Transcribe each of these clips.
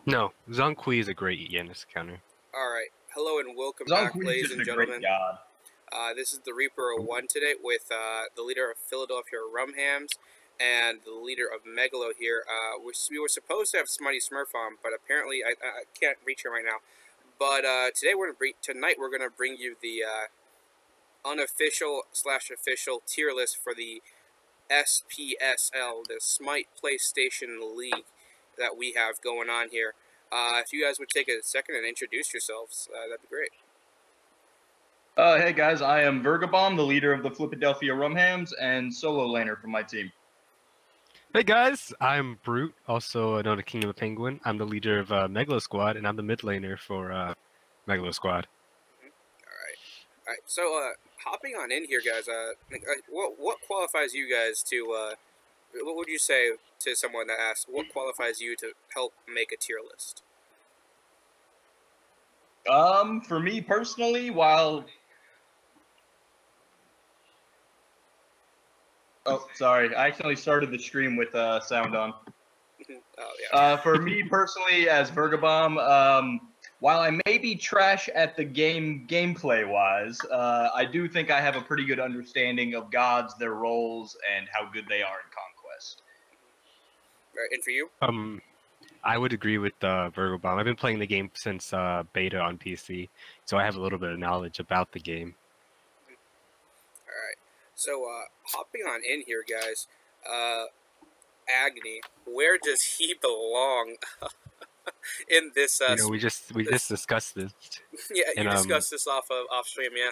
No, Zhong is a great Yanis counter. Alright, hello and welcome back, Zonque's ladies just and a great gentlemen. god. This is the Reaper 01 today with the leader of Philadelphia Rumhams and the leader of Megalo here. We were supposed to have Smite Smurf on, but apparently I can't reach him right now. But tonight we're gonna bring you the unofficial / official tier list for the SPSL, the Smite PlayStation League that we have going on here. If you guys would take a second and introduce yourselves, that'd be great. Hey guys, I am Vergabomb, the leader of the Philadelphia Rumhams and solo laner for my team. Hey guys, I'm Brute, also known as King of the Penguin. I'm the leader of Megalo Squad, and I'm the mid laner for Megalo Squad. All right. So, hopping on in here, guys. What qualifies you guys to? What would you say to someone that asks, what qualifies you to help make a tier list? For me personally, while sorry, I accidentally started the stream with sound on. Oh yeah. For me personally, as Vergabomb, while I may be trash at the gameplay wise, I do think I have a pretty good understanding of gods, their roles, and how good they are in Conquest. All right, and for you? I would agree with Virgo Bomb. I've been playing the game since beta on PC, so I have a little bit of knowledge about the game. All right. So, hopping on in here, guys. Agni, where does he belong in this? We just discussed this. Yeah, you discussed this off stream, yeah.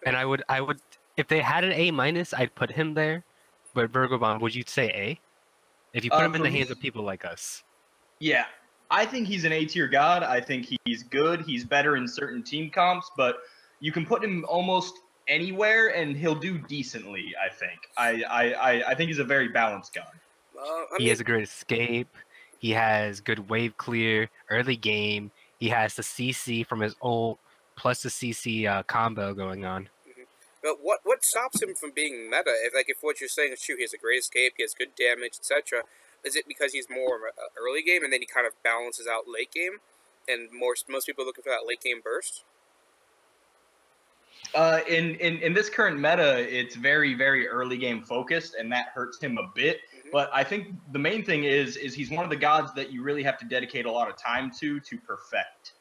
And I would, if they had an A minus, I'd put him there. But Virgo Bomb, would you say A? If you put him in the hands of people like us. Yeah, I think he's an A-tier god. I think he's good. He's better in certain team comps, but you can put him almost anywhere and he'll do decently, I think. I think he's a very balanced god. He has a great escape. He has good wave clear, early game. He has the CC from his ult, plus the CC combo going on. But what stops him from being meta? If what you're saying is true, he has a great escape, he has good damage, etc. Is it because he's more early game and then he kind of balances out late game, and most people are looking for that late game burst? In this current meta, it's very, very early game focused, and that hurts him a bit. But I think the main thing is he's one of the gods that you really have to dedicate a lot of time to perfect.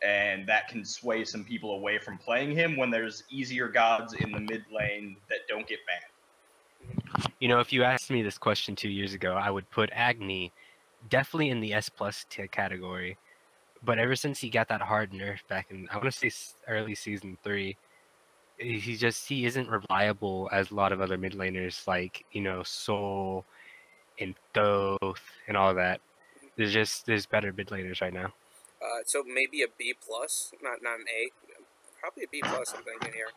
And that can sway some people away from playing him when there's easier gods in the mid lane that don't get banned. You know, if you asked me this question 2 years ago, I would put Agni definitely in the S+ category. But ever since he got that hard nerf back in, I want to say early season 3, he isn't reliable as a lot of other mid laners like, Soul and Thoth and all that. There's better mid laners right now. So maybe a B+, not an A. Probably a B+, I'm thinking here.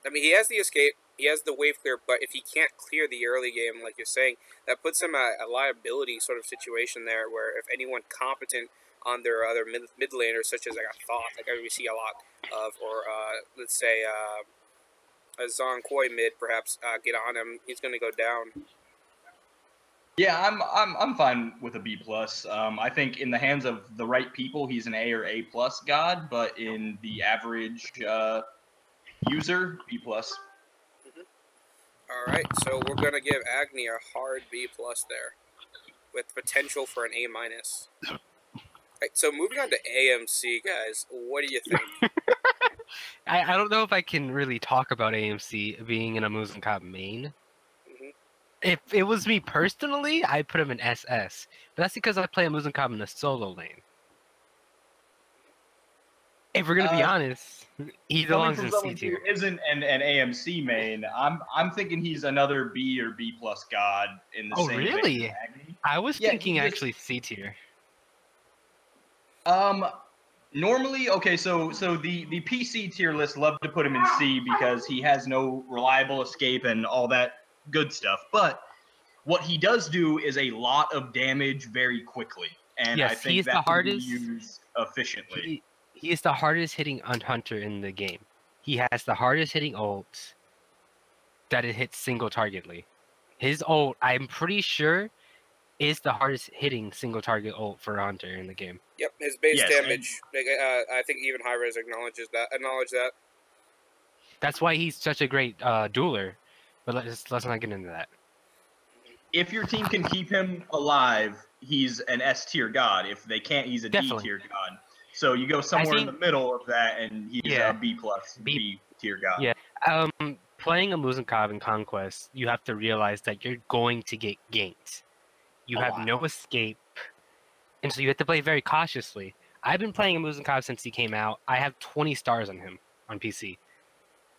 I mean, he has the escape, he has the wave clear, but if he can't clear the early game, like you're saying, that puts him at a liability sort of situation there, where if anyone competent on their other mid laners, such as like a Thoth, like we see a lot of, or let's say a Zonkoi mid, perhaps get on him, he's going to go down. Yeah, I'm fine with a B+. I think in the hands of the right people, he's an A or A+ god, but in the average user, B+. All right, so we're gonna give Agni a hard B+ there, with potential for an A-. Right, so moving on to AMC, guys, what do you think? I don't know if I can really talk about AMC being in a Muzen Cup main. If it was me personally, I'd put him in SS. But that's because I play a Muzen Cup in the solo lane. If we're gonna be honest, he belongs in C tier. Isn't an AMC main. I'm thinking he's another B or B+ god in the same. Oh really? I was thinking actually C tier. Normally, okay, so the PC tier list love to put him in C because he has no reliable escape and all that good stuff. But what he does do is a lot of damage very quickly, and yes, I think that can be used efficiently. He is the hardest hitting hunter in the game. He has the hardest hitting ult that it hits single targetly. His ult, I'm pretty sure, is the hardest hitting single target ult for Hunter in the game. Yep, his base Yes, damage. I think even high res acknowledge that. That's why he's such a great dueler. But let's not get into that. if your team can keep him alive, he's an S tier god. If they can't, he's a D tier god. So you go somewhere in the middle of that, and he's a B plus, B tier god. Yeah. Playing a Muzenkov in Conquest, you have to realize that you're going to get ganked. You have no escape, and so you have to play very cautiously. I've been playing a Muzenkov since he came out. I have 20 stars on him on PC.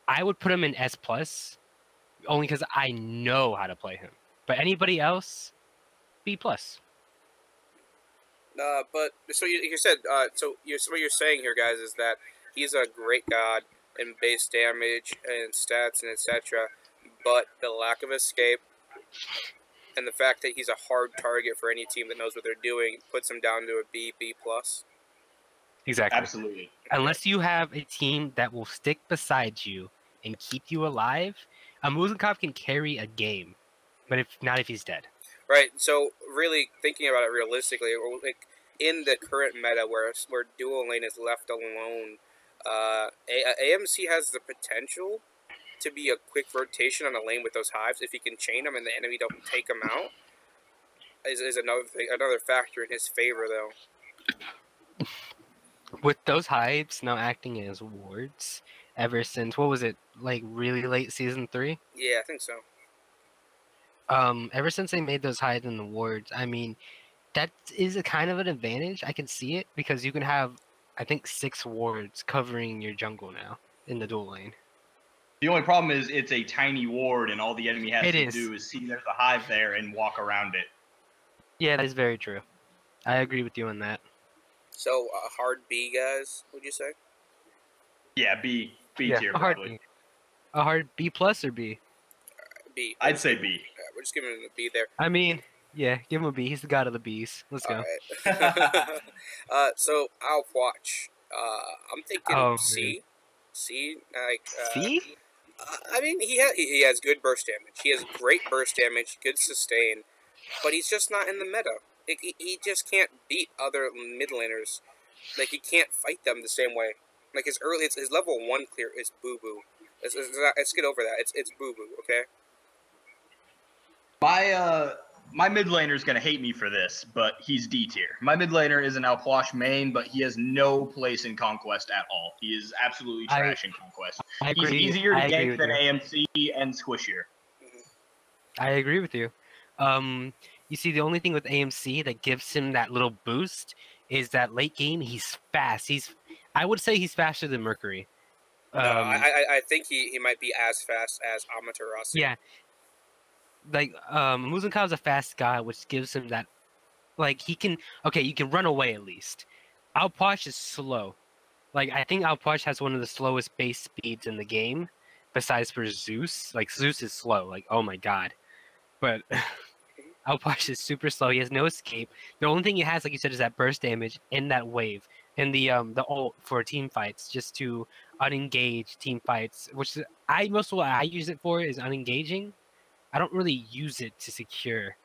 I would put him in S plus, only because I know how to play him. But anybody else, B plus. But so you said so what you're saying here, guys, is that he's a great god in base damage and stats and etc. But the lack of escape and the fact that he's a hard target for any team that knows what they're doing puts him down to a B plus. Exactly. Absolutely. Unless you have a team that will stick beside you and keep you alive, a Muzenkov can carry a game, but not if he's dead. Right. So really thinking about it realistically, like in the current meta where dual lane is left alone, AMC has the potential to be a quick rotation on a lane with those hives if he can chain them and the enemy don't take them out. Is another factor in his favor though. With those hives now acting as wards ever since, what was it, like really late season 3? Yeah, I think so. Ever since they made those hides in the wards, I mean, that is a kind of an advantage. I can see it because you can have, I think, 6 wards covering your jungle now in the dual lane. The only problem is it's a tiny ward, and all the enemy has to do is see there's a hive there and walk around it. Yeah, that is very true. I agree with you on that. So, hard B, guys, would you say? Yeah, B tier probably. A hard B plus or B? B. I'd say B. Yeah, we're just giving him a B there. I mean, yeah, give him a B. He's the god of the Bs. Let's go. Right. So I'll watch. I'm thinking C. Man. C. Like C. I mean, he has good burst damage. He has great burst damage, good sustain, but he's just not in the meta. He just can't beat other mid laners. Like he can't fight them the same way. Like his level 1 clear is boo boo. Let's get over that. It's boo boo. Okay. My mid laner is gonna hate me for this, but he's D tier. My mid laner is an Alplash main, but he has no place in Conquest at all. He is absolutely trash in Conquest. He's easier to gank than AMC and squishier. I agree with you. You see, the only thing with AMC that gives him that little boost is that late game he's fast. I would say he's faster than Mercury. No, I think he might be as fast as Amaterasu. Yeah. Like, Muzenkov's a fast guy, which gives him that, like, you can run away at least. Alpash is slow. Like, I think Alpash has one of the slowest base speeds in the game, besides for Zeus. Like, Zeus is slow, like, oh my god. But Alpash is super slow, he has no escape. The only thing he has, like you said, is that burst damage and that wave. And the ult for team fights, just to unengage team fights, which most of what I use it for is unengaging. I don't really use it to secure.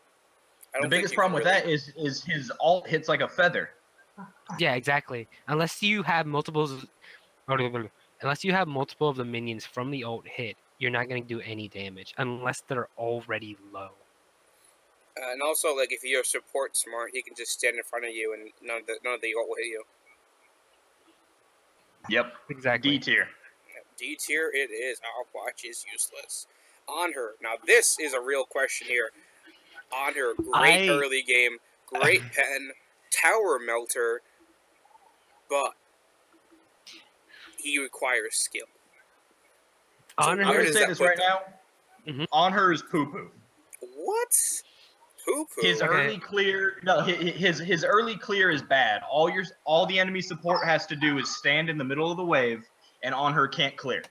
The biggest problem with that is his ult hits like a feather. Yeah, exactly. Unless you have multiple of the minions from the ult hit, you're not going to do any damage unless they're already low. And also, like if you're support smart, he can just stand in front of you and none of the ult will hit you. Yep, exactly. D tier. D tier it is. Our watch is useless. On her. Now this is a real question here. On her, great early game, great pen, tower melter, but he requires skill. So I'm gonna say this right now. On her is poo poo. What? Poo poo. His early clear, no, his early clear is bad. All the enemy support has to do is stand in the middle of the wave, and On her can't clear.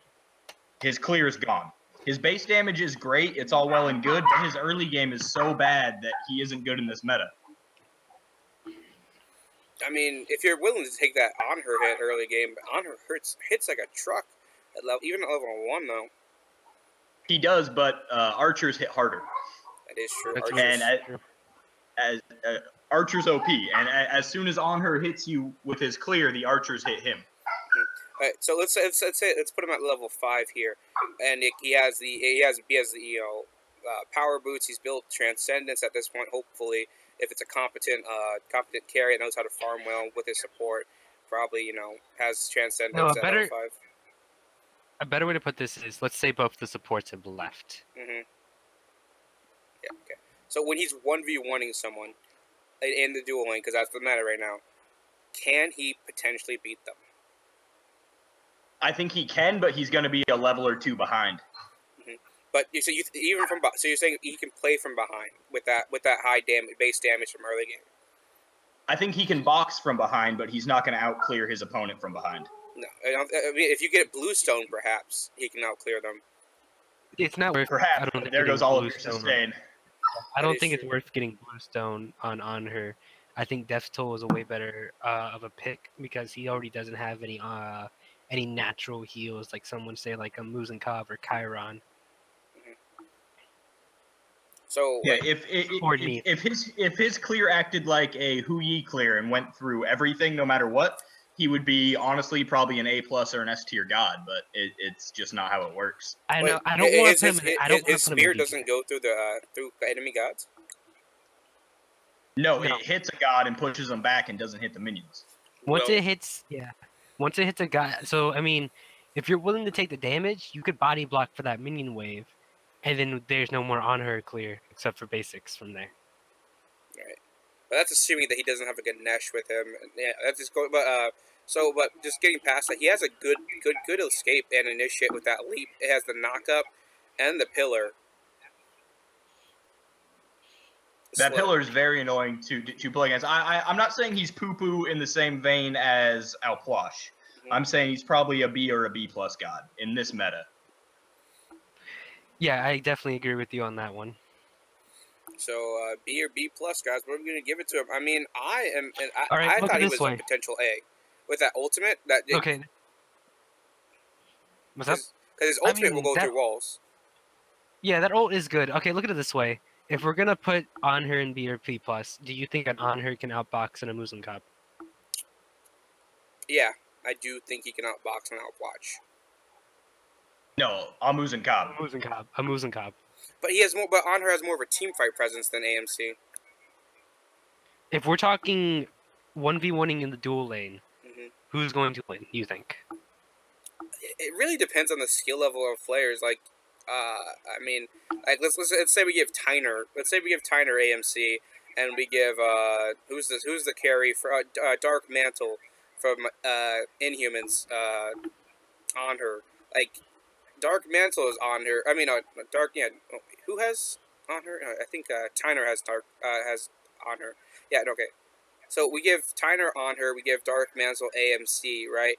His clear is gone. His base damage is great, it's all well and good, but his early game is so bad that he isn't good in this meta. I mean, if you're willing to take that On her hit early game, On her hits like a truck, even at level 1 though. He does, but archers hit harder. That is true. as Archer's OP, and as soon as On Her hits you with his clear, the archers hit him. All right, so let's put him at level 5 here, and he has the power boots. He's built Transcendence at this point. Hopefully, if it's a competent carry that knows how to farm well with his support, probably has Transcendence at level 5. A better way to put this is, let's say both the supports have left. Yeah. Okay. So when he's 1v1ing someone in the duel lane, because that's the meta right now, can he potentially beat them? I think he can, but he's going to be a level or 2 behind. But you're saying he can play from behind with that high base damage from early game. I think he can box from behind, but he's not going to outclear his opponent from behind. No, I mean if you get Bluestone, perhaps he can outclear them. It's not worth. Perhaps. There goes all of your sustain. I don't think it's worth getting Bluestone on her. I think Death Toll is a way better of a pick because he already doesn't have any natural heals like someone say like a Muzenkov or Chiron. So yeah, if his clear acted like a Hu Yi clear and went through everything no matter what, he would be honestly probably an A+ or an S tier god, but it's just not how it works. I know. I don't want him. His spear doesn't go through through enemy gods. No, it hits a god and pushes them back and doesn't hit the minions. Once it hits a god. So I mean, if you're willing to take the damage, you could body block for that minion wave. And then there's no more on her clear except for basics from there. Right, but that's assuming that he doesn't have a good Nesh with him. Yeah, that's just going. But just getting past that, he has a good escape and initiate with that leap. It has the knock-up and the pillar. That pillar is very annoying to play against. I'm not saying he's poo-poo in the same vein as Alquash. I'm saying he's probably a B or a B+ god in this meta. Yeah, I definitely agree with you on that one. So B or B+, guys. What are we going to give it to him? I mean, I right, thought he was a potential A with that ultimate. Okay. What's up? Because his ultimate will go through walls. Yeah, that ult is good. Okay, look at it this way. If we're gonna put on her in B or B+, do you think an on her can outbox an Muzenkov? Yeah, I do think he can outbox an Outwatch. No, a Muzenkov. A Muzenkov. But he has more. But on her has more of a team fight presence than AMC. If we're talking 1v1ing in the duel lane, who's going to win? You think? It really depends on the skill level of players. Like, I mean, like let's say we give Tyner. Let's say we give Tyner AMC, and we give who's the carry for Dark Mantle from Inhumans on her. Like, Dark Mantle is on her. I mean, Dark. Yeah, who has on her? I think Tyner has has on her. Yeah, okay. So we give Tyner on her. We give Dark Mantle AMC, right?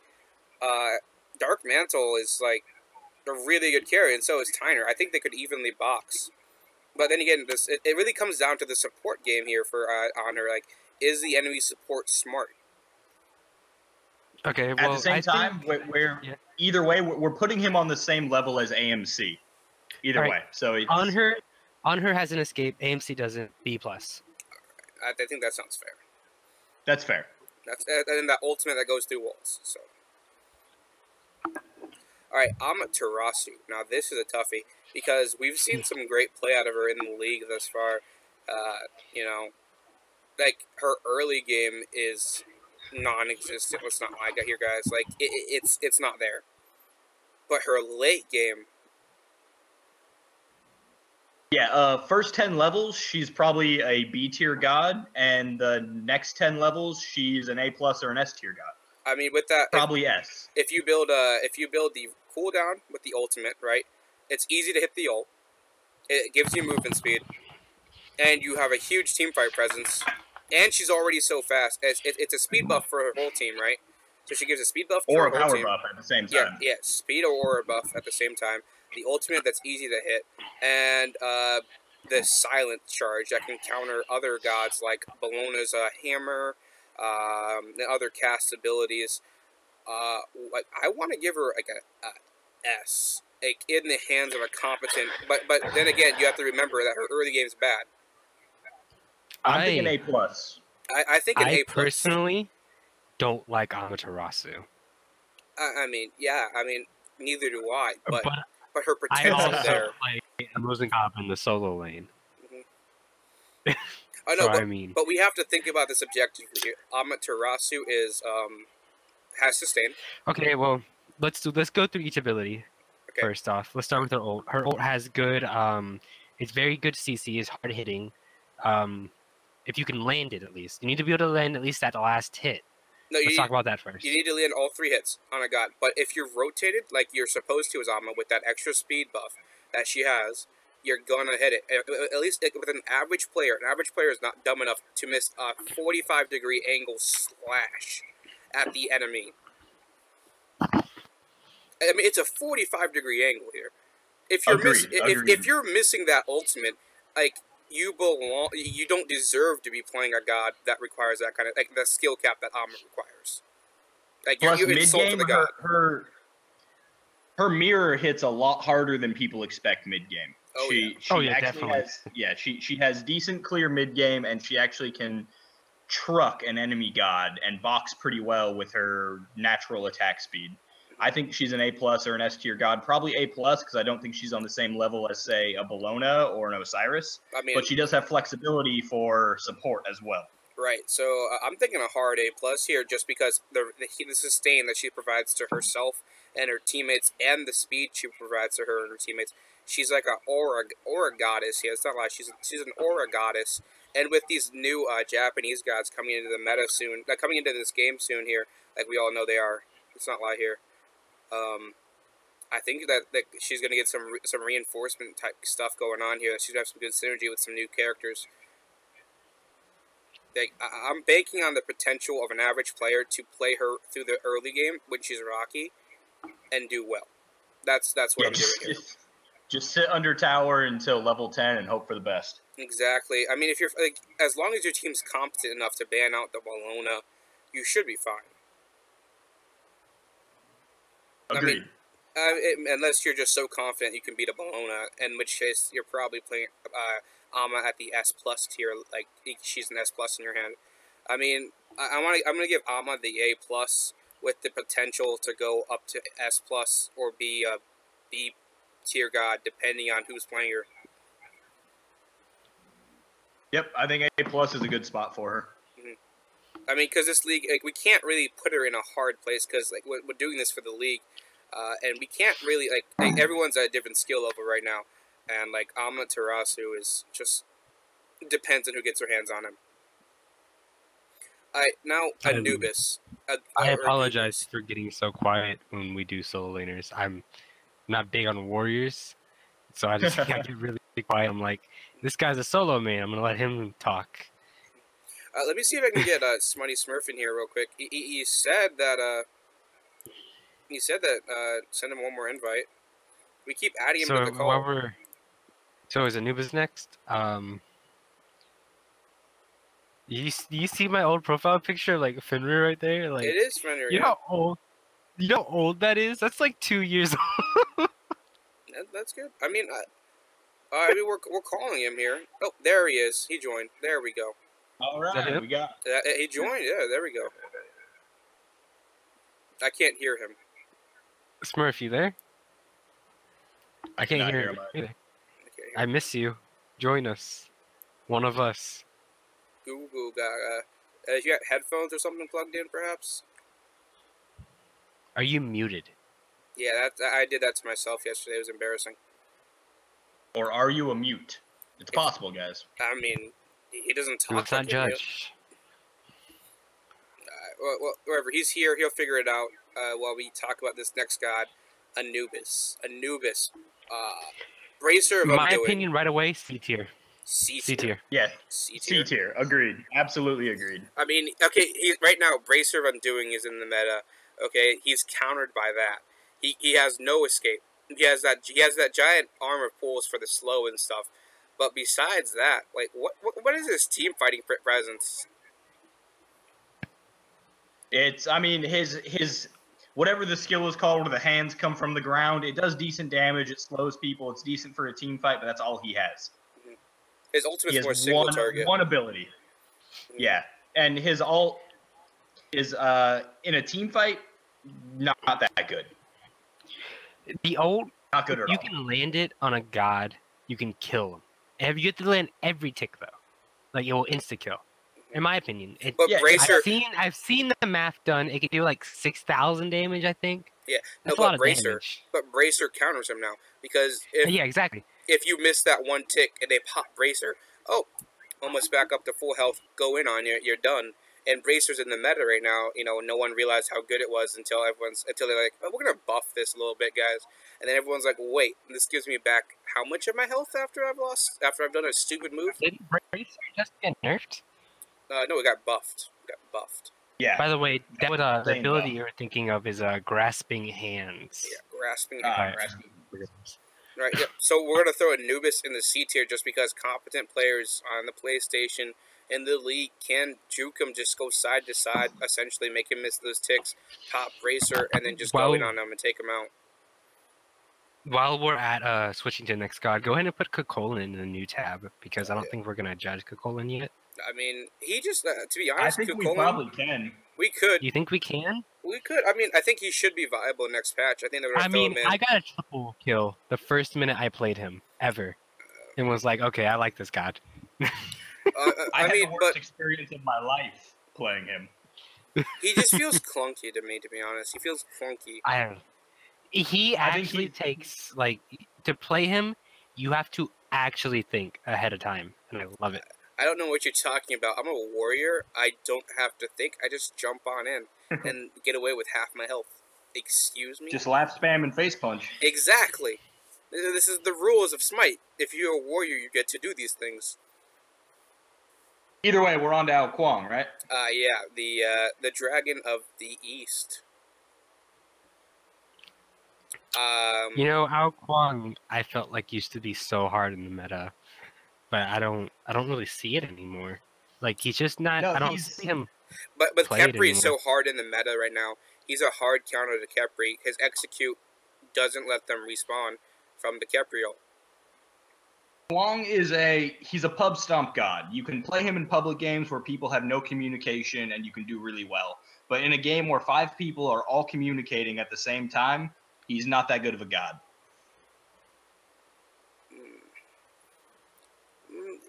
Dark Mantle is like a really good carry, and so is Tyner. I think they could evenly box. But then again, it really comes down to the support game here for on her. Like, is the enemy support smart? Okay. Well, at the same time, either way, we're putting him on the same level as AMC. Either way, so on her has an escape. AMC doesn't. B+. I think that sounds fair. That's fair. That's and that ultimate that goes through walls. So, all right, Amaterasu. Now this is a toughie because we've seen some great play out of her in the league thus far. You know, like her early game is non-existent. Let's not lie here, guys. Like it's not there. But her late game. Yeah, first 10 levels, she's probably a B tier god, and the next 10 levels, she's an A+ or an S tier god. I mean, with that, probably S. If you build the cooldown with the ultimate, right? It's easy to hit the ult. It gives you movement speed, and you have a huge team fight presence. And she's already so fast. It's a speed buff for her whole team, right? So she gives a speed buff to or her a whole power team. buff at the same time. Yeah, speed or aura buff at the same time. The ultimate that's easy to hit, and the silent charge that can counter other gods like Bellona's hammer, and other cast abilities. Like I want to give her like a S, like in the hands of a competent. But then again, you have to remember that her early game's bad. I'm thinking I A plus. I think an I A plus. personally don't like Amaterasu, I mean, yeah, I mean, neither do I. But but her I potential also there. like Rosencop in the solo lane. Mhm. I know, So I mean, but we have to think about this objectively here. Amaterasu is has sustain. okay, well, let's go through each ability. Okay. First off, let's start with her ult. Her ult has good it's very good CC, is hard hitting. If you can land it at least. You need to be able to land at least that last hit. No, Let's talk about that you first. need to land all 3 hits on a god. But if you're rotated like you're supposed to as Amma with that extra speed buff that she has, you're gonna hit it. At least with an average player is not dumb enough to miss a 45-degree angle slash at the enemy. I mean, it's a 45-degree angle here. If you're Agreed. if you're missing that ultimate, like you belong, you don't deserve to be playing a god that requires that kind of like the skill cap that Amma requires. Like Plus, you mid insulted game, the god. her mirror hits a lot harder than people expect mid game. Oh, She yeah, actually definitely. has she has decent clear mid game, and she actually can truck an enemy god and box pretty well with her natural attack speed. I think she's an A plus or an S tier god, probably A plus because I don't think she's on the same level as say a Bellona or an Osiris. I mean, But she does have flexibility for support as well. right. So I'm thinking a hard A plus here, just because the sustain that she provides to herself and her teammates, and the speed she provides to her and her teammates. She's like a aura goddess here. It's not like she's an aura goddess. And with these new Japanese gods coming into the meta soon, coming into this game soon here, like we all know they are. Let's not lie here. I think that she's going to get some reinforcement type stuff going on here. She's going to have some good synergy with some new characters. Like, I'm banking on the potential of an average player to play her through the early game when she's rocky and do well. That's what I'm doing here. Just sit under tower until level 10 and hope for the best. Exactly. I mean, if you're like, as long as your team's competent enough to ban out the Bellona, you should be fine. Agreed. I mean, unless you're just so confident you can beat a Bellona, in which case you're probably playing Amma at the S plus tier, like she's an S plus in your hand. I mean, I'm gonna give Amma the A plus with the potential to go up to S plus or be a B tier god depending on who's playing her. Yep, I think A plus is a good spot for her. I mean, because this league, like, we can't really put her in a hard place because like we're doing this for the league, and we can't really like everyone's at a different skill level right now, and like Amaterasu is just depends on who gets their hands on him. Now Anubis. I apologize for getting so quiet when we do solo laners. I'm not big on warriors, so I just I get really quiet. I'm like, this guy's a solo man. I'm gonna let him talk. Let me see if I can get Smutty Smurf in here real quick. He said that send him one more invite. We keep adding him to the call. So is Anubis next? You see my old profile picture, like Fenrir right there? Like, it is Fenrir. You know how old that is? That's like 2 years old. That's good. I mean, we're calling him here. Oh, there he is. He joined. There we go. All right, we got. He joined. Yeah, there we go. I can't hear him. Smurf, you there? I can't hear him either. I miss you. Join us. One of us. Goo goo gaga. You got headphones or something plugged in, perhaps? Are you muted? Yeah, I did that to myself yesterday. It was embarrassing. Or are you a mute? It's possible, guys. I mean, he doesn't talk. Let's not judge. Well, wherever he's here, he'll figure it out while we talk about this next god, Anubis. Bracer of my opinion right away, C tier. C tier. Yeah. C tier. Agreed. Absolutely agreed. I mean, okay, right now, Bracer of Undoing is in the meta. Okay, he's countered by that. He has no escape. He has that giant armor pulls for the slow and stuff. But besides that, like, what is his team fighting presence? It's, I mean, his whatever the skill is called, where the hands come from the ground, it does decent damage. It slows people. It's decent for a team fight, but that's all he has. His He ultimate's has more single target. one ability. Yeah, and his ult is in a team fight not that good. The ult, Not good if at you all. can land it on a god, you can kill him. And you have to land every tick though. Like it will insta kill. In my opinion, But Yeah, Bracer, I've seen the math done. It can do like 6,000 damage, I think. yeah, no, That's a lot of Bracer, damage. but Bracer counters him now because if Yeah, exactly. you miss that one tick and they pop Bracer, oh, almost back up to full health, go in on you, you're done. And Bracer's in the meta right now. You know, no one realized how good it was until they're like, oh, we're gonna buff this a little bit, guys. And then everyone's like, wait, this gives me back how much of my health after I've done a stupid move? Didn't Bracer just get nerfed? No, it got buffed. It got buffed. Yeah. By the way, that would the Same ability buff. you're thinking of is grasping hands. Yeah, grasping. Right. Grasping. Right, yep. So we're going to throw Anubis in the C tier just because competent players on the PlayStation in the league can juke him, just go side to side, essentially make him miss those ticks, pop Bracer, and then just go in on him and take him out. While we're at switching to the next god, go ahead and put Kukulin in the new tab because I don't think we're going to judge Kukulin yet. I mean, he just, to be I honest, think we Kukulin, probably can. we could. You think we can? We could. I mean, I think he should be viable next patch. I think they're going to throw him in. I got a triple kill the first minute I played him, ever. And was like, okay, I like this god. I had the worst experience of my life playing him. He just feels clunky to me, to be honest. He feels clunky. He actually takes, like, to play him, you have to actually think ahead of time, and I love it. I don't know what you're talking about. I'm a warrior. I don't have to think. I just jump on in and get away with half my health. Excuse me? Just laugh, spam, and face punch. Exactly. This is the rules of Smite. If you're a warrior, you get to do these things. Either way, we're on to Ao Kwang, right? Yeah, the Dragon of the East. You know, Ao Kwang, I felt like used to be so hard in the meta, but I don't really see it anymore. Like he's just not. No, I don't see him. But Khepri is so hard in the meta right now. He's a hard counter to Khepri. His execute doesn't let them respawn from the Khepri ult. Kwang he's a pub stomp god. You can play him in public games where people have no communication and you can do really well. But in a game where 5 people are all communicating at the same time, he's not that good of a god.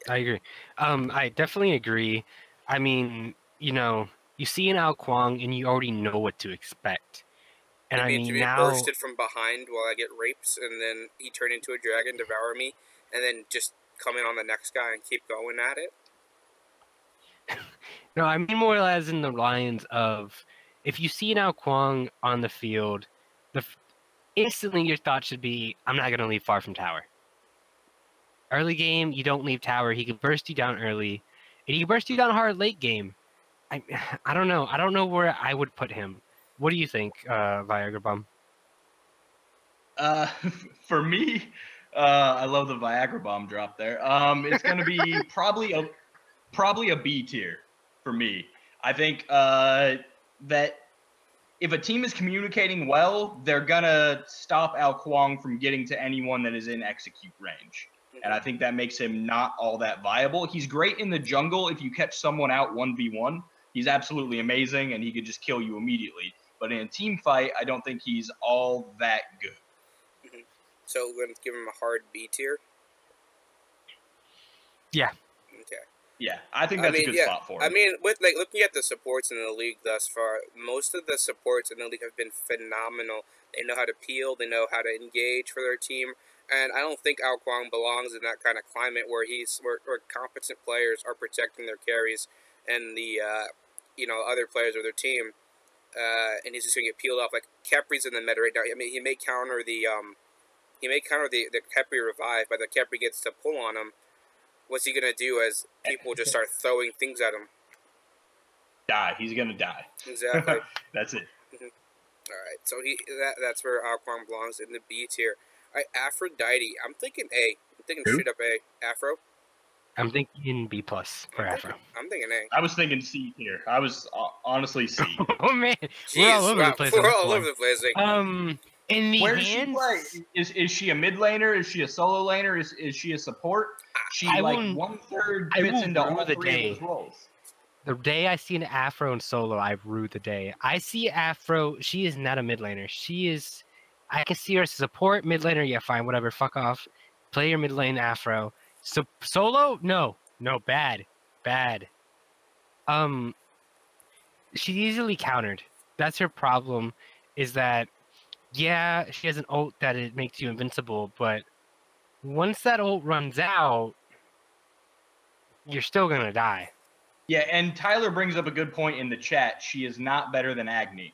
I agree. I definitely agree. I mean, you know, you see an Ao Kwang and you already know what to expect. And I mean, to be now bursted from behind while I get raped, and then he turned into a dragon, devour me, and then just come in on the next guy and keep going at it. No, I mean more as in the lines of if you see an Ao Kwang on the field, instantly your thought should be, I'm not going to leave far from tower. Early game, you don't leave tower. He can burst you down early, and he can burst you down hard late game. I don't know. I don't know where I would put him. What do you think, Viagra Bum? For me, I love the Viagra bomb drop there. It's going to be probably a B tier for me. I think that if a team is communicating well, they're going to stop Ao Kwang from getting to anyone that is in execute range. And I think that makes him not all that viable. He's great in the jungle if you catch someone out 1v1. He's absolutely amazing, and he could just kill you immediately. But in a team fight, I don't think he's all that good. So we're going to give him a hard B tier? Yeah. Okay. Yeah, I think that's a good spot for him. I mean, with looking at the supports in the league thus far, most of the supports in the league have been phenomenal. They know how to peel, they know how to engage for their team, and I don't think Ao Kwang belongs in that kind of climate where where competent players are protecting their carries and the other players of their team, and he's just going to get peeled off. Like Khepri's in the meta right now. I mean, he may counter the Khepri revive, but the Khepri gets to pull on him. What's he gonna do as people just start throwing things at him? Die. He's gonna die. Exactly. That's it. All right. So that's where Ao Kwang belongs in the B tier. All right, Aphrodite. I'm thinking A. I'm thinking straight up A. Afro. I'm thinking B plus for Afro. I'm thinking A. I was thinking C tier. I was honestly C. Oh man, Jeez, we're all over the place. We're all over the place. In the Where does she hands, play? Is she a mid laner? Is she a solo laner? Is she a support? She I like will- 1/3 I fits will into rue all the three day. of those roles. the day I see an Afro in solo, I rue the day. I see Afro. She is not a mid laner. She is. I can see her as a support mid laner. Yeah, fine, whatever. Fuck off. Play your mid lane Afro. So solo, no, bad. Um, she's easily countered. That's her problem. Is that yeah, she has an ult that it makes you invincible, but once that ult runs out, you're still gonna die. Yeah, and Tyler brings up a good point in the chat. She is not better than Agni.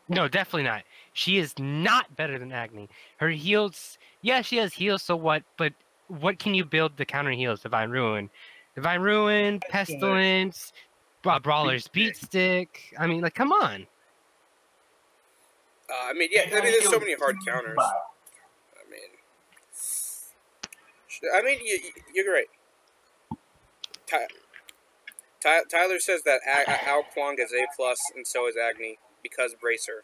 No, definitely not. She is not better than Agni. Her heals, yeah, she has heals, so what? But what can you build to counter heals? Divine Ruin, Pestilence, Brawler's Beat Stick. I mean, like, come on. I mean, yeah. I mean, there's so many hard counters. I mean, you're right. Tyler says that Ao Kwang is A+, and so is Agni, because Bracer.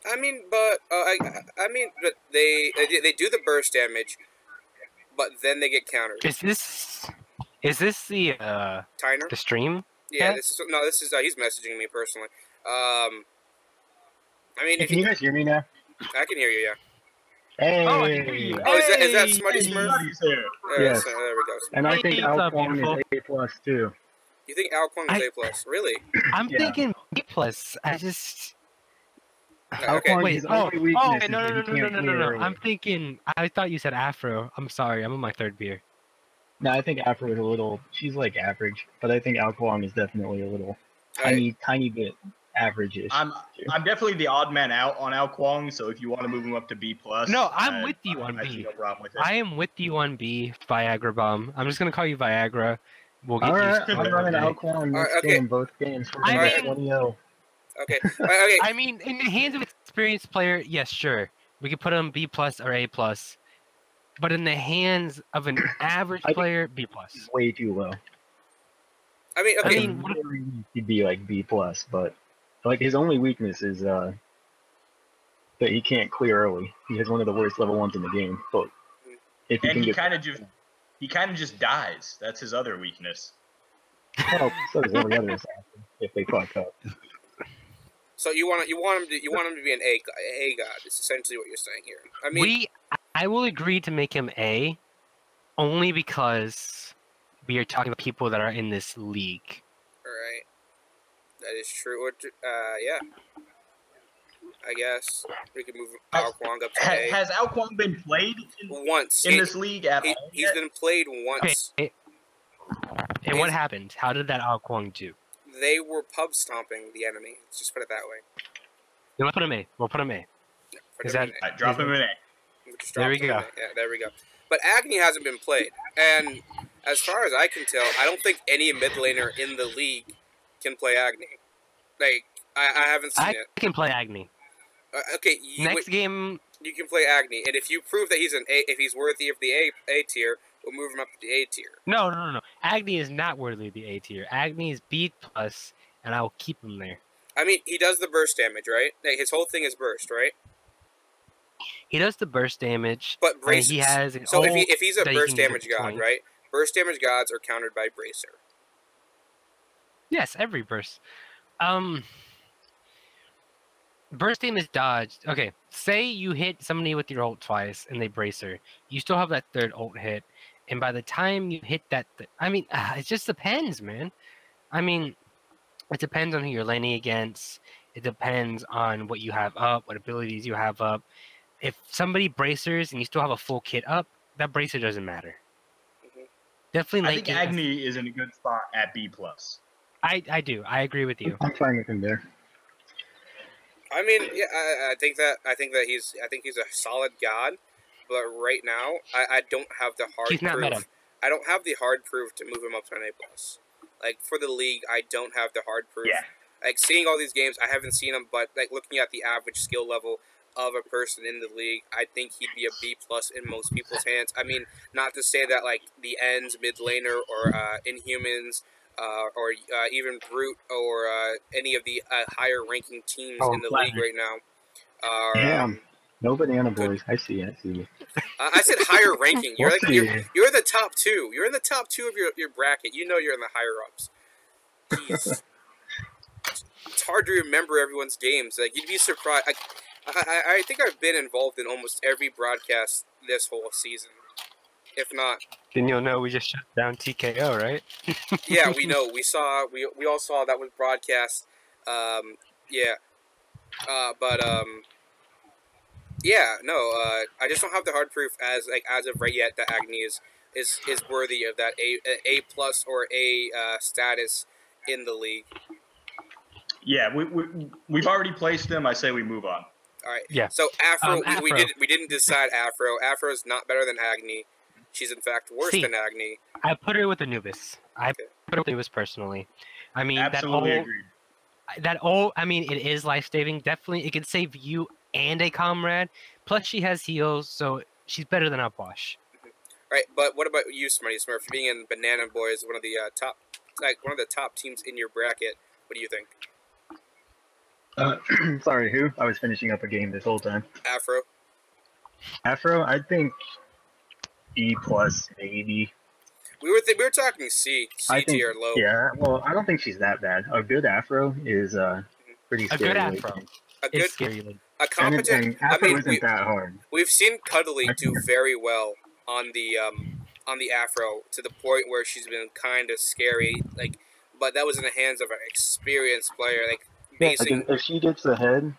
I mean, but I mean, but they do the burst damage, but then they get countered. Is this the Tyner? the stream? Yeah, this is he's messaging me personally. I mean, Hey, can you guys hear me now? I can hear you. Yeah. Hey. Oh, I can hear you. Oh, is that Hey, Smutty hey. Smurf? Yes. There we go. And I think Hey, what's up, Alquan beautiful? is A+ too. You think Ao Kwang is A+? Really? I'm Yeah. thinking B+. I just. Okay. Alquan, Wait, his only weakness okay, is no, that he can't clear early. I'm thinking. I thought you said Afro. I'm sorry. I'm on my third beer. No, I think Afro is a little. She's like average, but I think Alquan is definitely a little tiny bit average-ish. I'm definitely the odd man out on Ao Kwang, so if you want to move him up to B+, No, I'm with you on I see B. no problem with it. I am with you on B, Viagra Bomb. I'm just gonna call you Viagra. We'll get All used right, to I'm it. running Okay. Alquan next Okay. game, both games. We're I gonna mean- go 20-0. Okay. Okay. I mean, in the hands of an experienced player, yes, sure, we could put him B+ or A+. But in the hands of an average I think- player, B+. Way too low. I mean, I okay. mean, He'd be like B+, but like his only weakness is that he can't clear early. He has one of the worst level 1s in the game. But if he And can he get kind of just dies. That's his other weakness. well, so does every other assassin if they fuck up. So you want him to be an A god. Is essentially what you're saying here. I mean, I will agree to make him A, only because we are talking about people that are in this league. all right, that is true. Yeah. I guess we could move Ao Kwang up to A. Has Ao Kwang been played Once in this league at all? he's been played once. Okay. And what happened? How did that Ao Kwang do? They were pub stomping the enemy. Let's just put it that way. We'll put him A. We'll put him A. Yeah, put Is him that- in A. Alright, drop him in A. We just There dropped we him go. in A. Yeah, there we go. But Agni hasn't been played, and as far as I can tell, I don't think any mid laner in the league can play Agni. Like I haven't seen I it. can play Agni. Okay, Next game, you can play Agni, and if you prove that he's an A, if he's worthy of the A tier, we'll move him up to the A tier. no. Agni is not worthy of the A tier. Agni is B+, and I will keep him there. I mean, he does the burst damage, right? Like, his whole thing is burst, right? He does the burst damage, But and braces. he has an So ult if he's a that he burst can damage use at god, point. right? Burst damage gods are countered by bracer. Yes, every burst. Burst damage dodged. Okay, say you hit somebody with your ult twice and they bracer. You still have that third ult hit, and by the time you hit that, I mean, it just depends, man. I mean, it depends on who you're laning against. It depends on what you have up, what abilities you have up. If somebody bracers and you still have a full kit up, that bracer doesn't matter. Mhm. Definitely I late think game. Agni is in a good spot at B+. I do. I agree with you. I'm fine with him there. I mean, yeah, I think he's a solid god, but right now I don't have the hard He's not proof. meta. I don't have the hard proof to move him up to an A+. Like for the league, I don't have the hard proof. Yeah. Like seeing all these games, I haven't seen him, but like looking at the average skill level of a person in the league, I think he'd be a B+ in most people's hands. I mean, not to say that like the ends, mid laner, or Inhumans, or even Brute or any of the higher ranking teams Oh, in the league Flattery. right now are. Damn. No banana good. boys. I see. I said higher ranking. You're We'll like see. you're the top two. You're in the top two of your bracket. You know you're in the higher ups. Jeez, it's hard to remember everyone's games. Like you'd be surprised. I think I've been involved in almost every broadcast this whole season, if not. Then you'll know we just shut down TKO, right? Yeah, we know. We all saw that was broadcast. Yeah, but yeah, no. I just don't have the hard proof as of right yet that Agni is worthy of that A plus or A status in the league. Yeah, we've already placed them. I say we move on. All right. Yeah. So Afro, Afro. we didn't decide Afro. Afro is not better than Agni. She's in fact worse See. than Agni. I put her with Anubis. I Okay. put her with Anubis personally. I mean, Absolutely agreed. I mean, it is life-saving. Definitely, it can save you and a comrade. Plus, she has heals, so she's better than Upwash. Right, but what about you, Smarty Smurf? Being in Banana Boys, one of the top teams in your bracket. What do you think? Sorry, who? I was finishing up a game this whole time. Afro. Afro, I think E plus maybe. We were talking C I think, tier low. Yeah, well, I don't think she's that bad. A good Afro is pretty A scary. good Afro. A good, It's scary. Like, a competent. And Afro isn't that hard. We've seen Cuddly do very well on the Afro to the point where she's been kind of scary. Like, but that was in the hands of an experienced player. Like, Yeah, basing. if she gets the head,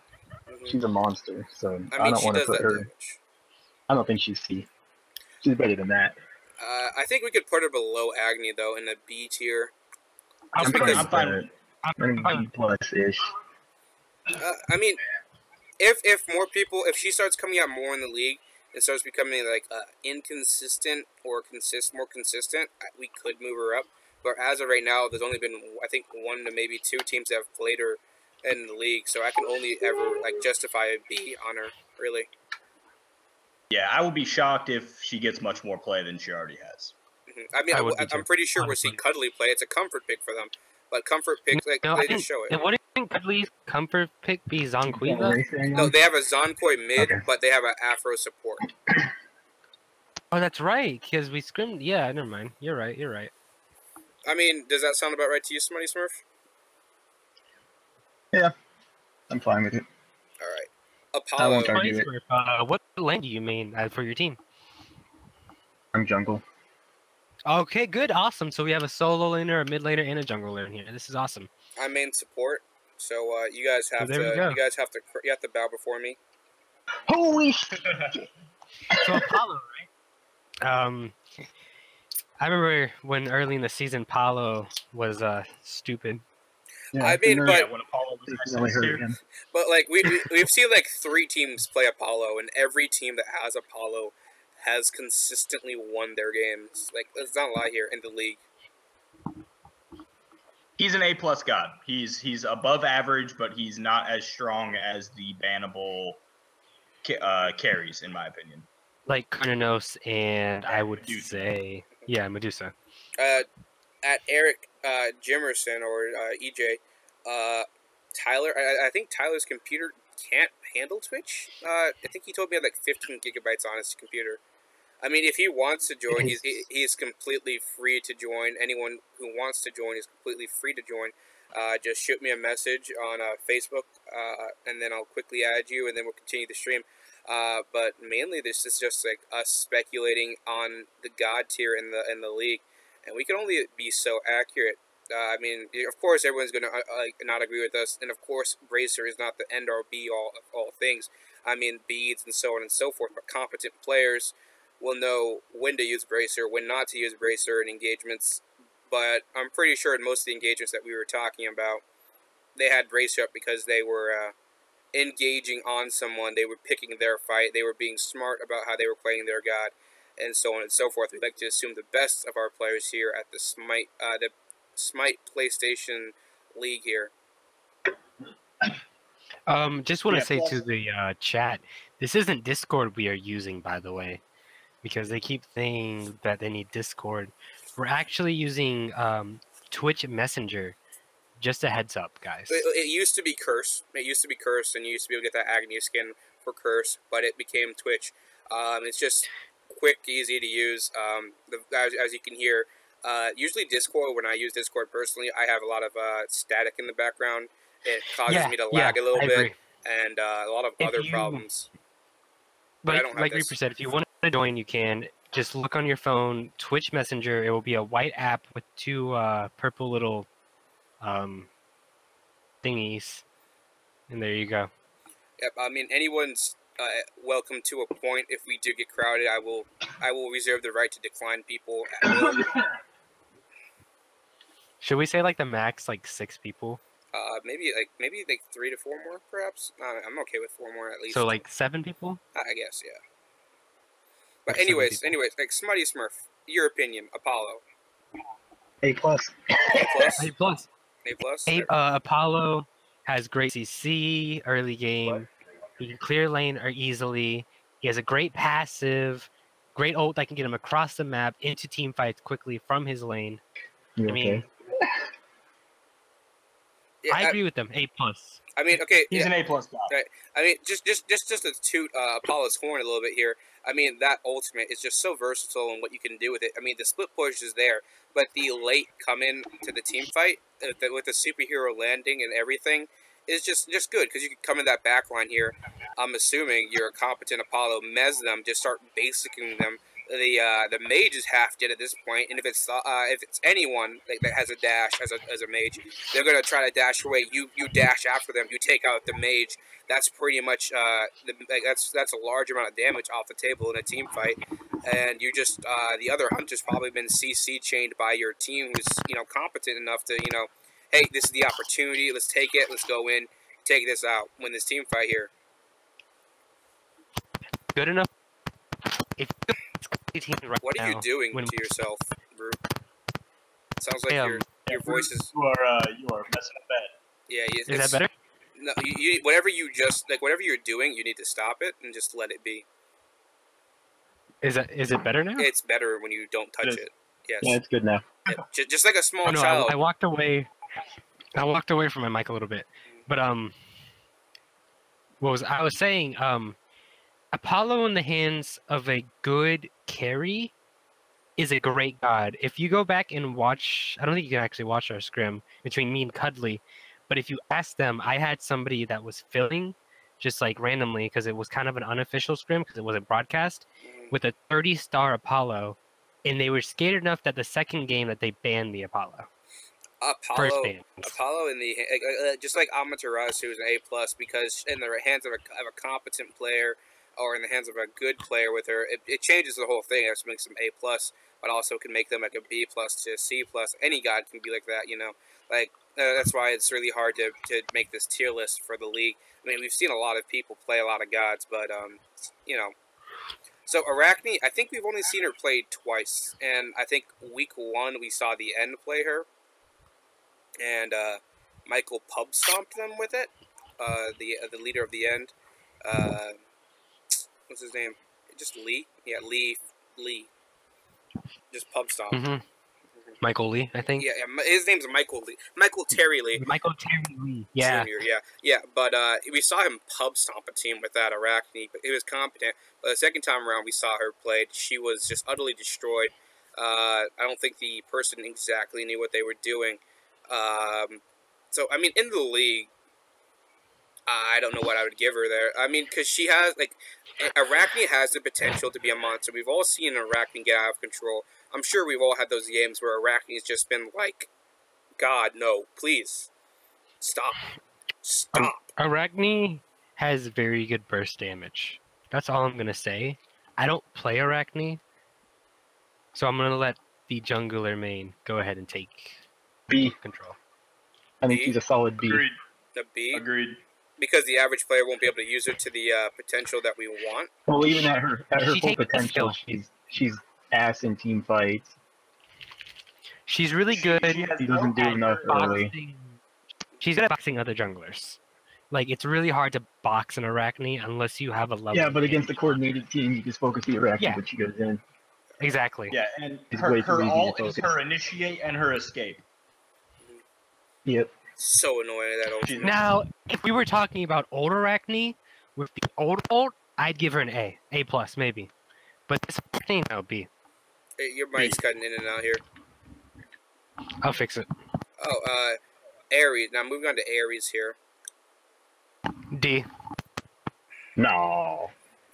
Mhm. she's a monster. So I I mean, don't she want to does put that her. damage. I don't think she's C. She's better than that. I think we could put her below Agni though in the B tier. I'm because- fine. I'm fine. I'm B plus ish. I mean, if more people, if she starts coming out more in the league and starts becoming like inconsistent or more consistent, we could move her up. But as of right now, there's only been I think 1 to maybe 2 teams that have played her in the league, so I can only ever like justify a B on her. Really. Yeah, I will be shocked if she gets much more play than she already has. I mean, I would be I'm too, pretty sure honestly. we'll see Cuddly play. It's a comfort pick for them, but comfort picks like no, they I just show it. And what do you think Cuddly's comfort pick be? Zonquiva? No, they have a Zonkoi mid, Okay. but they have an Afro support. Oh, that's right. Because we scrimmed. Yeah, never mind. You're right. You're right. I mean, does that sound about right to you, Smarty Smurf? I'm fine with it. All right. I Apollo. won't argue it. What lane do you main for your team? I'm jungle. Okay, good, awesome. So we have a solo laner, a mid laner, and a jungle laner here. This is awesome. I'm main support, so you guys have there we to go. you have to bow before me. Holy So Apollo, right? I remember when early in the season, Apollo was stupid. Yeah, I mean, but when Apollo was definitely hurt him. but like we've seen like 3 teams play Apollo, and every team that has Apollo has consistently won their games. Like let's not lie here in the league. He's an A plus god. He's above average, but he's not as strong as the bannable carries, in my opinion. Like Karnanos and I would Medusa. say, yeah, Medusa. At Eric Jimerson or EJ, Tyler. I think Tyler's computer can't handle Twitch. I think he told me he had like 15 gigabytes on his computer. I mean, if he wants to join, he's completely free to join. Anyone who wants to join is completely free to join. Just shoot me a message on Facebook, and then I'll quickly add you, and then we'll continue the stream. But mainly, this is just like us speculating on the god tier in the league, and we can only be so accurate. I mean, of course, everyone's gonna not agree with us, and of course, Bracer is not the end or be all of all things. I mean, beads and so on and so forth. But competent players will know when to use Bracer, when not to use Bracer in engagements. But I'm pretty sure in most of the engagements that we were talking about, they had Bracer up because they were engaging on someone. They were picking their fight. They were being smart about how they were playing their god, and so on and so forth. We'd like to assume the best of our players here at the Smite PlayStation League here. Just want to Yeah, say plus- to the chat, this isn't Discord we are using, by the way, because they keep saying that they need Discord. We're actually using Twitch Messenger. Just a heads up, guys. It used to be Curse. It used to be Curse, and you used to be able to get that Agni skin for Curse, but it became Twitch. It's just quick, easy to use. As you can hear, usually Discord, when I use Discord personally, I have a lot of static in the background. It causes me to lag a little bit, agree. and a lot of other problems. But I don't have like this. Reaper said, if you want to join, you can. Just look on your phone, Twitch Messenger. It will be a white app with two purple little thingies, and there you go. Yep, I mean, anyone's welcome to a point. If we do get crowded, I will reserve the right to decline people at will. Should we say like the max, like 6 people? Maybe like 3 to 4 more, perhaps. I'm okay with 4 more at least. So like 7 people? I guess, yeah. But Like 7 anyways, people. like Smutty Smurf, your opinion, Apollo. A+. A plus. A plus. A plus. Apollo has great CC early game. He can clear lane easily. He has a great passive, great ult that can get him across the map into team fights quickly from his lane. You I mean, okay? Yeah, I agree with them. A plus. I mean, okay. He's yeah. an A+ guy. Right. I mean, just to toot Apollo's horn a little bit here. I mean, that ultimate is just so versatile in what you can do with it. I mean, the split push is there, but the late come in to the team fight with the superhero landing and everything is just good because you can come in that back line here. I'm assuming you're a competent Apollo, mez them, just start basicing them. The mage is half dead at this point, and if it's anyone that has a dash as a mage, they're gonna try to dash away. You dash after them. You take out the mage. That's pretty much that's a large amount of damage off the table in a team fight. And you just the other hunter's probably been CC chained by your team, who's competent enough to hey, this is the opportunity. Let's take it. Let's go in, take this out, win this team fight here. Good enough. If right What are you now, doing when- to yourself, Brew? It sounds like Hey, your voice is. You are messing up bad. Yeah, Is that better? No, you whatever you're doing, you need to stop it and just let it be. Is it better now? It's better when you don't touch It is. it. Yes, Yeah, it's good now. Yeah, just like a small Oh, no, child. I walked away. I walked away from my mic a little bit, but what was I was saying? Apollo in the hands of a good carry is a great god. If you go back and watch, I don't think you can actually watch our scrim between me and Cuddly, but if you ask them, I had somebody that was filling just like randomly because it was kind of an unofficial scrim because it wasn't broadcast with a 30-star Apollo, and they were scared enough that the second game that they banned the Apollo. First ban. Apollo in the just like Amaterasu, who's an A plus, because in the hands of a competent player or in the hands of a good player with her, it changes the whole thing. It makes them A plus, but also can make them like a B plus to a C plus. Any god can be like that, Like that's why it's really hard to make this tier list for the league. I mean, we've seen a lot of people play a lot of gods, but So Arachne, I think we've only seen her played twice, and I think week 1 we saw the End play her, and Michael pub stomped them with it. The leader of the End, what's his name? Just Lee. Yeah, Lee. Just pub stomped. Mm-hmm. Michael Lee, I think. Yeah, his name's Michael Lee. Michael Terry Lee. Michael Terry Lee. Yeah. Junior, yeah. But we saw him pub stomp a team with that Arachne, but he was competent. But the second time around we saw her played, she was just utterly destroyed. I don't think the person exactly knew what they were doing. So, I mean, in the league, I don't know what I would give her there. I mean, because she has, Arachne has the potential to be a monster. We've all seen Arachne get out of control. I'm sure we've all had those games where Arachne's just been like, God, no, please, stop. Arachne has very good burst damage. That's all I'm going to say. I don't play Arachne, so I'm going to let the jungler main go ahead and take B. control. I think B? she's a solid B. Agreed. The B, Agreed. because the average player won't be able to use her to the potential that we want. Well, even at her She full takes the potential, skill. she's ass in team fights. She's really good. She doesn't do enough early. boxing. She's good at boxing other junglers. Like, it's really hard to box an Arachne unless you have a level. Yeah, but of against the damage. coordinated team, you just focus the Arachne, Yeah. but she goes in. Exactly. Yeah, and It's her way too easy to ult is focus. her initiate and her escape. Yep. So annoying that ultimate. Now, if we were talking about old Arachne with the old, I'd give her an A plus maybe. But this thing, no B. Hey, your mic's cutting in and out here. I'll fix it. Oh, Ares. Now moving on to Ares here. D. No,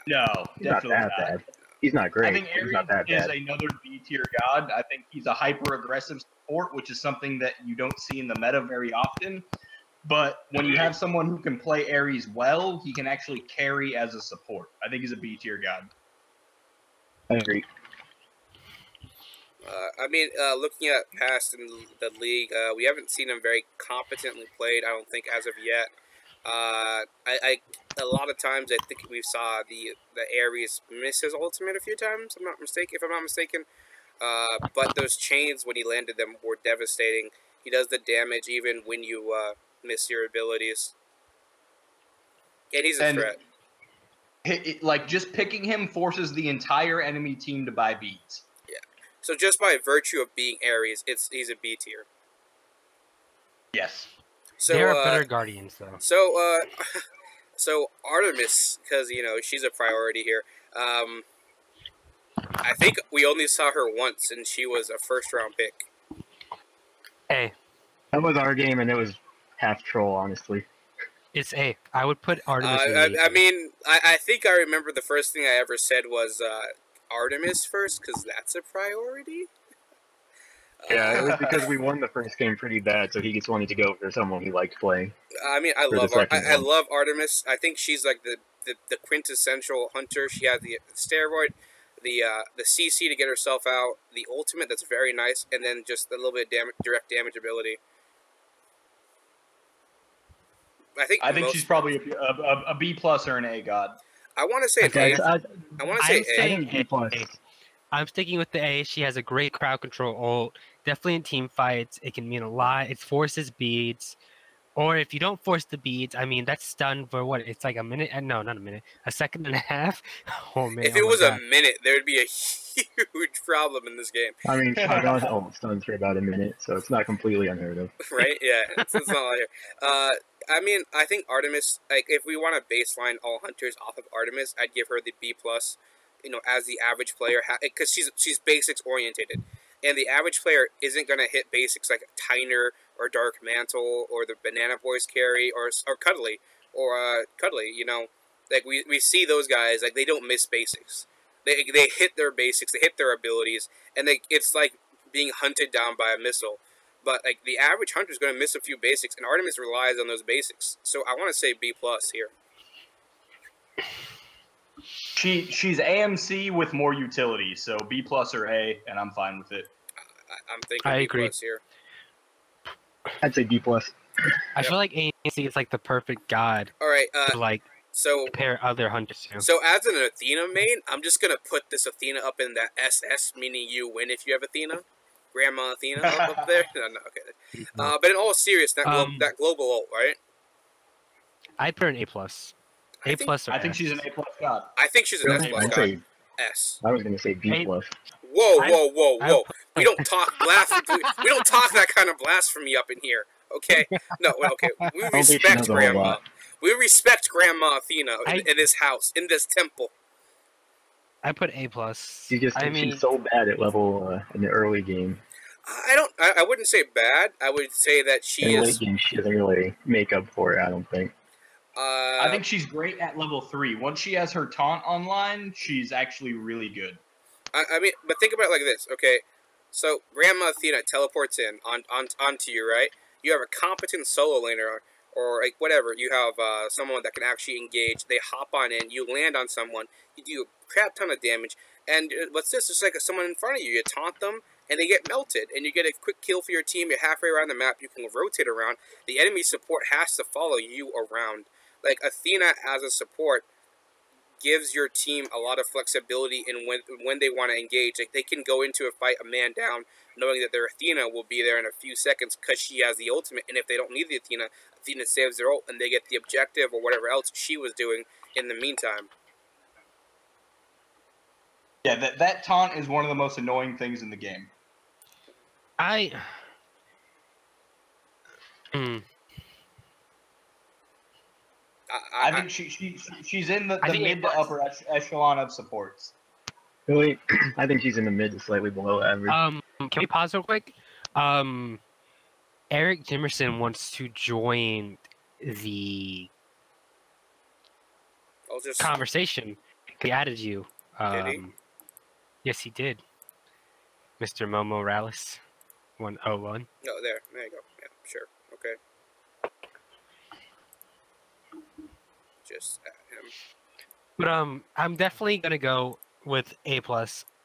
No. He's not definitely that not. bad. He's not great. I think He's Ares not that is bad. another B tier god. I think he's a hyper aggressive support, which is something that you don't see in the meta very often. But when you have someone who can play Ares well, he can actually carry as a support. I think he's a B tier god. I agree. I mean, looking at past in the league, we haven't seen him very competently played. I don't think as of yet. A lot of times I think we saw the Ares miss his ultimate a few times. If I'm not mistaken. But those chains when he landed them were devastating. He does the damage even when you miss your abilities, and he's a threat. Like just picking him forces the entire enemy team to buy beads. So just by virtue of being Ares, he's a B tier. Yes. So There are better guardians though. So Artemis, because she's a priority here. I think we only saw her once, and she was a first-round pick. A. That was our game, and it was half troll, honestly. It's A. I would put Artemis in A. I mean, I think I remember the first thing I ever said was Artemis first, because that's a priority. Yeah, it was because we won the first game pretty bad, so he just wanted to go for someone he liked playing. I mean, I love Artemis. I think she's like the quintessential hunter. She has the steroid, the CC to get herself out, the ultimate that's very nice, and then just a little bit of direct damage ability. I think she's probably a B plus or an A god. I want to say Okay, A. I want to say I'm A. A. I'm sticking with the A. She has a great crowd control ult. Definitely in team fights. It can mean a lot. It forces beads. Or if you don't force the beads, I mean, that's stun for what? It's like a minute? No, not a minute. A second and a half? Oh, man. If it was a minute, there would be a huge problem in this game. I mean, Shotgun's almost stuns for about a minute, so it's not completely unheard of. Right? Yeah, it's not like here. I mean, I think Artemis, like, if we want to baseline all hunters off of Artemis, I'd give her the B+, as the average player, because she's basics orientated. And the average player isn't going to hit basics like Tyner or Dark Mantle or the Banana Boys carry or Cuddly or Cuddly, Like, we see those guys, like, they don't miss basics. They hit their basics, they hit their abilities, and it's like being hunted down by a missile. But, like, the average hunter is going to miss a few basics, and Artemis relies on those basics. So I want to say B+ here. She's AMC with more utility, so B+ or A, and I'm fine with it. I'm thinking B+ agree. here. I'd say B+. I feel like ANC is like the perfect god All right, to like so compare other hunters to. So as an Athena main, I'm just going to put this Athena up in that SS, meaning you win if you have Athena. Grandma Athena up there? No, okay. But in all seriousness, that global ult, right? I'd put her an A+. A+ or I think S. she's an A+ god. I think she's an S+ I'd god. say, S. I was going to say B+. Whoa. We don't talk we don't talk that kind of blasphemy up in here. Okay? No, okay. We respect Grandma. We respect Grandma Athena in this house, in this temple. I put A+. She's so bad at level in the early game. I wouldn't say bad. I would say that she in is. late game, she doesn't really make up for it, I don't think. I think she's great at level 3. Once she has her taunt online, she's actually really good. I mean, but think about it like this, okay? So Grandma Athena teleports in onto you, right? You have a competent solo laner, or like whatever. You have someone that can actually engage. They hop on in. You land on someone. You do a crap ton of damage. And what's this? It's like someone in front of you. You taunt them, and they get melted. And you get a quick kill for your team. You're halfway around the map. You can rotate around. The enemy support has to follow you around. Like, Athena as a support gives your team a lot of flexibility in when they want to engage. Like, they can go into a fight a man down, knowing that their Athena will be there in a few seconds because she has the ultimate. And if they don't need the Athena, Athena saves their ult, and they get the objective or whatever else she was doing in the meantime. Yeah, that taunt is one of the most annoying things in the game. Mm. I think she's in the I think mid to A+. upper echelon of supports. Really, I think she's in the mid to slightly below average. Can we pause real quick? Eric Jimerson wants to join the I'll just. conversation. He added you. Did he? Yes, he did. Mr. Momo Morales, 101. No, there you go. Yeah, sure. Okay. Just at him. But I'm definitely gonna go with A+.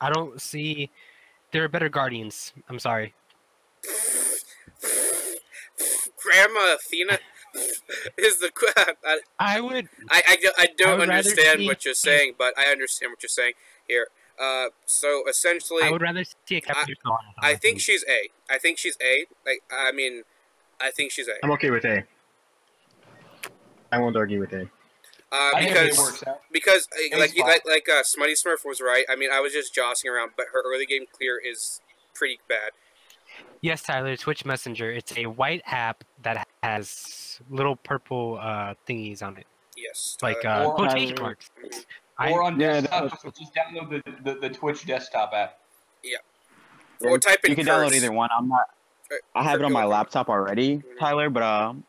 I don't see there are better Guardians. I'm sorry. Grandma Athena is the. I would. I don't would rather understand see- what you're saying, but I understand what you're saying here. So essentially, I would rather see a Captain Dawn. I think she's A. I think she's A. Like, I mean, I think she's A. I'm okay with A. I won't argue with A. I think it works out. Because A's fine. like Smutty Smurf was right. I mean, I was just jossing around, but her early game clear is pretty bad. Yes, Tyler. Twitch Messenger. It's a white app that has little purple thingies on it, Yes. like Or- quotation marks. Or on Yeah, desktop, just download the Twitch desktop app. Or type in You can curse. download either one. I have it on my laptop already, Tyler, but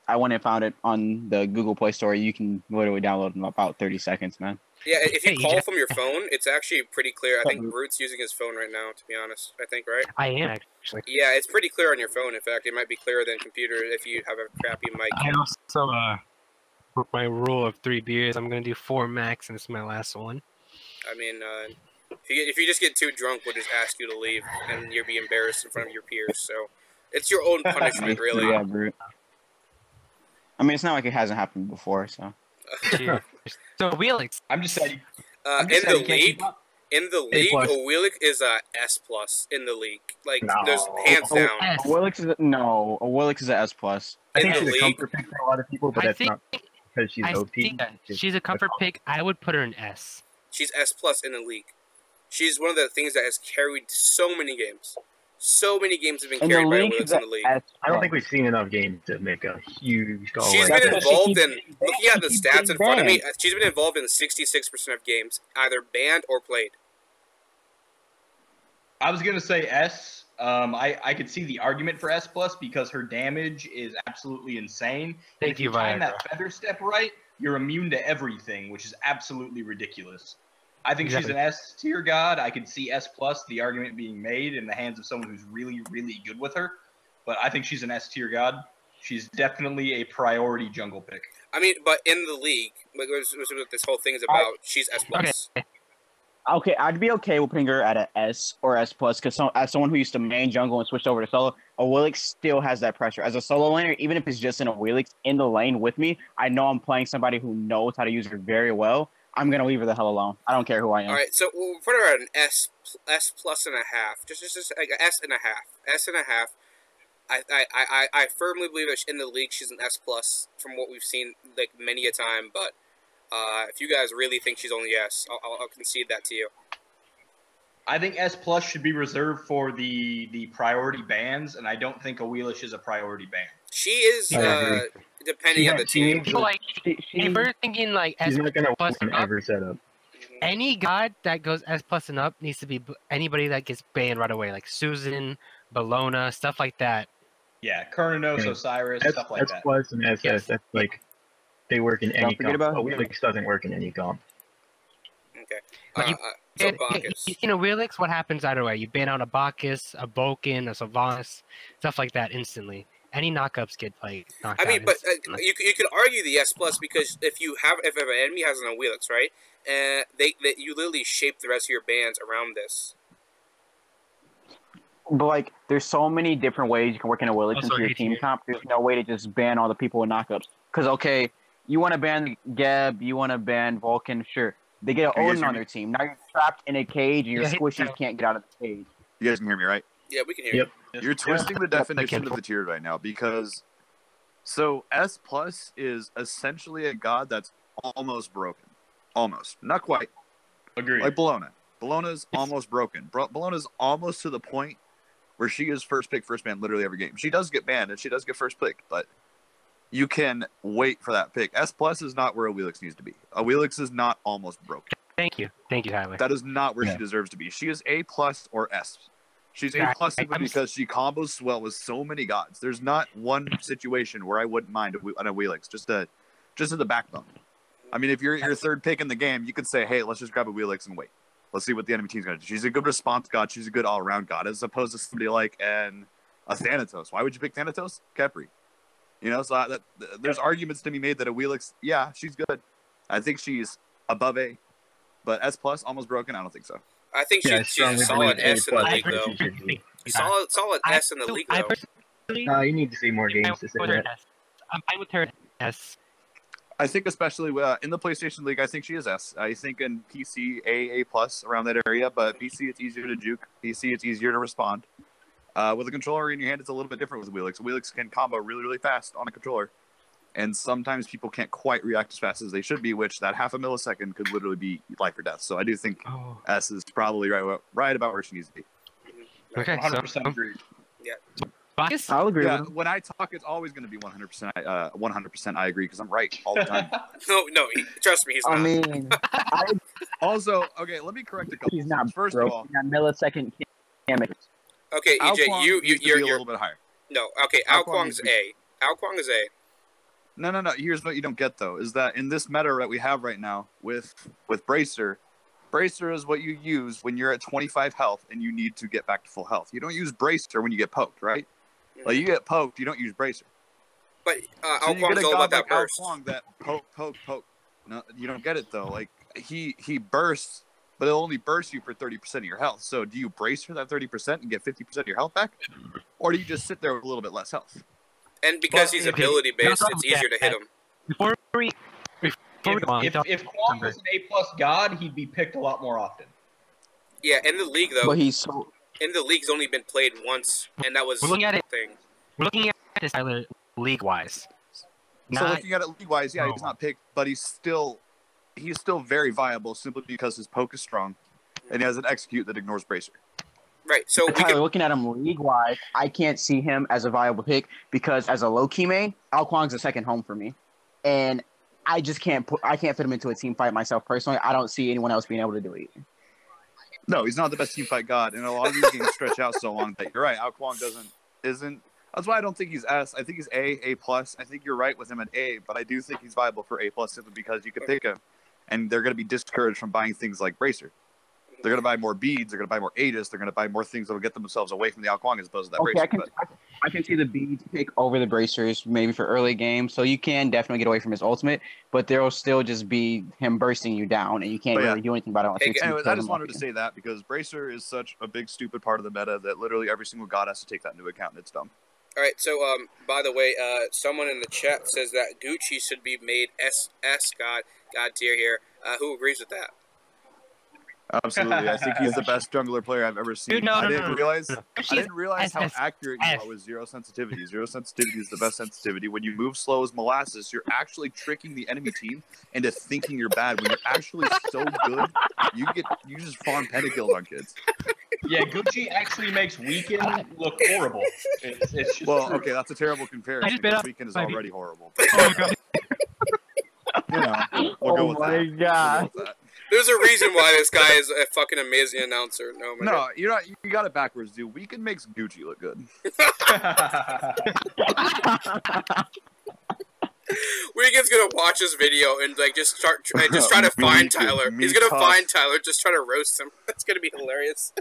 I went and found it on the Google Play Store. You can literally download it in about 30 seconds, man. Yeah, if you Hey, call Jeff. from your phone, it's actually pretty clear. I think Root's using his phone right now, to be honest. I think, right? I am actually. Yeah, it's pretty clear on your phone. In fact, it might be clearer than computer if you have a crappy mic. I also with my rule of 3 beers, I'm gonna do 4 max, and this is my last one. I mean, if you just get too drunk, we'll just ask you to leave, and you'll be embarrassed in front of your peers. So it's your own punishment, really. Yeah, Brute. I mean, it's not like it hasn't happened before, so. Cheers. So Wheelix, I'm just saying. In just the saying you can't league, keep up. a Wheelik is a S plus in the league. Like, No. there's hands down. S. A Willix is a S plus. I In think the she's a league? comfort pick for a lot of people, but I that's think not because she's I OP. think that she's a comfort pick. I would put her in S. She's S plus in the league. She's one of the things that has carried so many games. So many games have been In the carried by league, Willix is in a the league. S I don't plus. think we've seen enough games to make a huge go She's away. been That's what involved she in, keeps- looking at the she keeps stats in getting front of me, banned. she's been involved in 66% of games, either banned or played. I was gonna say S. I could see the argument for S plus because her damage is absolutely insane. And Thank if you, time Viagra. that feather step right, you're immune to everything, which is absolutely ridiculous. I think she's Exactly. an S tier god. I could see S plus the argument being made in the hands of someone who's really, really good with her. But I think she's an S tier god. She's definitely a priority jungle pick. I mean, but in the league, what this whole thing is about, she's S plus. Okay, I'd be okay with putting her at an S or S plus because as someone who used to main jungle and switched over to solo, a Willix still has that pressure. As a solo laner, even if it's just in a Willix in the lane with me, I know I'm playing somebody who knows how to use her very well. I'm gonna leave her the hell alone. I don't care who I am. All right, so we'll put her at an S plus and a half, just like an S and a half, S and a half. I firmly believe that in the league she's an S plus from what we've seen like many a time. But if you guys really think she's only S, I'll concede that to you. I think S plus should be reserved for the priority bans, and I don't think Awelish is a priority ban. She is I agree. depending on the team. So like, if we're thinking like S She's not gonna plus win and up, every setup. any god that goes S plus and up needs to be anybody that gets banned right away, like Susan, Bellona, stuff like that. Yeah, Kernanos, Okay. Osiris, S, stuff like S that. plus and SS, Yes. that's like they work in any forget comp. about- Wheelix doesn't work in any comp. Okay. But So And, Bacchus. you know, Wheelix, what happens either way? You ban out a Bacchus, a Vulcan, a Sylvanas, stuff like that instantly. Any knockups get like knocked I mean, out but instantly. you could argue the S plus because if an enemy has an Awilix, right, you literally shape the rest of your bands around this. But like, there's so many different ways you can work in a Willix Also, into your hate team you. comp. There's no way to just ban all the people with knockups. Because okay, you want to ban Geb, you want to ban Vulcan, sure. They get an Can you guys Odin hear on me? their team. Now you're trapped in a cage, and your Yeah, squishies yeah. can't get out of the cage. You guys can hear me, right? Yeah, we can hear you. Yep. You're twisting the definition can. of the tier right now because so S plus is essentially a god that's almost broken. Almost. Not quite. Agreed. Like Bellona. Bellona's almost broken. Bellona's almost to the point where she is first pick, first ban literally every game. She does get banned and she does get first pick, but you can wait for that pick. S plus is not where a Wheelix needs to be. A Wheelix is not almost broken. Thank you, Tyler. That is not where she deserves to be. She is A plus or S. She's A plus simply because she combos well with so many gods. There's not one situation where I wouldn't mind on a Wheelix, just at the backbone. I mean, if you're your third pick in the game, you could say, hey, let's just grab a Wheelix and wait. Let's see what the enemy team's going to do. She's a good response god. She's a good all-around god, as opposed to somebody like a Thanatos. Why would you pick Thanatos? Khepri. You know, so there's arguments to be made that a Wheelix, yeah, she's good. I think she's above A, but S plus almost broken. I don't think so. I think she's a solid S in the league, though. Solid S in the league, though. You need to see more games to say that. I'm fine with her S. I think especially in the PlayStation League, I think she is S. I think in PC, A plus around that area, but PC it's easier to juke. PC it's easier to respond. With a controller in your hand, it's a little bit different with Wheelix. Wheelix can combo really, really fast on a controller, and sometimes people can't quite react as fast as they should be, which that half a millisecond could literally be life or death. So I do think S is probably right about where she needs to be. Okay, 100% agree. Yeah. I'll agree with him. When I talk, it's always going to be 100%. 100% I agree because I'm right all the time. No, trust me, he's not. I mean, Also, okay, let me correct a couple. he's not First broke. of all, He's not millisecond damage. Okay, EJ, Alquang needs to be a you're little bit higher. no. Okay, Alquang's A. Alquang is A. No. Here's what you don't get though: is that in this meta that we have right now with Bracer is what you use when you're at 25 health and you need to get back to full health. You don't use Bracer when you get poked, right? Like you get poked, you don't use Bracer. But So you get Alquang's a all god about that like burst. Alquang that poke. No, you don't get it though. Like he bursts, but it'll only burst you for 30% of your health. So do you brace for that 30% and get 50% of your health back, or do you just sit there with a little bit less health? And because he's ability based, it's easier to hit him. Before we go on, If Kwong was an A plus god, he'd be picked a lot more often. Yeah, in the league though, But he's so in the league's only been played once, and that was We're looking at it. thing. We're looking at this Tyler league-wise. So looking at it league-wise, yeah, he's Oh. not picked, but he's still very viable simply because his poke is strong, and he has an execute that ignores Bracer. Right. So we Tyler, can. looking at him league-wise, I can't see him as a viable pick because as a low-key main, Alquang's a second home for me. And I just can't fit him into a team fight myself personally. I don't see anyone else being able to do it. No, he's not the best teamfight god, and a lot of these games stretch out so long that you're right. Alquang isn't. That's why I don't think he's S. I think he's A plus. I think you're right with him at A, but I do think he's viable for A plus simply because you can pick him, and they're going to be discouraged from buying things like Bracer. They're going to buy more beads. They're going to buy more Aegis. They're going to buy more things that will get themselves away from the Alquang as opposed to that Okay, Bracer. I can see the beads pick over the bracers maybe for early game, so you can definitely get away from his ultimate, but there will still just be him bursting you down, and you can't really do anything about it. Anyways, I just wanted to say that because Bracer is such a big stupid part of the meta that literally every single god has to take that into account, and it's dumb. All right. So by the way, someone in the chat says that Gucci should be made S god tier here. Who agrees with that? Absolutely, I think he's the best jungler player I've ever seen. Dude, no, I didn't realize how S. accurate you are with zero sensitivity. Zero sensitivity is the best sensitivity. When you move slow as molasses, you're actually tricking the enemy team into thinking you're bad. When you're actually so good, you just farm pentakills on kids. Yeah, Gucci actually makes Weekend look horrible. It's just Well, true. okay, that's a terrible comparison. just bit because off Weekend is my- already horrible. Oh, God. You know, we'll go with that. We'll go with that. There's a reason why this guy is a fucking amazing announcer. No, No, you're not. You got it backwards, dude. Weekend makes Gucci look good. Weekend's gonna watch this video and like just try to find Tyler. He's gonna find Tyler, just try to roast him. That's gonna be hilarious.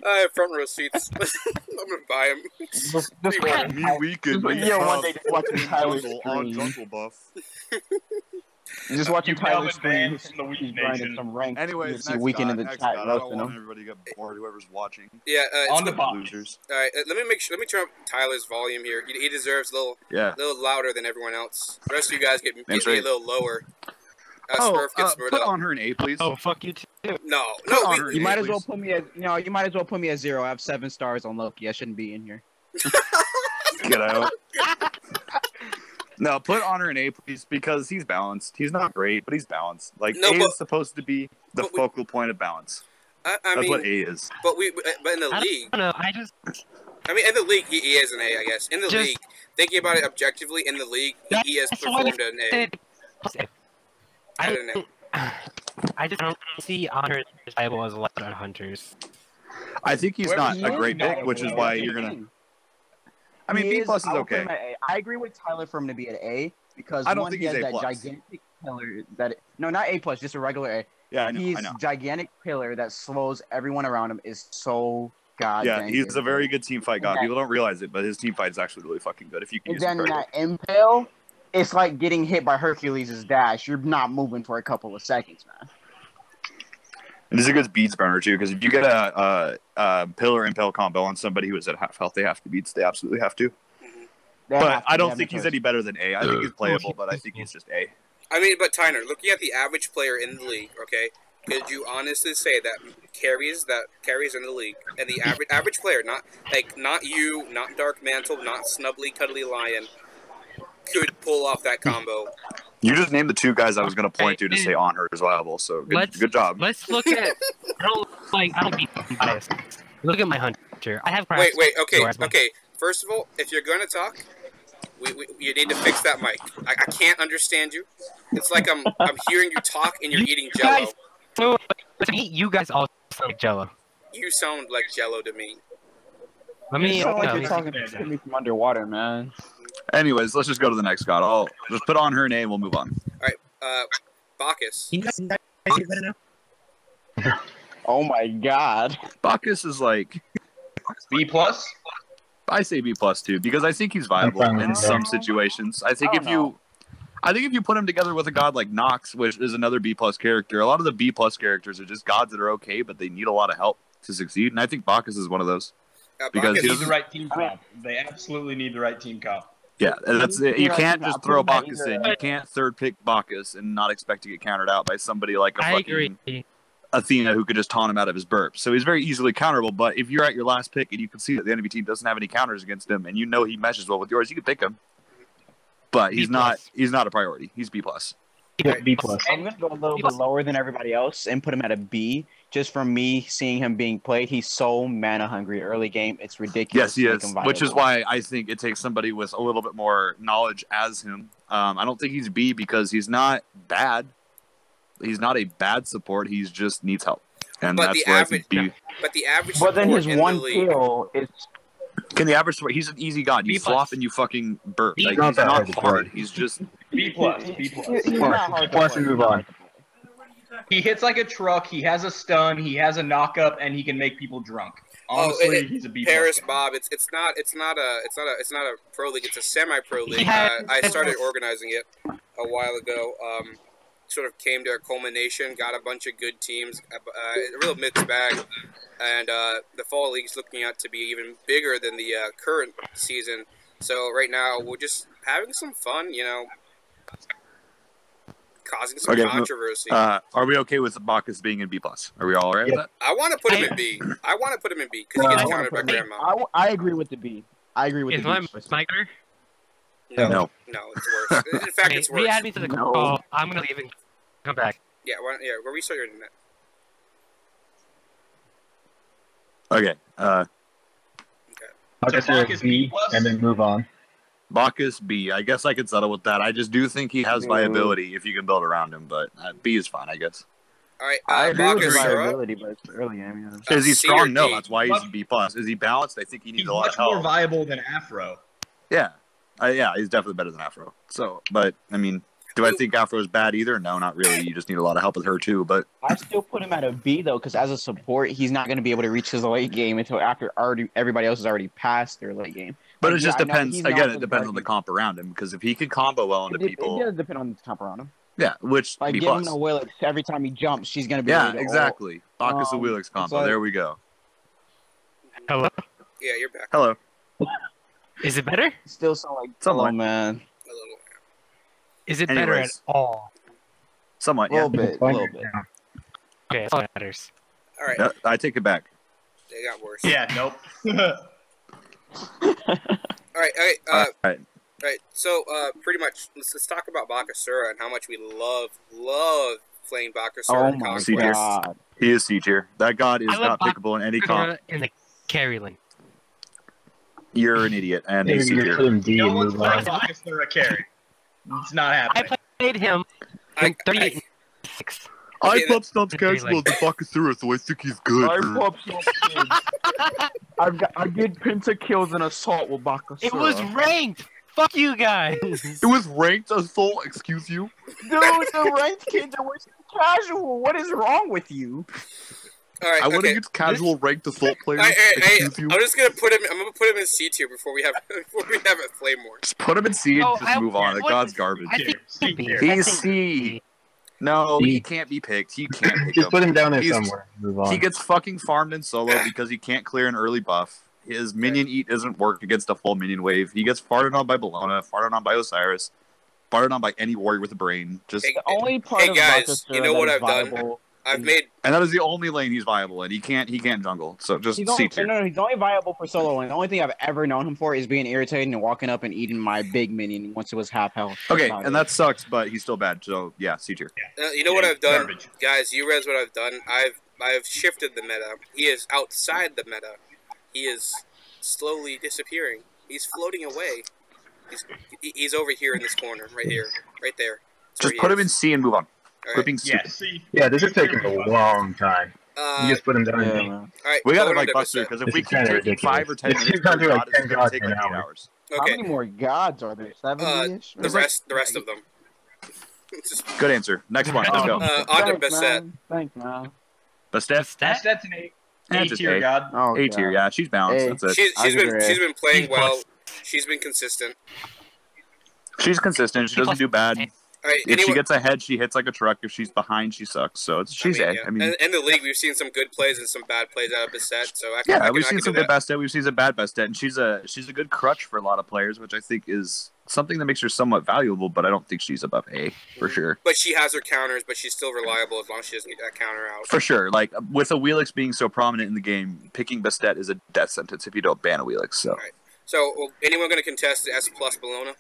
I have front row seats. I'm gonna buy him. Me Weekend. Me Yeah, one tough. day just watching Tyler's on stream. Jungle Buff. Just watching You Calvin Tyler's stream. Vance from the Weak He's grinding Nation. some rank. Anyways, You see next Weekend God, in the next chat God. I don't roasting want him. everybody to get bored. Whoever's watching. Yeah, On the box. Losers. all right. Let me turn up Tyler's volume here. He deserves a little louder than everyone else. The rest of you guys get me That's a right. little lower. Smurf gets Smurfed put up. on her an A, please. Oh, fuck you too. No, Put on her we, an You A, might as well please. put me as you might as well put me as 0. I have 7 stars on Loki. I shouldn't be in here. Get out. No, put Honor an A, please, because he's balanced. He's not great, but he's balanced. Like, No, A but- is supposed to be the but we- focal point of balance. I That's mean, what A is. but in the league, I don't know. I mean, in the league, he is an A, I guess. In the league, thinking about it objectively, in the league, he has performed an A. I At an A. don't. I just don't see Honor as viable as a lot of hunters. I think he's Whoever not he a is, great no, pick, which is no, why no, you're no. gonna. I mean, B plus is I will put okay. him at A. I agree with Tyler for him to be at A because I don't one, think he he's has A that plus. gigantic pillar that no, not A plus, just a regular A. Yeah, I know. He's I know. gigantic pillar that slows everyone around him is so Yeah, he's good. a very good team fight god. Okay. People don't realize it, but his team fight is actually really fucking good if you can And use him then correctly. that impale, it's like getting hit by Hercules' dash. You're not moving for a couple of seconds, man. And this is a good beats burner too, because if you get a pillar impale combo on somebody who is at half health, they have to beats. They absolutely have to. But I don't think he's any better than A. I think he's playable, but I think he's just A. I mean, but Tyner, looking at the average player in the league, okay, could you honestly say that carries in the league, and the average player, not you, not Dark Mantle, not Snubbly Cuddly Lion, could pull off that combo? You just named the two guys I was going to point to say on her as viable. So good job. Let's look at. I don't be biased. Look at my hunter. I have. Wait. Okay. First of all, if you're gonna talk, you need to fix that mic. I can't understand you. It's like I'm hearing you talk and you're eating Jello. So to me, you guys all sound like Jello. You sound like Jello to me. Let me. You sound like you're talking to me from underwater, man. Anyways, let's just go to the next god. I'll just put on her name. We'll move on. All right. Bacchus. Oh my god. Bacchus is like B plus. I say B plus too because I think he's viable in some situations. I think if you put him together with a god like Nox, which is another B plus character, a lot of the B plus characters are just gods that are okay, but they need a lot of help to succeed. And I think Bacchus is one of those. Because He needs the right team comp. They absolutely need the right team comp. Yeah, that's it. You can't just throw Bacchus in. You can't third pick Bacchus and not expect to get countered out by somebody like a fucking Athena who could just taunt him out of his burp. So he's very easily counterable, but if you're at your last pick and you can see that the enemy team doesn't have any counters against him and you know he meshes well with yours, you can pick him. But he's not a priority. He's B plus. Yeah, B plus. I'm gonna go a little bit lower than everybody else and put him at a B. Just from me seeing him being played, he's so mana hungry early game. It's ridiculous. Yes, he is. Which is why I think it takes somebody with a little bit more knowledge as him. I don't think he's B because he's not bad. He's not a bad support. He's just needs help, and But that's the where average, I think B. but the average. But then his support in one the league, kill is. Can the average support? He's an easy god. You B flop plus. and you fucking burp. B Like, plus. he's not Not that hard. hard. He's just B plus. B plus. He's not hard to Plus play. and move on. He hits like a truck. He has a stun. He has a knock-up, and he can make people drunk. Honestly, he's a B plus. Paris guy. Bob. It's not a pro league. It's a semi-pro league. Yeah. I started organizing it a while ago. Sort of came to a culmination. Got a bunch of good teams. A real mixed bag, and the fall league's looking out to be even bigger than the current season. So right now we're just having some fun, causing some controversy. Are we okay with Bacchus being in B plus? Are we all right with that? I want to put him in B. I want to put him in B because he gets counted by Grandma. I agree with the B. I agree with Is the my B. Sniper? No. It's worse. In fact, it's worse. Re-add me to the call. I'm gonna leave and come back. Yeah, we'll restart your internet. Okay. Bacchus Bacchus B, B plus? and then move on. Bacchus B. I guess I could settle with that. I just do think he has viability if you can build around him, but B is fine, I guess. All right, I agree with Bacchus, the you're up. viability, but it's early game. Yeah. Is he C or strong? No, D? that's why he's B plus. Is he balanced? I think he needs He's a lot much of help. more viable than Afro. Yeah. Yeah, he's definitely better than Afro. So, but, I mean, do I think Afro is bad either? No, not really. You just need a lot of help with her, too. But I still put him at a B, though, because as a support, he's not going to be able to reach his late game until after everybody else has already passed their late game. But Like, it just I know depends. he's Again, not it depends on the comp around him. Because if he can combo well into It people, does depend on the comp around him. yeah, which Like, B give him plus. a Willix every time he jumps, she's going to be Yeah, ready to ult. exactly. Bacchus and Wheelix combo. like- There we go. Hello? Yeah, you're back. Hello. Is it better? Still sound like, Somewhat. oh, man. A little. Is it better at Anyways. all? Somewhat, A yeah. little bit, a little bit. Okay, that's all that matters. All right, Yeah, I take it back. they got worse. Yeah, nope. All right. All right. Right, so pretty much, let's talk about Bakasura and how much we love Flame Bakasura Oh my C tier. god. He is C tier. That god is I love not pickable in any comp. in the carry lane. You're an idiot and Maybe a C you tier. put him D No and one's move playing on. Bakasura carry. It's not I happening. played him I, in 38 6. I Okay, pop stomps Three casual legs. as a Bakasura, so I think he's good. I did pentakills and assault with Bakasura. It was ranked. Fuck you guys. It was ranked assault, excuse you. Dude, the ranked kids are worse than casual. What is wrong with you? all right, I went okay. against casual ranked assault players, excuse you. I'm just gonna put him. I'm gonna put him in C tier before we have a Flame War. Just put him in C and Oh, just move on. That god's garbage. I think C tier. He's C. No, he can't be picked. He can't pick Just him. put him down there He's- somewhere. Move on. He gets fucking farmed in solo because he can't clear an early buff. His minion eat doesn't work against a full minion wave. He gets farted on by Bellona, farted on by Osiris, farted on by any warrior with a brain. Just Hey, The only part hey, of guys, Bakasura you know what that is I've done? viable. I've made. and that is the only lane he's viable in. He can't jungle. So just He's C only, tier. no, he's only viable for solo. And the only thing I've ever known him for is being irritating and walking up and eating my big minion once it was half health. Okay, About and it. that sucks, but he's still bad. So yeah, C tier. You know what I've done, Garbage. guys? You read what I've done. I've shifted the meta. He is outside the meta. He is slowly disappearing. He's floating away. He's over here in this corner, right here, right there. That's Just where he put him is. in C and move on. All right. Quit being stupid. Yeah, C. Yeah, this is taking a long time. You just put him down. Yeah, in D. man. All right. We gotta going like into bust through Bissett. because if This we is keep kinda taking 5 or 10 ridiculous. minutes It's gonna per do like god, it's 10 gonna gods take an like 8 hour. hours. How Okay. many more gods are there? 70-ish? The rest of them. Just, Good answer. Next one. Let's go. on to Thanks, Bissett. man. Thanks, man. Bastet. Stat? That's an A. Eh, A just tier A. god. Oh, A tier, God. yeah. She's balanced. A. That's it. She's I'll give her A. been playing B+. well. She's been consistent. She's consistent. She doesn't do bad. All right. If she gets ahead, she hits like a truck. If she's behind, she sucks. So she's A. yeah. I mean, in the league, we've seen some good plays and some bad plays out of Bissett. So I yeah, can, we've I seen can some do good that. Bastet. We've seen some bad Bastet, and she's a good crutch for a lot of players, which I think is something that makes her somewhat valuable. But I don't think she's above A for sure. But she has her counters, but she's still reliable as long as she doesn't get that counter out. For sure. Like with a Wheelix being so prominent in the game, picking Bastet is a death sentence if you don't ban a Wheelix. So So, anyone going to contest the S plus Bologna?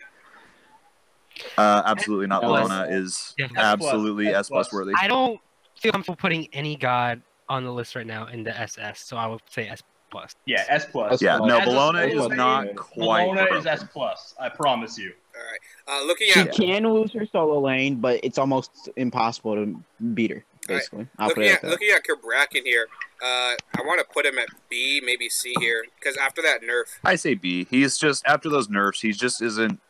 absolutely not. S+. Bologna is Yeah. absolutely S+. S plus worthy. I don't feel comfortable putting any god on the list right now in the SS, so I would say S plus. Yeah, S plus. Yeah, no, As a Bologna solo is lane, not quite. Bologna is broken. S plus. I promise you. All right. Looking She at can lose her solo lane, but it's almost impossible to beat her, basically. I'll put it like that. looking at Kraken here, I want to put him at B, maybe C here, because after that nerf, I say B. He's just after those nerfs, he just isn't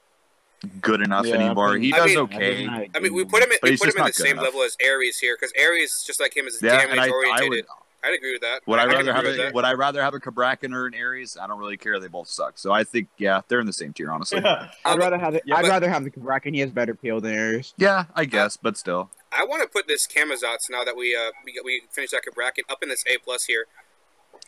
good enough Yeah, anymore. He I does mean- okay. I mean, we put him But in he's just the not good same enough. level as Ares here, because Ares, just like him, is Yeah, and damage I orientated. I'd agree with that. would I can rather have agree with a that. would I rather have a Cabrakan or an Ares? I don't really care. They both suck. So I think they're in the same tier, honestly. I'd rather have it. Yeah, I'd but- rather have the Kraken. He has better peel than Ares. Yeah, I guess, but still. I want to put this Kamazotz now that we finished that Kraken up in this A plus here.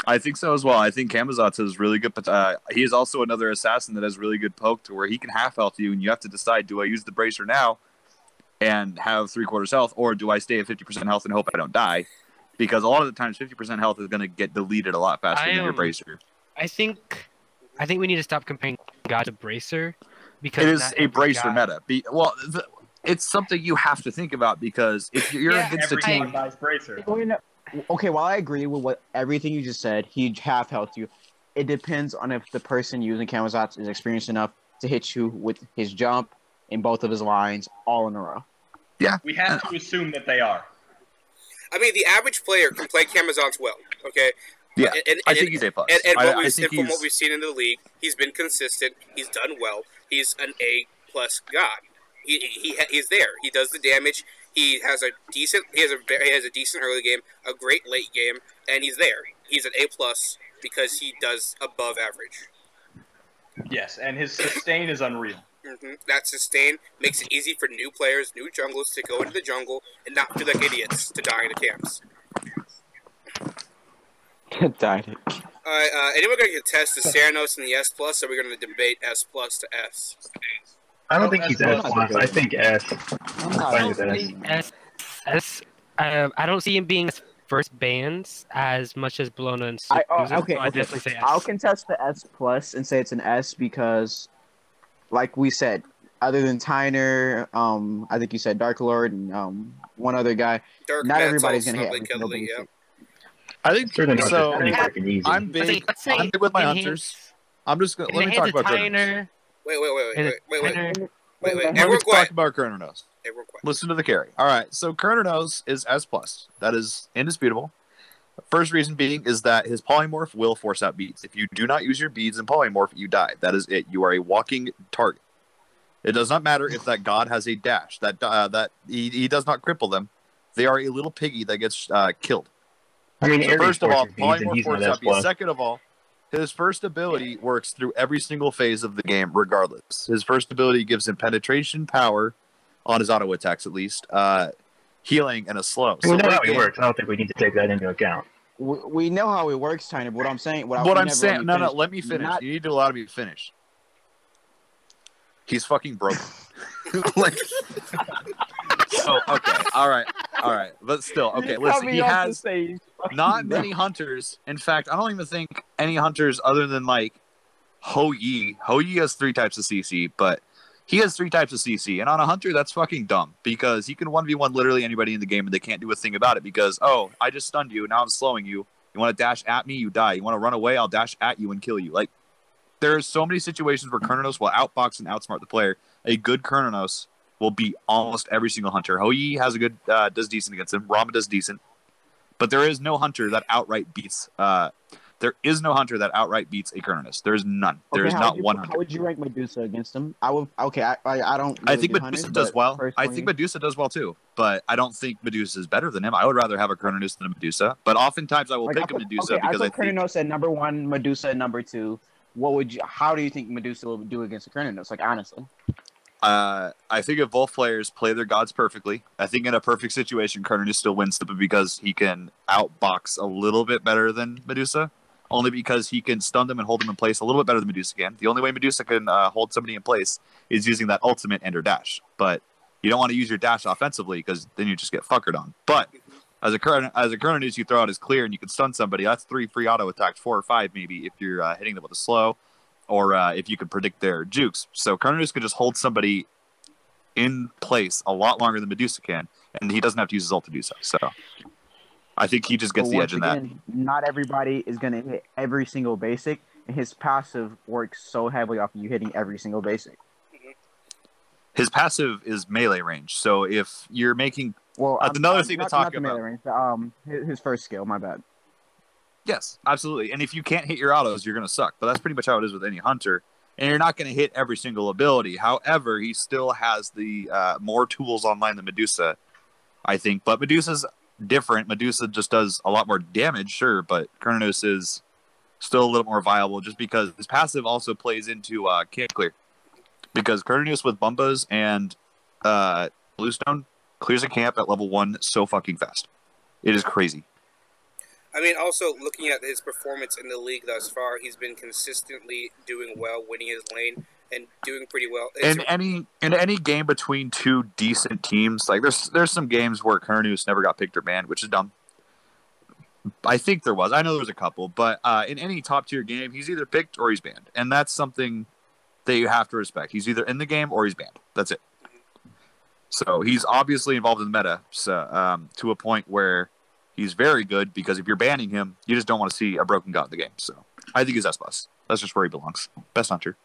I think so as well. I think Kamazotz is really good, but he is also another assassin that has really good poke to where he can half health you, and you have to decide: do I use the bracer now and have 3/4 health, or do I stay at 50% health and hope I don't die? Because a lot of the times, 50% health is going to get deleted a lot faster than your bracer. I think we need to stop comparing god to bracer because It is not a every bracer god- meta. It's something you have to think about because if you're Yeah, against a Every team, god buys bracer. Okay, while I agree with everything you just said, he half health you. It depends on if the person using Kamazotz is experienced enough to hit you with his jump in both of his lines all in a row. We have to assume that they are. I mean, the average player can play Kamazotz well, okay? yeah, And, I think he's A plus. and I what think from what he's we've seen in the league, he's been consistent. He's done well. He's an A plus god. He's there. He does the damage. He has a decent early game, a great late game, and he's there. He's an A plus because he does above average. Yes, and his sustain is unreal. That sustain makes it easy for new players, new junglers to go into the jungle and not feel like idiots to die in the camps. Died. All right, anyone going to contest the Ceranos and the S plus? Or are we going to debate S plus to S? I don't Oh, think he's that's S not plus. I think S. I'm Fine not with S. I don't see him being first bands as much as Bologna and Susan, okay, so I okay. definitely say S. I'll contest the S plus and say it's an S because, like we said, other than Tyner, I think you said Dark Lord and one other guy. Dirk Not Metz everybody's gonna hit ultimately every killed the single league. basic. Yeah. I think Certainly not so. just any freaking easy. I'm big. I'm big with my hunters. I'm just gonna let me talk about Kurnos. Wait. Wait. Let me Everyone talk quiet. about Kurnos. Everyone quiet. Listen to the carry. All right, so Kurnos is S plus. That is indisputable. First reason being is that his polymorph will force out beads. If you do not use your beads in polymorph, you die. That is it. You are a walking target. It does not matter if that god has a dash. That he does not cripple them. They are a little piggy that gets killed. I mean, So first of all, polymorph polymorph forces out beads. Second of all, his first ability works through every single phase of the game, regardless. His first ability gives him penetration, power, on his auto attacks at least, healing, and a slow. We know how he works. I don't think we need to take that into account. We know how it works, Tyner. But what I'm saying, no, let me finish. You need to allow me to finish. He's fucking broken. Like, oh, okay, all right, but still, okay. Listen, he has not many hunters. In fact, I don't even think any hunters other than like Ho Yi. Ho Yi has 3 types of CC, but he has 3 types of CC, and on a hunter, that's fucking dumb because he can 1v1 literally anybody in the game, and they can't do a thing about it because, oh, I just stunned you, now I'm slowing you. You want to dash at me, you die. You want to run away, I'll dash at you and kill you. Like, there's so many situations where Kurnos will outbox and outsmart the player. A good Kurnos will beat almost every single hunter. Ho Yi has a good, does decent against him. Rama does decent, but there is no hunter that outright beats. There is no hunter that outright beats a Kurnos. There is none. There is not one hunter. How would you rank Medusa against him? I would. Okay, I don't. Really I think Medusa does well. I think Medusa does well too, but I don't think Medusa is better than him. I would rather have a Kurnos than a Medusa, but oftentimes I will pick a Medusa because I think Kurnos at number 1, Medusa at number 2. What would you? How do you think Medusa will do against a Kurnos? Like, honestly. I think if both players play their gods perfectly, I think in a perfect situation, Kurnos still wins simply because he can outbox a little bit better than Medusa. Only because he can stun them and hold them in place a little bit better than Medusa can. The only way Medusa can hold somebody in place is using that ultimate and her dash. But you don't want to use your dash offensively because then you just get fuckered on. But as a Kurnos, you throw out his clear and you can stun somebody. That's 3 free auto attacks, 4 or 5 maybe if you're hitting them with a slow, or if you can predict their jukes. So Kurnos can just hold somebody in place a lot longer than Medusa can, and he doesn't have to use his ult to do so. So I think he just gets the edge in that. Not everybody is going to hit every single basic, and his passive works so heavily off of you hitting every single basic. His passive is melee range, so if you're making... Well, that's another thing to talk about. Melee range, his first skill, my bad. Yes, absolutely. And if you can't hit your autos, you're going to suck. But that's pretty much how it is with any hunter. And you're not going to hit every single ability. However, he still has the more tools online than Medusa, I think. But Medusa's different. Medusa just does a lot more damage, sure, but Kurnos is still a little more viable just because his passive also plays into camp clear. Because Kurnos with Bumbas and Bluestone clears a camp at level 1 so fucking fast. It is crazy. I mean, also looking at his performance in the league thus far, he's been consistently doing well, winning his lane, and doing pretty well. In any game between 2 decent teams, like there's some games where Kurnos never got picked or banned, which is dumb. I think there was. I know there was a couple, but in any top tier game, he's either picked or he's banned, and that's something that you have to respect. He's either in the game or he's banned. That's it. So he's obviously involved in the meta, so, to a point where he's very good, because if you're banning him, you just don't want to see a broken god in the game. So I think he's S+. That's just where he belongs. Best hunter.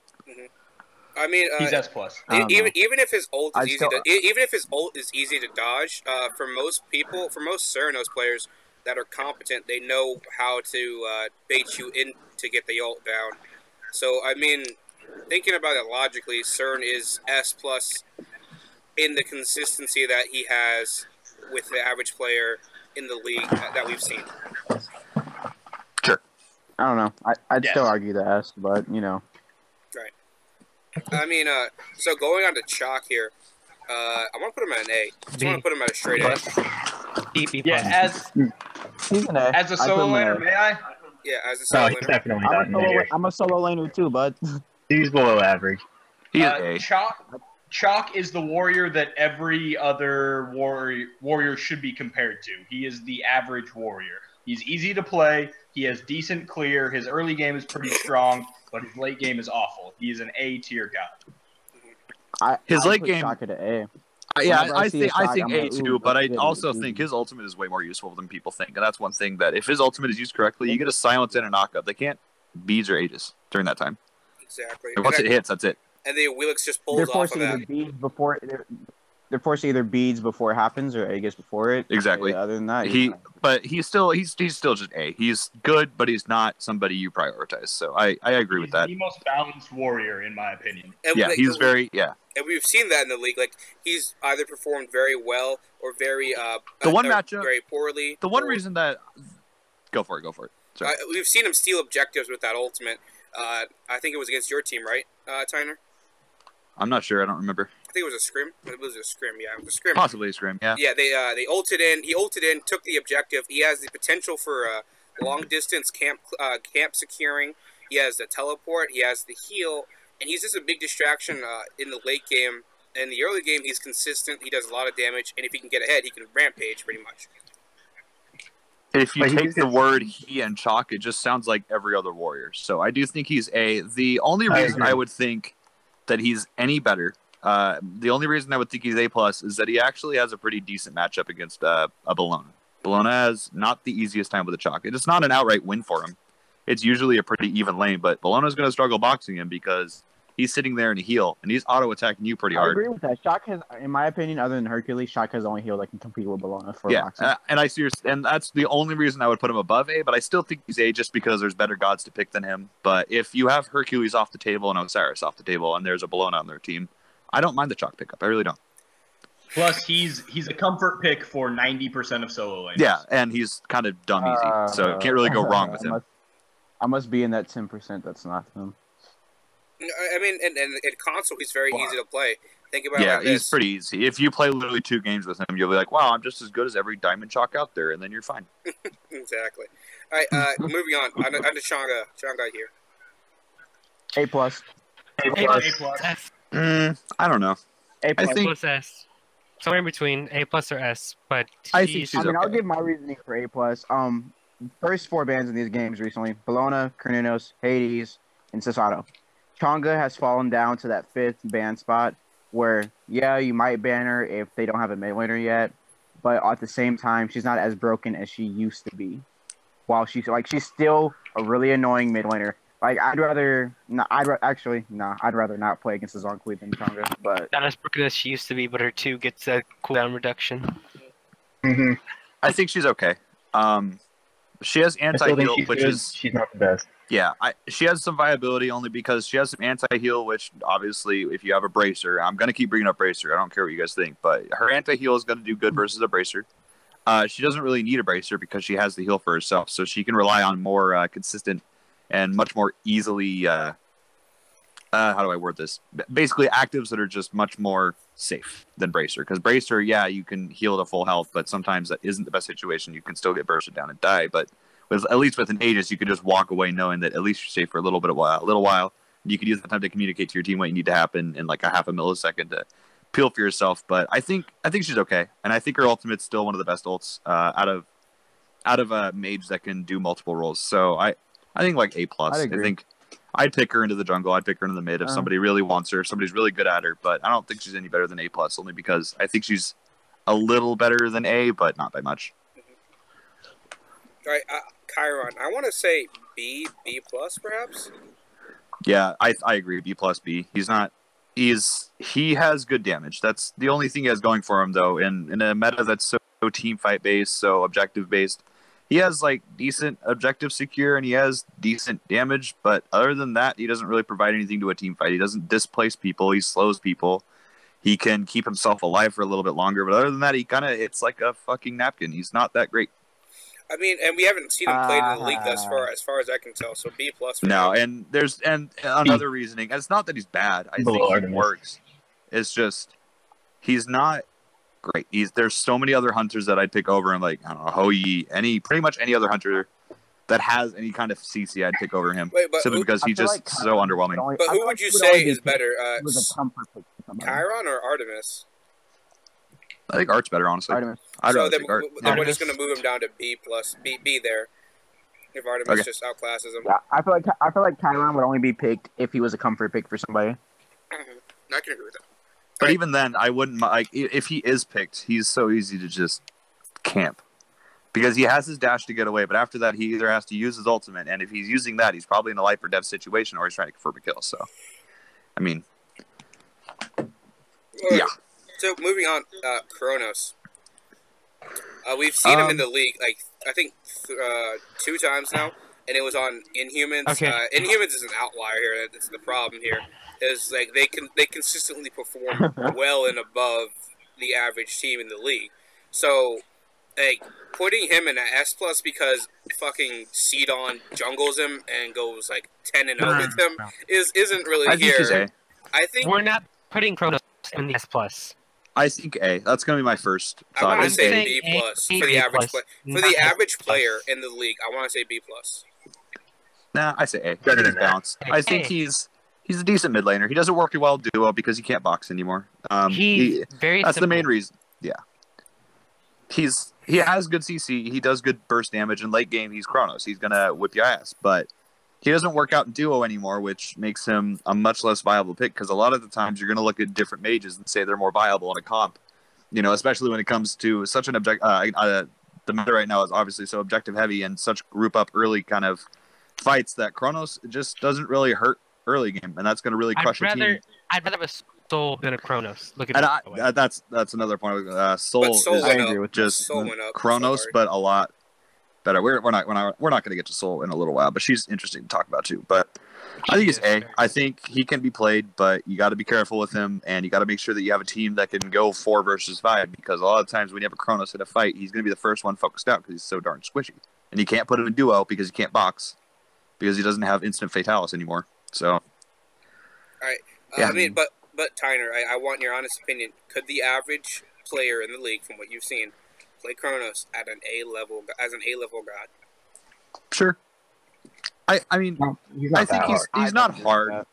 I mean, he's S+. Even if his ult is even if his ult is easy to dodge, for most people, for most Ceranos players that are competent, they know how to bait you in to get the ult down. So I mean, thinking about it logically, Cern is S+ in the consistency that he has with the average player in the league that we've seen. Sure. I don't know. I'd still argue the S, but, you know. Right. I mean, so going on to Chalk here, I want to put him at an A. I just want to put him at a straight A. Yeah, He's an A. as a solo laner, may I? Yeah, as a solo laner. Definitely not an A. I'm a solo laner too, bud. He's below average. He's A. Chalk is the warrior that every other warrior should be compared to. He is the average warrior. He's easy to play. He has decent clear. His early game is pretty strong, but his late game is awful. He is an A tier god. His late game. Chalk at an A. Yeah, Whenever I see a think I Shock, think I'm A like, ooh, too, but let's I get it. also Ooh. think his ultimate is way more useful than people think, and that's one thing that if his ultimate is used correctly, you get a silence and a knockup. They can't beads or ages during that time. Exactly. And once it hits, that's it. And the Wheelix just They're pulls off forced of to either that. beads before they're forced to either beads before it happens or I guess before it. Exactly. Other than that, But he's still just A. He's good, but he's not somebody you prioritize. So I agree with He's that. the most balanced warrior, in my opinion. And Yeah, he's very And we've seen that in the league. Like he's either performed very well or very The one matchup, very poorly. The one reason that go for it. Sorry. We've seen him steal objectives with that ultimate. I think it was against your team, right, Tyner? I'm not sure. I don't remember. I think it was a scrim. It was a scrim. Yeah, it was a scrim. Possibly a scrim. Yeah. Yeah, they ulted in. He ulted in, took the objective. He has the potential for long distance camp securing. He has the teleport. He has the heal, and he's just a big distraction in the late game. In the early game, he's consistent. He does a lot of damage, and if he can get ahead, he can rampage pretty much. If you take the word he and chalk, it just sounds like every other warrior. So I do think he's A. The only reason I would think that he's any better, the only reason I would think he's A+ is that he actually has a pretty decent matchup against a Bologna. Bologna has not the easiest time with the chalk. It's not an outright win for him. It's usually a pretty even lane, but Bologna's going to struggle boxing him because he's sitting there in a heal, and he's auto-attacking you pretty hard. I agree with that. Shock has, in my opinion, other than Hercules, Shock has the only heal that can compete with Bologna for boxing. And I see, and that's the only reason I would put him above A, but I still think he's A just because there's better gods to pick than him. But if you have Hercules off the table and Osiris off the table, and there's a Bologna on their team, I don't mind the chalk pickup. I really don't. Plus, he's a comfort pick for 90% of solo lanes. Yeah, and he's kind of dumb easy, so can't really go wrong with him. I must be in that 10% that's not him. I mean, and in console, he's very easy to play. Think about yeah, like he's this. pretty easy. If you play literally 2 games with him, you'll be like, wow, I'm just as good as every diamond chalk out there, and then you're fine. Exactly. All right, moving on. On to Changa. Changa here. A+. I don't know. A+. I think plus S. Somewhere in between A+ or S, but I think she's I'll okay. give my reasoning for A+. First 4 bans in these games recently: Bologna, Carnunos, Hades, and Sasato. Changa has fallen down to that 5th ban spot where, yeah, you might ban her if they don't have a mid laner yet, but at the same time, she's not as broken as she used to be. While she's still a really annoying mid laner. Like, I'd rather not play against the Zonk Queen than Changa, but Not as broken as she used to be, but her 2 gets a cooldown reduction. Mm-hmm. I think she's okay. She has anti-heal, which is... She's not the best. Yeah, she has some viability only because she has some anti-heal, which obviously, if you have a Bracer, I'm going to keep bringing up Bracer. I don't care what you guys think, but her anti-heal is going to do good versus a Bracer. She doesn't really need a Bracer because she has the heal for herself, so she can rely on more consistent and much more easily, how do I word this? Basically, actives that are just much more safe than Bracer. Because Bracer, yeah, you can heal to full health, but sometimes that isn't the best situation. You can still get bursted down and die, but at least with an Aegis, you can just walk away knowing that at least you're safe for a little while. You can use that time to communicate to your team what you need to happen in like a half a millisecond to peel for yourself. But I think she's okay, and I think her ultimate's still one of the best ults out of a mage that can do multiple roles. So I think like A+. I think I'd pick her into the jungle. I'd pick her into the mid if somebody really wants her, if somebody's really good at her. But I don't think she's any better than A+, only because I think she's a little better than A, but not by much. All right, Chiron. I want to say B perhaps. Yeah, I agree. B+, B. He has good damage. That's the only thing he has going for him, though. In a meta that's so team fight based, so objective based, he has like decent objective secure and he has decent damage. But other than that, he doesn't really provide anything to a team fight. He doesn't displace people. He slows people. He can keep himself alive for a little bit longer. But other than that, it's like a fucking napkin. He's not that great. I mean, and we haven't seen him played in the league thus far, as far as I can tell. So B+. No, and there's another reasoning. It's not that he's bad. I think he works. It's just he's not great. There's so many other hunters that I'd pick over him. Like I don't know, Hoi, pretty much any other hunter that has any kind of CC, I'd pick over him simply because he's just so underwhelming. But who would you say is better, Chiron or Artemis? I think Art's better, honestly. Artemis. So then we're just going to move him down to B+ there. If Artemis just outclasses him. Yeah, I feel like Chiron would only be picked if he was a comfort pick for somebody. I can agree with that. But even then, I wouldn't like if he is picked. He's so easy to just camp because he has his dash to get away. But after that, he either has to use his ultimate, and if he's using that, he's probably in a life or death situation, or he's trying to confirm a kill. So, I mean, yeah. So moving on, Kronos. We've seen him in the league, like I think 2 times now, and it was on Inhumans. Okay. Inhumans is an outlier here. That's the problem here. Is like they consistently perform well and above the average team in the league. So, like putting him in an S plus because fucking Sidon jungles him and goes like 10-0 with him isn't really I here. think he's A. I think We're not putting Kronos in the S plus. I think A. That's going to be my first I thought. want to is say A. B A, plus A, for the B average plus, for the not average S plus. player in the league. I want to say B plus. Nah, I say A. Better than balanced. I think he's a decent mid laner. He doesn't work well duo because he can't box anymore. He's very That's simple. the main reason. Yeah. He has good CC. He does good burst damage. In late game, he's Kronos. He's gonna whip your ass. But he doesn't work out in duo anymore, which makes him a much less viable pick. Because a lot of the times you're gonna look at different mages and say they're more viable in a comp. You know, especially when it comes to such an object. The meta right now is obviously so objective heavy and such group up early kind of fights that Kronos just doesn't really hurt early game, and that's gonna really crush a team. I'd rather have a Soul than a Kronos. Look at And that way. that's another point. Soul But Soul is went agree up. with just Soul went up. Kronos, Sorry. but a lot better. We're not going to get to Soul in a little while, but she's interesting to talk about too. But I think he's A. I think he can be played, but you got to be careful with him, and you got to make sure that you have a team that can go 4 versus 5. Because a lot of times when you have a Kronos in a fight, he's going to be the first one focused out because he's so darn squishy, and you can't put him in duo because he can't box because he doesn't have instant fatalis anymore. So, All right. Yeah. I mean, but Tyner, I want your honest opinion. Could the average player in the league, from what you've seen, play Kronos at an A level as an A level god? sure. I mean, He's I not think that hard. he's not hard.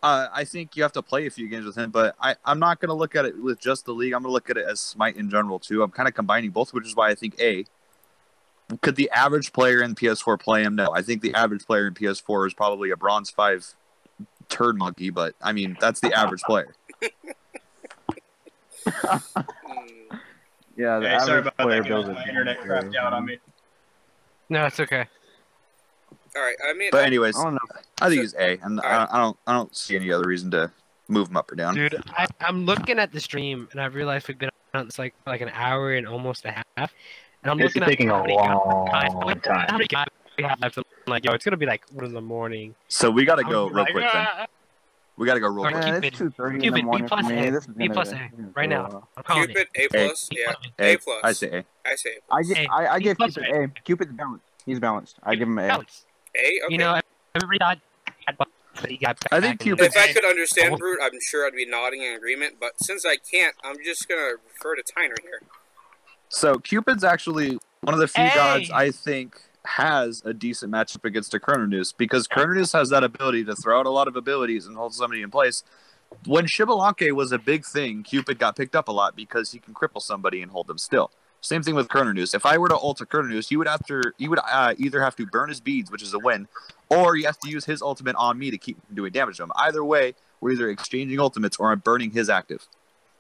I think you have to play a few games with him, but I'm not going to look at it with just the league. I'm going to look at it as Smite in general, too. I'm kind of combining both, which is why I think A. Could the average player in PS4 play him? No. I think the average player in PS4 is probably a Bronze 5 turd monkey, but, I mean, that's the average player. Yeah, the Hey, sorry average about player that, builds guys. a My internet crapped out on me. No, it's okay. All right. I mean, But anyways, I don't know. I think he's A, and Alright. I don't see any other reason to move him up or down. Dude, I'm looking at the stream and I've realized we've been on this like an hour and almost a half. And I'm It's looking taking at a how many long how many time. guys we have left. I'm like, yo, it's gonna be like 1 in the morning. So we got to I'm go like, real quick then. We got to go real Alright, quick. Man, Cupid. it's 2:30 in the Cupid, B morning for plus me. A. This is B plus gonna A. go Right now. well. I'm calling Cupid it. A plus. A. Yeah, A. A plus. I say A. I say A I plus. give, A. I give B plus Cupid A. Cupid's balanced. He's balanced. I give him A. Balance. A. Okay. You know, everybody thought but he got I think back in Cupid- If I could the- understand Brute, I'm sure I'd be nodding in agreement. But since I can't, I'm just gonna refer to Tyner here. So Cupid's actually one of the few Hey! gods I think has a decent matchup against a Chrononeus because Chrononeus has that ability to throw out a lot of abilities and hold somebody in place. When Shibalanke was a big thing, Cupid got picked up a lot because he can cripple somebody and hold them still. Same thing with Chrononeus. If I were to ult a Chrononeus, you would either have to burn his beads, which is a win, or you have to use his ultimate on me to keep from doing damage to him. Either way, we're either exchanging ultimates or I'm burning his active.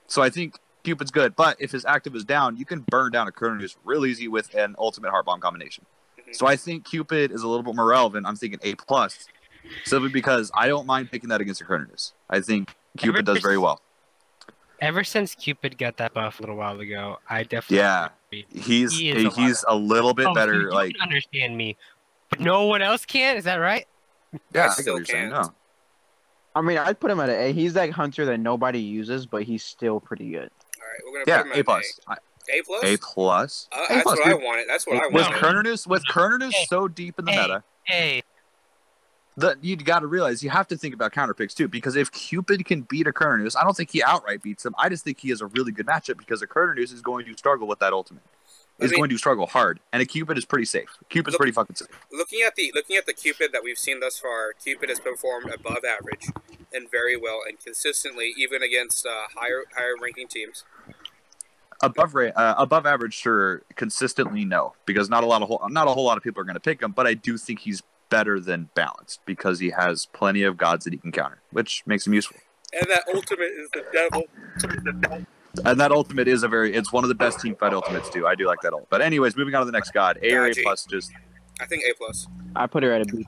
So I think Cupid's good, but if his active is down, you can burn down a Chrononeus real easy with an ultimate heart bomb combination. So I think Cupid is a little bit more relevant. I'm thinking A+, simply because I don't mind picking that against a Chrononeus. I think Cupid does very well. Ever since Cupid got that buff a little while ago, I definitely Yeah. agree. He's He is a little bit Oh, so better. you Like can understand me, but no one else can. Is that right? yeah, I still get what you're saying. can't. No. I mean, I'd put him at an A. He's that hunter that nobody uses, but he's still pretty good. All right, we're gonna Yeah, put him A+. at A plus. A plus. That's plus, what I dude. wanted. That's what I With wanted. Chrononeus Hey. so deep in the Hey. meta, Hey, you got to realize you have to think about counter picks too. Because if Cupid can beat a Chrononeus, I don't think he outright beats him. I just think he has a really good matchup because a Chrononeus is going to struggle with that ultimate. Is going to struggle hard, and a Cupid is pretty safe. Cupid's pretty fucking safe. Looking at the Cupid that we've seen thus far, Cupid has performed above average and very well and consistently, even against higher ranking teams. Above average, sure. Consistently, no, because not a whole lot of people are going to pick him. But I do think he's better than balanced because he has plenty of gods that he can counter, which makes him useful. And that ultimate is the devil. And that ultimate is it's one of the best team fight ultimates too. I do like that ult. But anyways, moving on to the next god. A or A Dodgy. plus just I think A+. I put her at a B.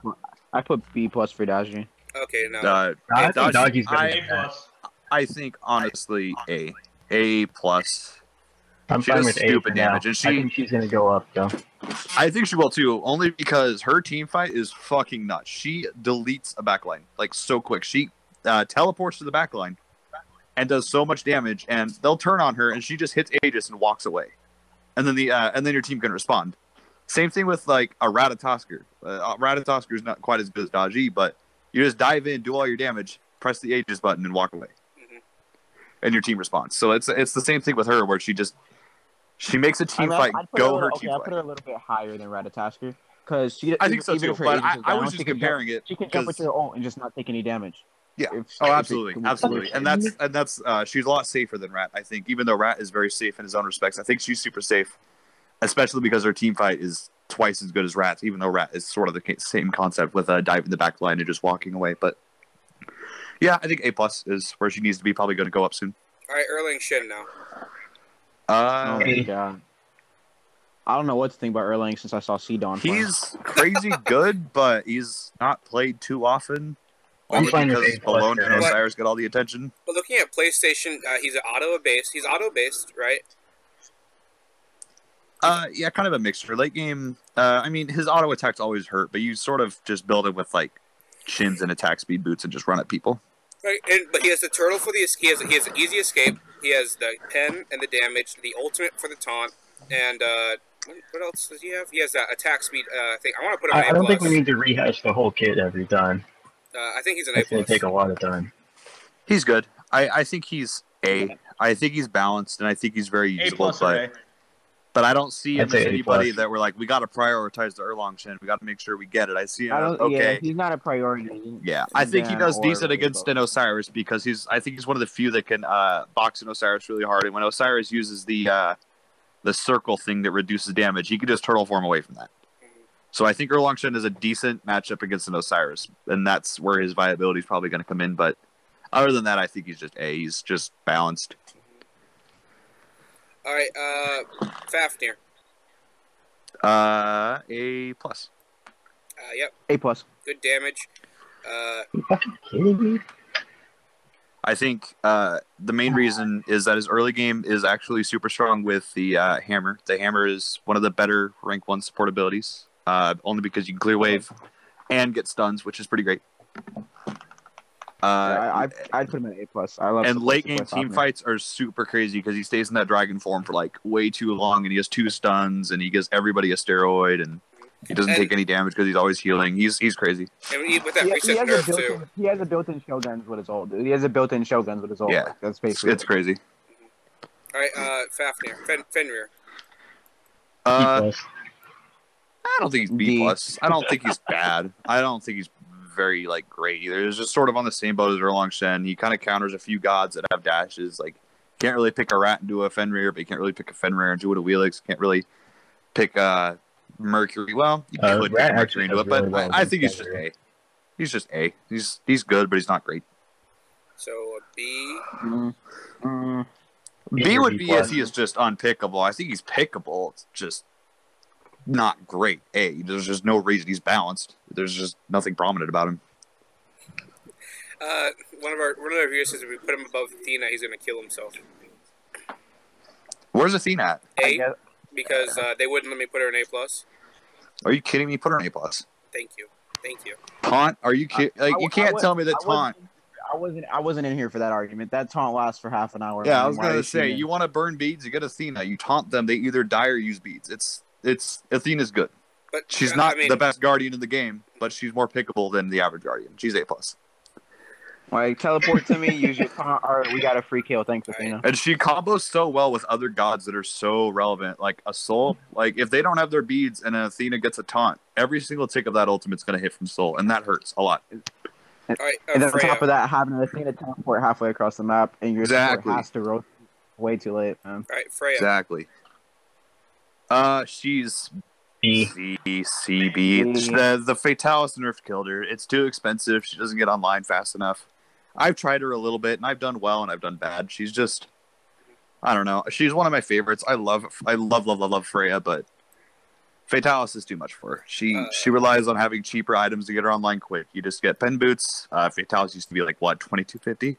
I put B+ for Daji. Okay, now. I think Dodgy's A+. I think honestly A plus. I'm She fine does with A stupid for now. damage, and I think she's gonna go up though. I think she will too, only because her team fight is fucking nuts. She deletes a backline like so quick. She teleports to the backline and does so much damage, and they'll turn on her, and she just hits Aegis and walks away, and then your team can respond. Same thing with like a Ratatosker. Ratatosker is not quite as good as Dodgy, but you just dive in, do all your damage, press the Aegis button, and walk away, and your team responds. So it's the same thing with her, where she makes a team fight go her team I fight. put her a little bit higher than Ratatosker because I think so too, but I was just comparing it. She can jump with her ult and just not take any damage. Yeah. If Absolutely. it- And that's she's a lot safer than Rat, I think. Even though Rat is very safe in his own respects, I think she's super safe, especially because her team fight is twice as good as Rat's. Even though Rat is sort of the same concept with diving the back line and just walking away. But yeah, I think A+ is where she needs to be. Probably going to go up soon. All right, Erling Shin now. Oh my god. I don't know what to think about Erlang since I saw C-Dawn. He's crazy good, but he's not played too often. I'm Only fine with because A+, Malone and yeah. Osiris get all the attention. But looking at PlayStation, he's auto-based. He's auto-based, right? Yeah, kind of a mixture. Late game, I mean, his auto attacks always hurt, but you sort of just build it with like shins and attack speed boots and just run at people. Right, but he has the turtle for the he has an easy escape. He has the pen and the damage, the ultimate for the taunt, and what else does he have? He has that attack speed thing. I want to put him. I don't think we need to rehash the whole kit every time. I think he's an A+. It's gonna take a lot of time. He's good. I think he's A. I think he's balanced, and I think he's very A+ useful. or A. But I don't see him I'd say as A+. anybody that we're like, we got to prioritize the Erlang Shin. We got to make sure we get it. I see him as, okay. Yeah, he's not a priority. Yeah, I think he does Or decent really against both. an Osiris because I think he's one of the few that can box an Osiris really hard. And when Osiris uses the circle thing that reduces damage, he can just turtle form away from that. So I think Erlang Shin is a decent matchup against an Osiris, and that's where his viability is probably going to come in. But other than that, I think he's just A. He's just balanced. All right, Fafnir. A+. Yep, A+. good damage. You fucking kidding me? I think the main reason is that his early game is actually super strong with the hammer. The hammer is one of the better rank 1 support abilities, only because you can clear wave and get stuns, which is pretty great. I'd put him in A+. I love And support late game team Fafnir. fights are super crazy because he stays in that dragon form for like way too long, and he has 2 stuns, and he gives everybody a steroid, and he doesn't take any damage because he's always healing. He's crazy. And with that He recent has nerf a too. built-in, he has a built-in shoguns with his ult, dude. He has a built-in shoguns with his ult. Yeah. Like, that's basically It's crazy. All right, Fafnir, Fenrir. B+. I don't think he's B+. D. I don't think he's bad. I don't think he's very like great either. He's just sort of on the same boat as Erlang Shen. He kind of counters a few gods that have dashes. Like, can't really pick a Rat and do a Fenrir, but you can't really pick a Fenrir and do it a Wheelix. Can't really pick Mercury. Well, you could pick Rat Mercury actually into does it, but really well I against think he's just Fenrir. A. He's just A. He's good, but he's not great. So a B. B would B+. be if he is just unpickable. I think he's pickable. It's just not great. A. There's just no reason he's balanced. There's just nothing prominent about him. One of our viewers says if we put him above Athena, he's gonna kill himself. Where's Athena at? A, because they wouldn't let me put her in A+. Are you kidding me? Put her in A+. Thank you. Taunt? Are you kidding? Like, you can't tell me that taunt. I wasn't in here for that argument. That taunt lasts for half an hour. Yeah, man. I was Why gonna is she say in? you want to burn beads, you get Athena. You taunt them, they either die or use beads. It's Athena's good. But She's I not mean, the best guardian in the game, but she's more pickable than the average guardian. She's A+. Like, teleport to me, use your taunt. All right, we got a free kill. Thanks, Athena. And she combos so well with other gods that are so relevant. Like a soul, like if they don't have their beads and an Athena gets a taunt, every single tick of that ultimate's gonna hit from soul, and that hurts a lot. All right, And then on Freya. top of that, having an Athena teleport halfway across the map, and your Exactly. support has to rotate way too late, man. All right, Freya. Exactly. She's B. C, B. The Fatalis nerf killed her. It's too expensive. She doesn't get online fast enough. I've tried her a little bit, and I've done well and I've done bad. She's just, I don't know. She's one of my favorites. I love Freya, but Fatalis is too much for her. She relies on having cheaper items to get her online quick. You just get pen boots. Fatalis used to be like what, 2250?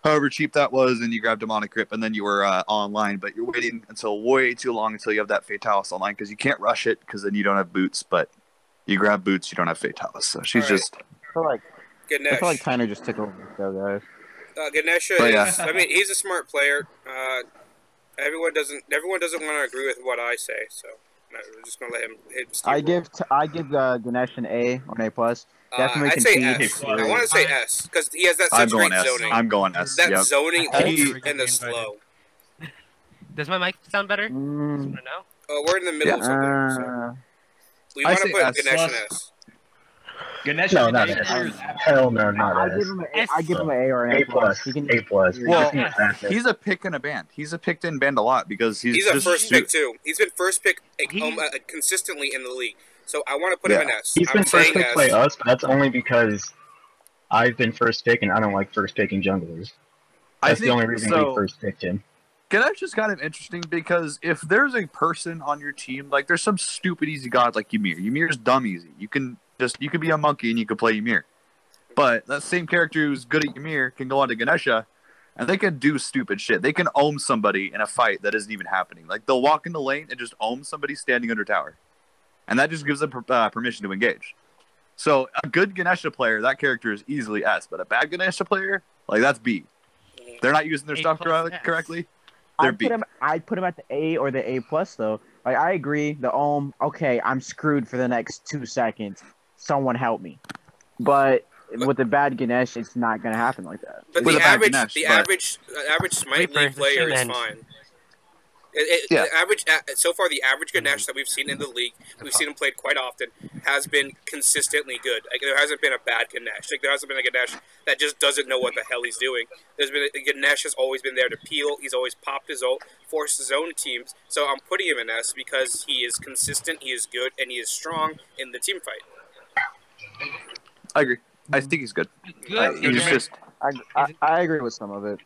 However cheap that was, and you grab Demonic Grip, and then you were online. But you're waiting until way too long until you have that Fatalis online because you can't rush it because then you don't have boots. But you grab boots, you don't have Fatalis. So she's just. I feel like Ganesh. I feel like Tanner just took over the show, guys. Ganesha is. I mean, he's a smart player. Everyone doesn't want to agree with what I say, so we're just gonna let him. I give Ganesh an A or an A plus. Definitely I'd say concede. S. I want to say S because he has that I'm such going great S. zoning. I'm going S. That Yep. zoning and the slow. Does my mic sound better? Just Mm, wanna know? Oh, we're in the middle of something. So. We I want to say put S. Ganesh in Plus. S. Ganesh No, is not an A S. player. Hell no, not I S. give him an A or an A A plus. plus. He can, A plus. Well, Yeah. he's a pick in a band. He's a picked in band a lot because he's a just first pick too. He's been first pick consistently in the league. So I want to put him in S. He's I'm been first saying pick S. by us, but that's only because I've been first pick, and I don't like first picking junglers. That's the only reason we first picked him. Ganesh is kind of interesting because if there's a person on your team, like there's some stupid easy god like Ymir. Ymir's dumb easy. You can be a monkey and you can play Ymir. But that same character who's good at Ymir can go on to Ganesha, and they can do stupid shit. They can ohm somebody in a fight that isn't even happening. Like they'll walk in the lane and just ohm somebody standing under tower, and that just gives them permission to engage. So a good Ganesha player, that character is easily S, but a bad Ganesha player, like that's B. They're not using their A stuff plus S. correctly. They're B. I'd put him at the A or the A plus though. Like I agree, the ohm. Okay, I'm screwed for the next 2 seconds. Someone help me. But with the bad Ganesh, it's not gonna happen like that. But With the a bad average, Ganesh, the but- average Smite Reaper, League player is shit, fine. Yeah. The average, so far, the average Ganesh that we've seen in the league, we've seen him played quite often, has been consistently good. Like there hasn't been a bad Ganesh. Like there hasn't been a Ganesh that just doesn't know what the hell he's doing. There's been Ganesh has always been there to peel. He's always popped his ult, forced his own teams. So I'm putting him in S because he is consistent, he is good, and he is strong in the team fight. I agree. I think he's good. Good. He's just. I agree with some of it.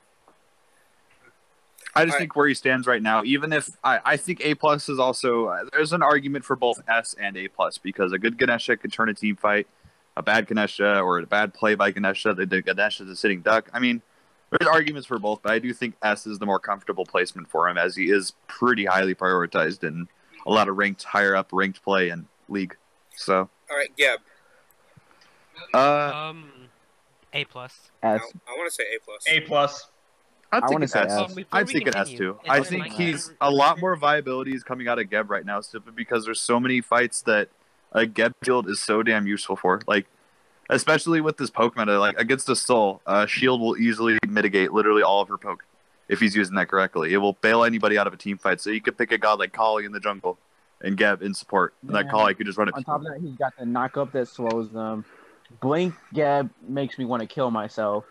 I just think where he stands right now, even if I think A plus is also there's an argument for both S and A plus because a good Ganesha could turn a team fight, a bad Ganesha or a bad play by Ganesha, the Ganesha is a sitting duck. I mean, there's arguments for both, but I do think S is the more comfortable placement for him as he is pretty highly prioritized in a lot of higher up ranked play and league. So. All right, Gab. A plus. S. I want to say A plus. A plus. I'd I take wanna an say S. S. Before I'd we take an S continue, too. it's I also think my he's turn. a lot more viability is coming out of Geb right now simply because there's so many fights that a Geb shield is so damn useful for. Like, especially with this poke meta, like against a soul, shield will easily mitigate literally all of her poke if he's using that correctly. It will bail anybody out of a team fight. So you could pick a god like Kali in the jungle and Geb in support, and that Yeah. Kali could just run it. On top of that, he's got the knock up that slows them. Blink Gab makes me want to kill myself.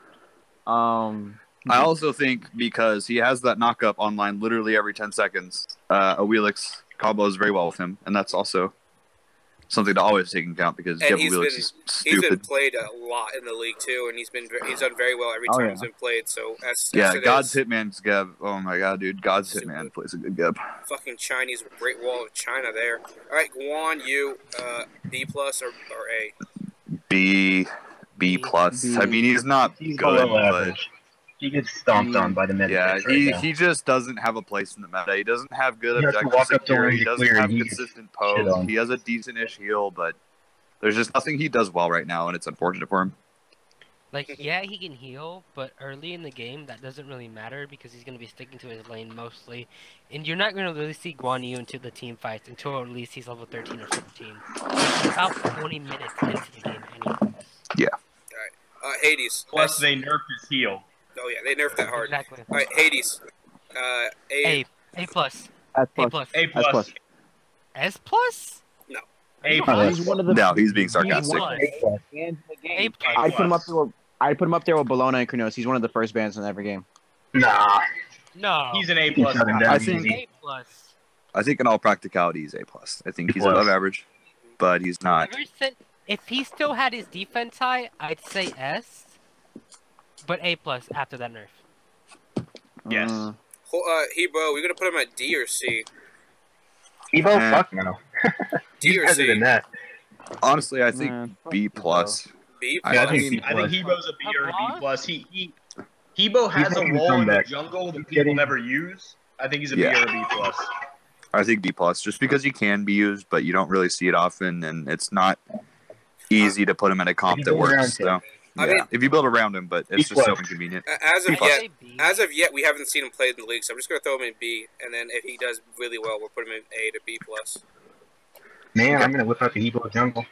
I also think because he has that knock up online literally every 10 seconds, a Wheelix combos very well with him, and that's also something to always take into account because And Geb he's Wheelix been- is He's been stupid. played a lot in the league too, and he's done very well every Oh, time yeah. he's been played. So S Yeah, it God's is. Hitman's Geb. Oh my god, dude. God's Super. Hitman plays a good Geb. Fucking Chinese Great Wall of China there. All right, Guan Yu, B plus or A? B plus. B. I mean, he's not He's good, below but average. He gets stomped on by the meta. yeah, picks right now. he just doesn't have a place in the meta. He doesn't have good He has to objective walk up to security. him He to doesn't clear, have and he consistent shit pose. on. He has a decent-ish heal, but there's just nothing he does well right now, and it's unfortunate for him. Like, yeah, he can heal, but early in the game, that doesn't really matter because he's going to be sticking to his lane mostly. And you're not going to really see Guan Yu into the team fights until at least he's level 13 or 14. Which is about 20 minutes into the game anyways. Hades. Plus, S. they nerfed his heal. Oh yeah, they nerfed that hard. Exactly. All right, Hades. A. A plus. S A plus. plus. A plus. plus. S plus? A He's plus. one of the. No, he's being A sarcastic. plus. bands in the A game. plus. I put him up there. I put him up there with Bologna and Kronos. He's one of the first bands in every game. Nah. No. He's an A He's plus. shut him guy. down I think- easy. A plus. I think in all practicality, he's A plus. I think he's Plus. above average, but he's not. If he still had his defense high, I'd say S. but A plus after that nerf. Yes. Hebo, we gonna put him at D or C? Evo, Eh. fuck no. D He's or better C? than that. Honestly, I think Man, fuck B Evo. plus. B I plus. I think mean, Hebo's a B or a B Above? plus. Hebo has a making a role in the comeback. jungle that He's people getting- never use. I think he's a B Yeah. or a B plus. I think B plus, just because he can be used, but you don't really see it often, and it's not easy to put him in a comp you that build around works. him. So, I yeah, mean- if you build around him, but it's B just so plus. inconvenient. As of I'd yet, say B. as of yet, we haven't seen him play in the league, so I'm just gonna throw him in B, and then if he does really well, we'll put him in A to B plus. Man, Okay. I'm gonna whip out the Evo jungle.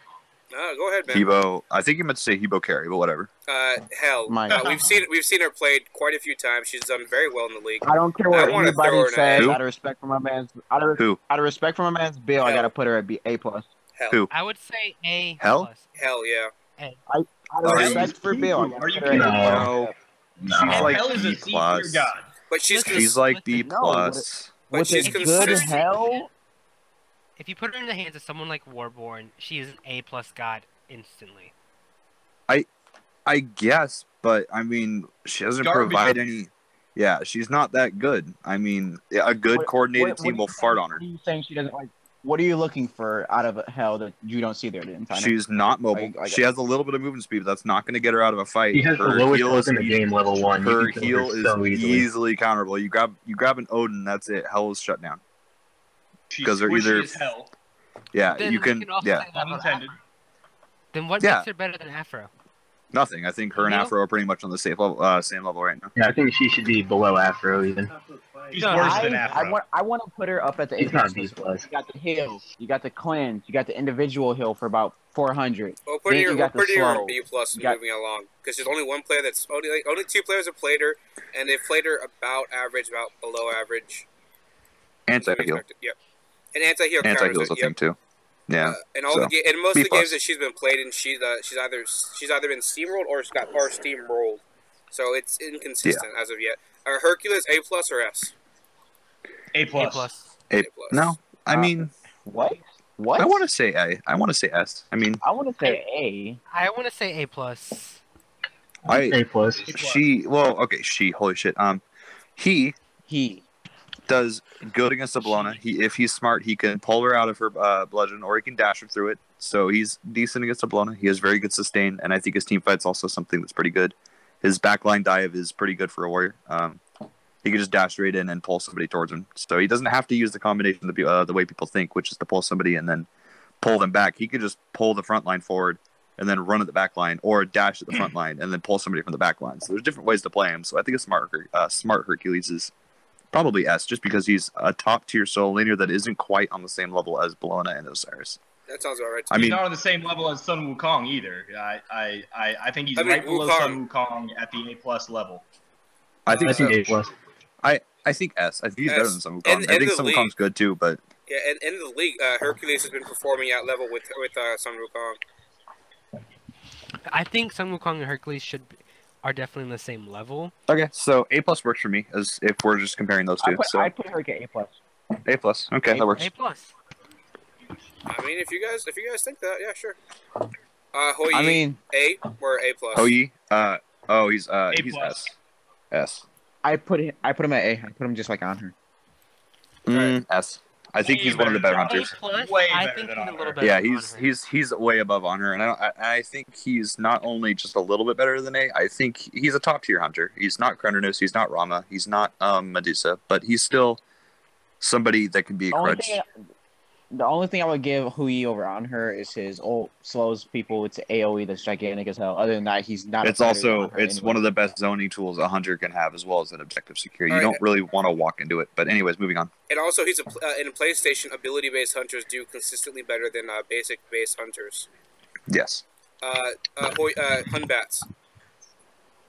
Go ahead, man. Hebo, I think you meant to say Hebo carry, but whatever. Hell, My God. we've seen her played quite a few times. She's done very well in the league. I don't care I what wanna throw her anybody in says. A. Out of respect for my man's, Who? out of respect for my man's Bill, I Hell. gotta put her at A plus. Hell, Who? I would say A Hell? plus. hell yeah. A. Out of Are respect you- for Bill, I gotta are you put her at kidding? A No. plus. She's Hell like Hell is a B C tier plus. god. But she's Listen, She's like B Listen, plus. But With she's a good consistent. hell, If you put her in the hands of someone like Warborn, she is an A plus god instantly. I guess, but I mean, she doesn't Garbage. provide any. Yeah, she's not that good. I mean, a good What- coordinated what team are will you fart saying- on her. What are you saying she doesn't like? What are you looking for out of hell that you don't see there the entire? She's not mobile. Like- She has a little bit of movement speed, but that's not going to get her out of a fight. He has the Her lowest heal health in the is- game, level 1. Her You can kill heal is so easily counterable. You grab an Odin, that's it. Hell is shut down. She's 'Cause they're squishy either- as hell. Yeah, Then you we can. also Yeah, say that about Unintended. Afro. Then what Yeah. makes her better than Afro? nothing. I think her and Heal? Afro are pretty much on the same level right now. Yeah, I think she should be below Afro even. He's No, worse I, than I Afro. want to put her up at the He's A not plus. B plus. You got the heal, you got the cleanse, you got the individual heal for about 400. Well, Then you got the putting her in slow. B plus and You got- moving along because there's only one player that's only two players have played her, and they've played her about average, about below average. Anti-heal. Yep. And anti-heal Anti-heal counters is a it, thing yep. too. Yeah. And all so, in most B of the games plus. that she's been played in, she's either been steamrolled or steamrolled. So it's inconsistent as of yet. Hercules A plus or S? A A plus. plus. A- plus. no, I mean, What? What? I want to say A. I want to say S. I mean, I want to say A. I want to say A plus. A plus. she. Well, okay, she. Holy shit. He He. does good against the Bologna. If he's smart, he can pull her out of her bludgeon, or he can dash her through it. So he's decent against the Bologna. He has very good sustain, and I think his team fight's also something that's pretty good. His backline dive is pretty good for a warrior. He can just dash straight in and pull somebody towards him. So he doesn't have to use the combination the way people think, which is to pull somebody and then pull them back. He could just pull the front line forward and then run at the back line, or dash at the front line and then pull somebody from the back line. So there's different ways to play him. So I think a smart Hercules is probably S, just because he's a top tier solo laner that isn't quite on the same level as Bologna and Osiris. That sounds about right. To I me. He's mean, not on the same level as Sun Wukong either. I think he's I mean, right below Wukong- Sun Wukong at the A plus level. I think I think A plus. I think S. I think he's S. better than Sun Wukong. And I think the Sun league. Wukong's good too, but Yeah, and in the league, Hercules has been performing at level with Sun Wukong. I think Sun Wukong and Hercules are definitely on the same level. okay. So A plus works for me, as if we're just comparing those two. I put her at A plus. A plus. Okay, that works. A plus. I mean, if you guys think that, yeah, sure. Hoi I mean, A or A plus? Oh, he's he's plus. S. I put him at A. I put him just like on her. S. I think Way he's one of the better better than hunters. A plus. Way I better think than he's a Honor. little better. Yeah, than he's Honor. he's way above on her, and I think he's not only just a little bit better than A. I think he's a top tier hunter. He's not Chronos, he's not Rama, he's not Medusa, but he's still somebody that can be a crutch. The only thing I would give Hui over on her is his ult slows people with AoE that's gigantic as hell. Other than that, he's not. It's also one of the best zoning tools a hunter can have, as well as an objective security. You Alright. don't really want to walk into it, but anyways, moving on. And also, he's in PlayStation, ability-based hunters do consistently better than basic-based hunters. Yes, Hunbats.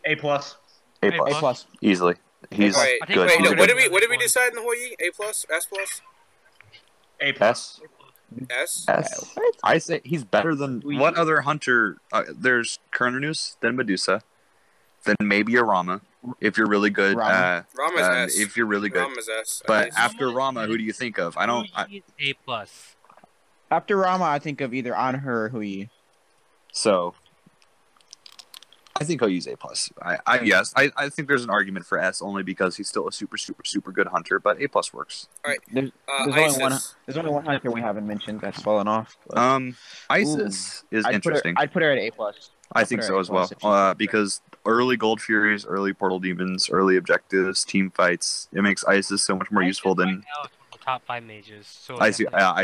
A plus. A A plus, A plus. easily. He's Wait, I think good. we're wait, all He's no, a what good did we This one. decide in the Hoi? A plus, S plus, A plus. S. S. S. I say he's better than what other hunter? There's Chronos, then Medusa, then maybe a Rama if you're really good. Rama. Rama's S. If you're really good. Rama's S. But Nice. after Rama, who do you think of? I don't. He's A plus. After Rama, I think of either on her or Hui. So I think he'll use A plus. Yes, I think there's an argument for S only because he's still a super good hunter, but A plus works. All right. There's only one hunter we haven't mentioned that's fallen off. But, Isis is interesting. I'd put her at A plus. I think so as well. Because early Gold Furies, early Portal Demons, early objectives, team fights, it makes Isis so much more useful than. Right now, it's one of the top 5 mages. So I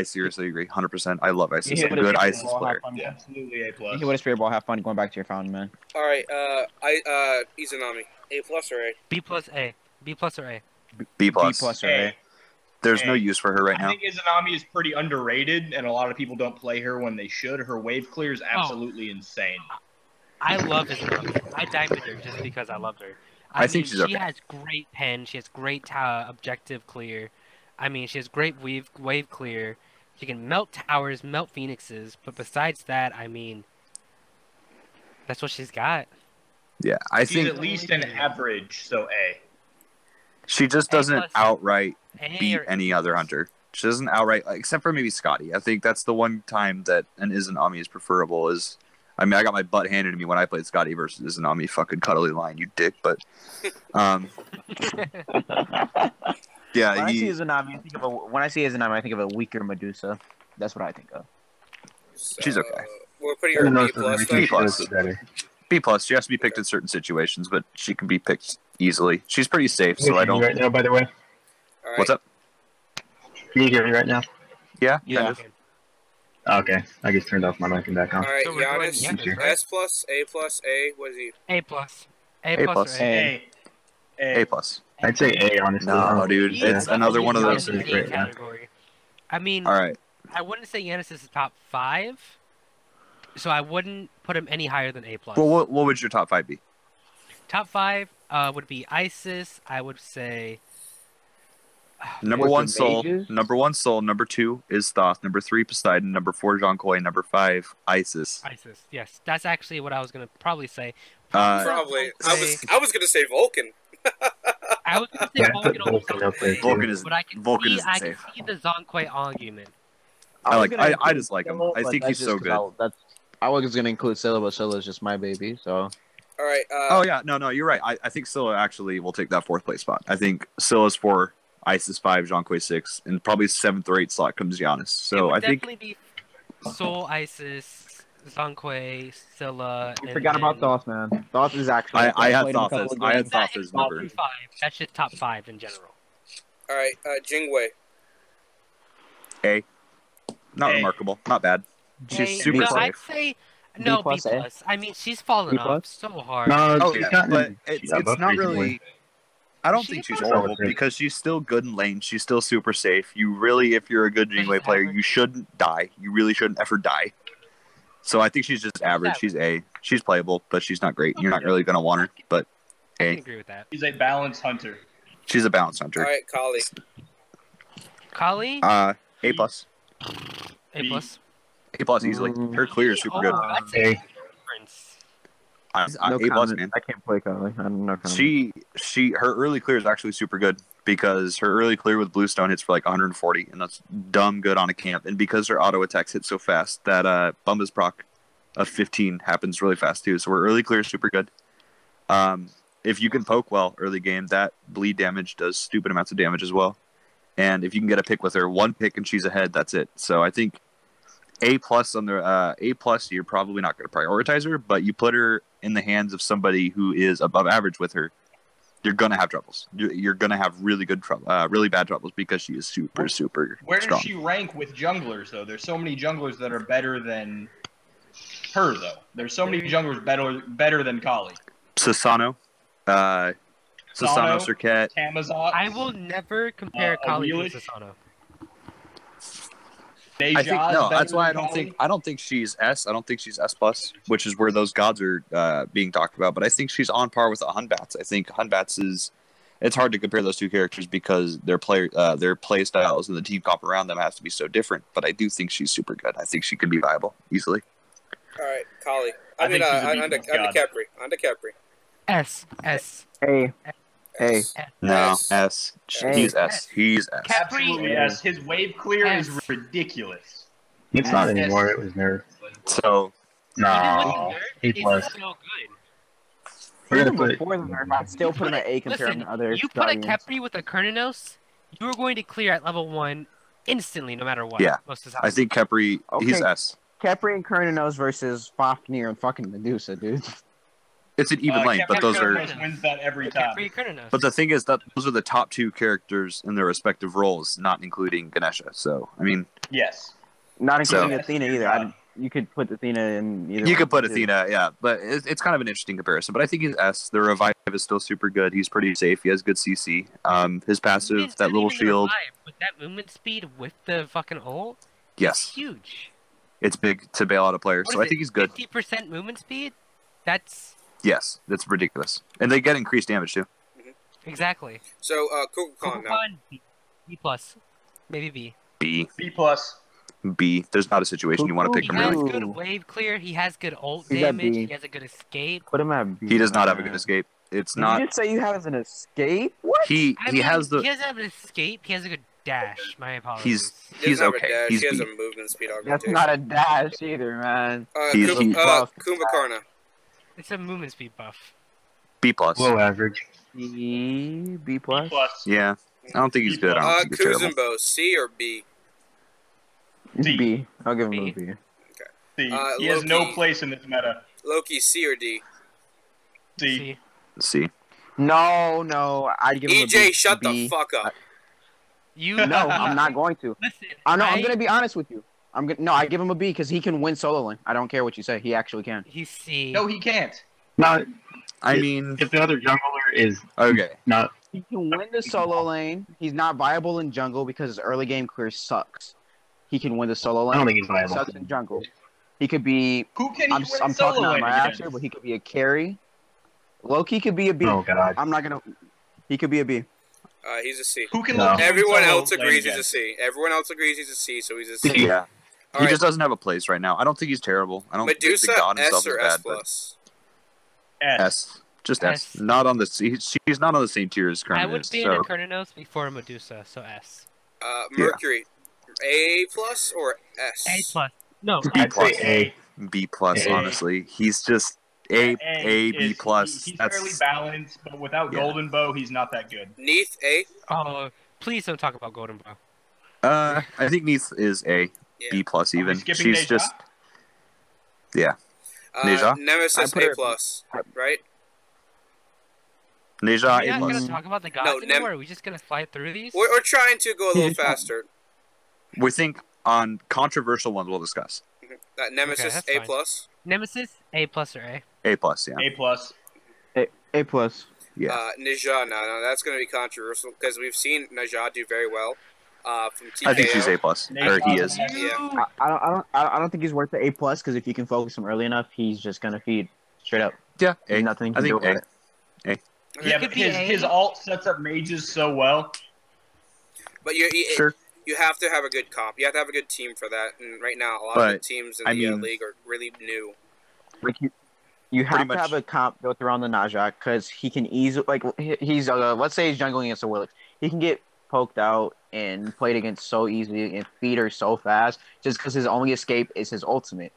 seriously agree, 100%. I love Isis. I'm a good Isis player. Yeah, absolutely A plus. You hit with a spirit ball, have fun going back to your fountain, man. All right. Izanami, A plus or A? B plus A. B plus or A. B plus. B plus or A. A. There's no use for her right I now. think Izanami is pretty underrated, and a lot of people don't play her when they should. Her wave clear is absolutely insane. I love Izanami. I diamond her just because I loved her. I think she's okay. She has great pen. She has great objective clear. I mean, she has great wave clear. She can melt towers, melt phoenixes. But besides that, I mean, that's what she's got. Yeah, She's think at least an average, so A. she just doesn't outright A beat or any other hunter. She doesn't outright, except for maybe Scotty. I think that's the one time that an Izanami is preferable. I got my butt handed to me when I played Scotty versus Izanami. Fucking cuddly line, you dick. But, yeah. When I see Izanami, I think of a weaker Medusa. That's what I think of. So, She's okay. We're putting her at B plus. B plus. B plus. She has to be picked in certain situations, but she can be picked easily. She's pretty safe, so I don't. Right now, by the way. All right. What's up? Can you hear me right now? Yeah. Yeah. Kind of. Okay, I just turned off my mic and back on. All right, So we're going Giannis, Giannis, S plus, A plus, A. What is he? A plus. A plus. Or A. A. A plus. I'd say A, honestly. No, dude, He's it's another one of those. in the A Great, yeah. category. I mean, All right. I wouldn't say Giannis is top 5, so I wouldn't put him any higher than A plus. Well, what would your top 5 be? Top 5 would be Isis. I would say Number With one, the Soul. mages? Number 1, Soul. Number 2 is Thoth. Number 3, Poseidon. Number 4, Jonquoy. Number 5, Isis. Isis. Yes, that's actually what I was gonna probably say. Probably. I was gonna say Vulcan. I was gonna say Yeah, Vulcan over Vulcan up there, Zonquay, too. Vulcan is but I can Vulcan see isn't I safe. can see the Zonquay argument. I just like him. I think he's so good. I was gonna include Scylla, but Scylla is just my baby. So All right. Oh yeah, no, you're right. I think Scylla actually will take that 4th place spot. I think Scylla's 4, Isis 5, Jonquoy 6, and probably 7th or 8th slot comes Giannis. It So would I think definitely be Soul, Isis, Zonquay, Scylla. you and forgot about then- Thoth, man. Thoth is actually. I had played him a Thoth couple as of I had games. Thoth That as is top number. 5. That's just top 5 in general. All right. Jingwei. A. Not A. remarkable. Not bad. She's A- super no, safe. I'd say no B plus, A? plus. I mean, she's fallen B off plus? so hard. No, Oh she's yeah, gotten- but she's above it's not recently. really. I don't She think she's above horrible recently. because she's still good in lane. She's still super safe. You really, if you're a good She's Jingwei player, average. you shouldn't die. You really shouldn't ever die. So I think she's just average. She's A. She's playable, but she's not great. You're not really gonna want her, but I can A. agree with that. He's a balanced hunter. She's a balanced All hunter. right, Kali. Kali, A plus. A plus. A plus easily. Her clear is super good. Oh, that's A. a difference. No A plus, comment. man. I can't play Kali. I don't know. Her early clear is actually super good because her early clear with Bluestone hits for like 140, and that's dumb good on a camp. And because her auto attacks hit so fast, that Bumba's proc of 15 happens really fast too. So her early clear is super good. If you can poke well early game, that bleed damage does stupid amounts of damage as well. And if you can get a pick with her, 1 pick and she's ahead, that's it. So I think A plus on the A plus, you're probably not going to prioritize her, but you put her in the hands of somebody who is above average with her, you're going to have troubles. You're going to have really good trouble, really bad troubles because she is super Where strong. does she rank with junglers, though? There's so many junglers that are better than her, though. There's so many junglers better than Kali. Sasano, Sasano, Serket. Tamazot. I will never compare Kali to Wheelish? Sasano. I think no. That's why I don't think she's S. I don't think she's S plus, which is where those gods are being talked about. But I think she's on par with Hunbats. I think Hunbats is. It's hard to compare those two characters because their play styles and the team comp around them has to be so different. But I do think she's super good. I think she can be viable easily. All right, Kali. I think she's a on B+ to god. Capri. On to Capri. S. A. A. No, S. S. A. He's S. He's S. Capri. Absolutely, yes. His wave clear is S. ridiculous. It's not S. anymore. It was nerfed. So Even with No. the nerf, A it's plus. still good. We're Even gonna put before the nerf, I'd still put him at A compared Listen, to other you put a Guardians. Khepri with a Kernanos, you are going to clear at level 1 instantly, no matter what. Yeah, most of the I time. think Khepri, he's Okay. S. Khepri and Kernanos versus Fafnir and fucking Medusa, dude. It's an even lane, but those are. Kernanos wins that every time. Khepri, Kernanos. But the thing is that those are the top 2 characters in their respective roles, not including Ganesha. So I mean, Yes. Not including So- Athena either. You could put Athena in either. you one could put too. Athena, yeah, but it's kind of an interesting comparison. But I think he's S. The revive is still super good. He's pretty safe. He has good CC. His passive, that little shield, With that movement speed with the fucking ult, yes, huge. it's big to bail out a player. What So is I think he's good. 50% movement speed? That's Yes, that's ridiculous, and they get increased damage too. exactly. So, Kukulkan now. Kukulkan, B plus, maybe B. B, B plus. B. There's not a situation you want to pick He him has really. good wave clear. He has good ult He's at damage. B. He has a good escape. Put him at B. He does not have a good escape. It's Did not. you just say you have an escape? What? He has the. He doesn't have an escape. He has a good dash. My apologies. He doesn't have a okay. dash. He's He has B. a movement speed That's augmentation. not a dash either, man. He's- Kumbhakarna. It's a movement speed buff. B plus. low average. B B plus. plus. Yeah, I don't think he's good. I don't think he's terrible. Kuzumbo, C or B? D. B. I'll give him a B. B. C. He has no Loki. place in this meta. Loki, C or D? C. See, C. No, I'd give him a B. EJ, shut B. the fuck up. you. No, I'm not going to. Listen, I'm gonna be honest with you. I give him a B because he can win solo lane. I don't care what you say. He actually can. He's C. No, he can't. Not I mean, if the other jungler is okay. not. He can win the solo lane. He's not viable in jungle because his early game clear sucks. He can win the solo lane. I don't think he's viable. Sucks in jungle. He could be. Who can he I'm win talking solo out lane my ass against? here, but he could be a carry. Loki could be a B. Oh god. I'm not gonna. He could be a B. He's a C. Who can No. Loki win Everyone solo else lane agrees he's a against? C. Everyone else agrees he's a C, so he's a C. Yeah. All He right. just doesn't have a place right now. I don't think he's terrible. I don't Medusa, think the god himself S or is S bad, but plus? S. S. Just S. S. Not on the. She's not on the same tier as I Kermit would is. be in a So Kernanos before Medusa, so S. Mercury, A plus or S? A plus. No, B I'd plus. say B plus. A. Honestly, he's just A B is- plus. He's That's fairly balanced, but without Yeah. Golden Bow, he's not that good. Neath, A? Oh, please don't talk about Golden Bow. I think Neath is A. Yeah. B plus Are we even. skipping She's Deja? just. Yeah. Neja? Nemesis, I put A her- plus, right? Neja We're A not plus. gonna talk about the gods No, anymore. Are we just gonna fly through these? We're trying to go a little faster. We think on controversial ones we'll discuss. Nemesis, that's A fine. plus. Nemesis, A plus or A? A plus. Yeah. A plus. A plus. Yeah. Neja, no, that's going to be controversial because we've seen Neja do very well from TKO. I think she's A plus. Or he is. Yeah. I don't think he's worth the A plus because if you can focus him early enough, he's just gonna feed straight up. Yeah. There's A. nothing. I to do think about A. it. Yeah, could but be A. his alt sets up mages so well. But Sure. you have to have a good comp. You have to have a good team for that. And right now, a lot of But, the teams in I the mean- league are really new. Like you have to much. have a comp built around the Najak because he can easily he's let's say he's jungling against a Willox. He can get poked out and played against so easily and feed her so fast just because his only escape is his ultimate.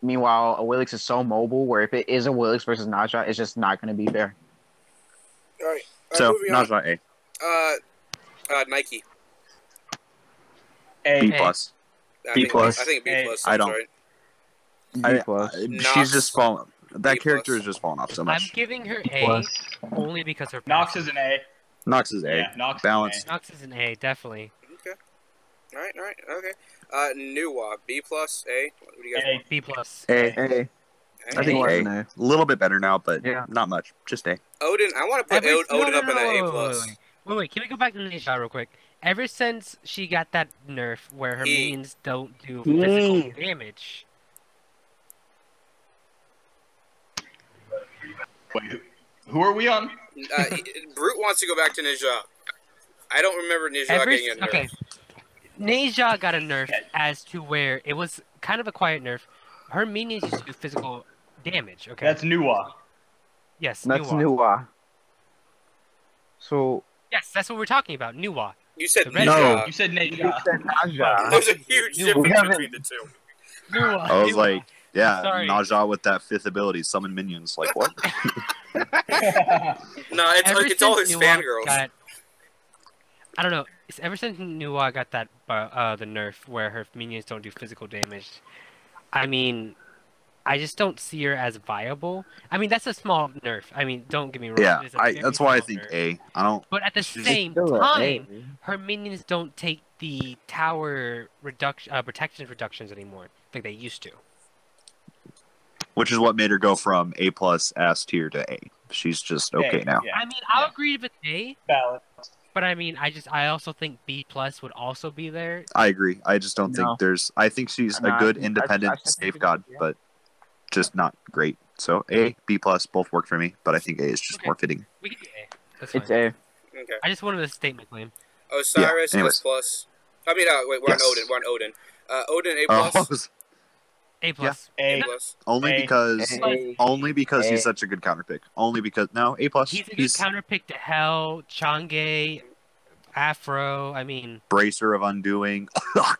Meanwhile, a Willox is so mobile where if it is a Willox versus Najak, it's just not going to be fair. All right. So moving on. Naja A. Nike. A. B A. plus. B plus. I think B A. plus. I don't- Right. B plus. Nox. She's just fallen. That B character plus. is just falling off so I'm much. giving her A Plus. only because her Nox passive. is an A. Nox is A. Yeah, Nox is Balance. Nox is an A, definitely. Okay. All right. Okay. Nuwa, B plus, A. What do you guys A. want? B plus. A. A. I think A. A. A little bit better now, but Yeah. not much. Just A. Odin, I want to put Odin up in an A plus. Wait, can we go back to Nisha real quick? Ever since she got that nerf where her E. minions don't do physical damage, Wait, who are we on? Brute wants to go back to Ninja. I don't remember Ninja getting a nerf. okay, Neja got a nerf as to where it was kind of a quiet nerf. Her minions used to do physical damage. Okay, That's Nuwa. yes, That's Nuwa. Nuwa. So Yes, that's what we're talking about. Nuwa. You said The red Ninja. You said you Neja. said Naja. There's a huge You difference haven't- between the two. Nuwa. I was Nuwa. like, yeah, Sorry. Naja with that fifth ability, summon minions. Like what? No, it's all his fangirls. I don't know. It's ever since Nuwa got that the nerf where her minions don't do physical damage. I mean, I just don't see her as viable. I mean, that's a small nerf. I mean, don't get me wrong. Yeah, it is a very that's why I small think nerf. A. I don't. But at the she's- same Still a time, her minions don't take the tower protection reductions anymore like they used to. Which is what made her go from A plus S tier to A. She's just okay now. I mean, I'll agree with A. Valid. But I mean, I also think B plus would also be there. I agree. I just don't No. think there's. I think she's No, a I good think- independent I think safe it's god, good, yeah. but just not great. So A, B plus, both work for me, but I think A is just Okay. more fitting. We can do A. That's It's fine. A. Okay. I just wanted a statement claim. Osiris anyways. S plus. I mean, wait, we're Yes. on Odin. We're on Odin. Odin A Oh, plus. A plus. A A. plus. only A. because A. only because he's A. such a good counter pick. Only because no A plus. He's a good counter pick to Hell, Chang'e, Afro. I mean, bracer of undoing.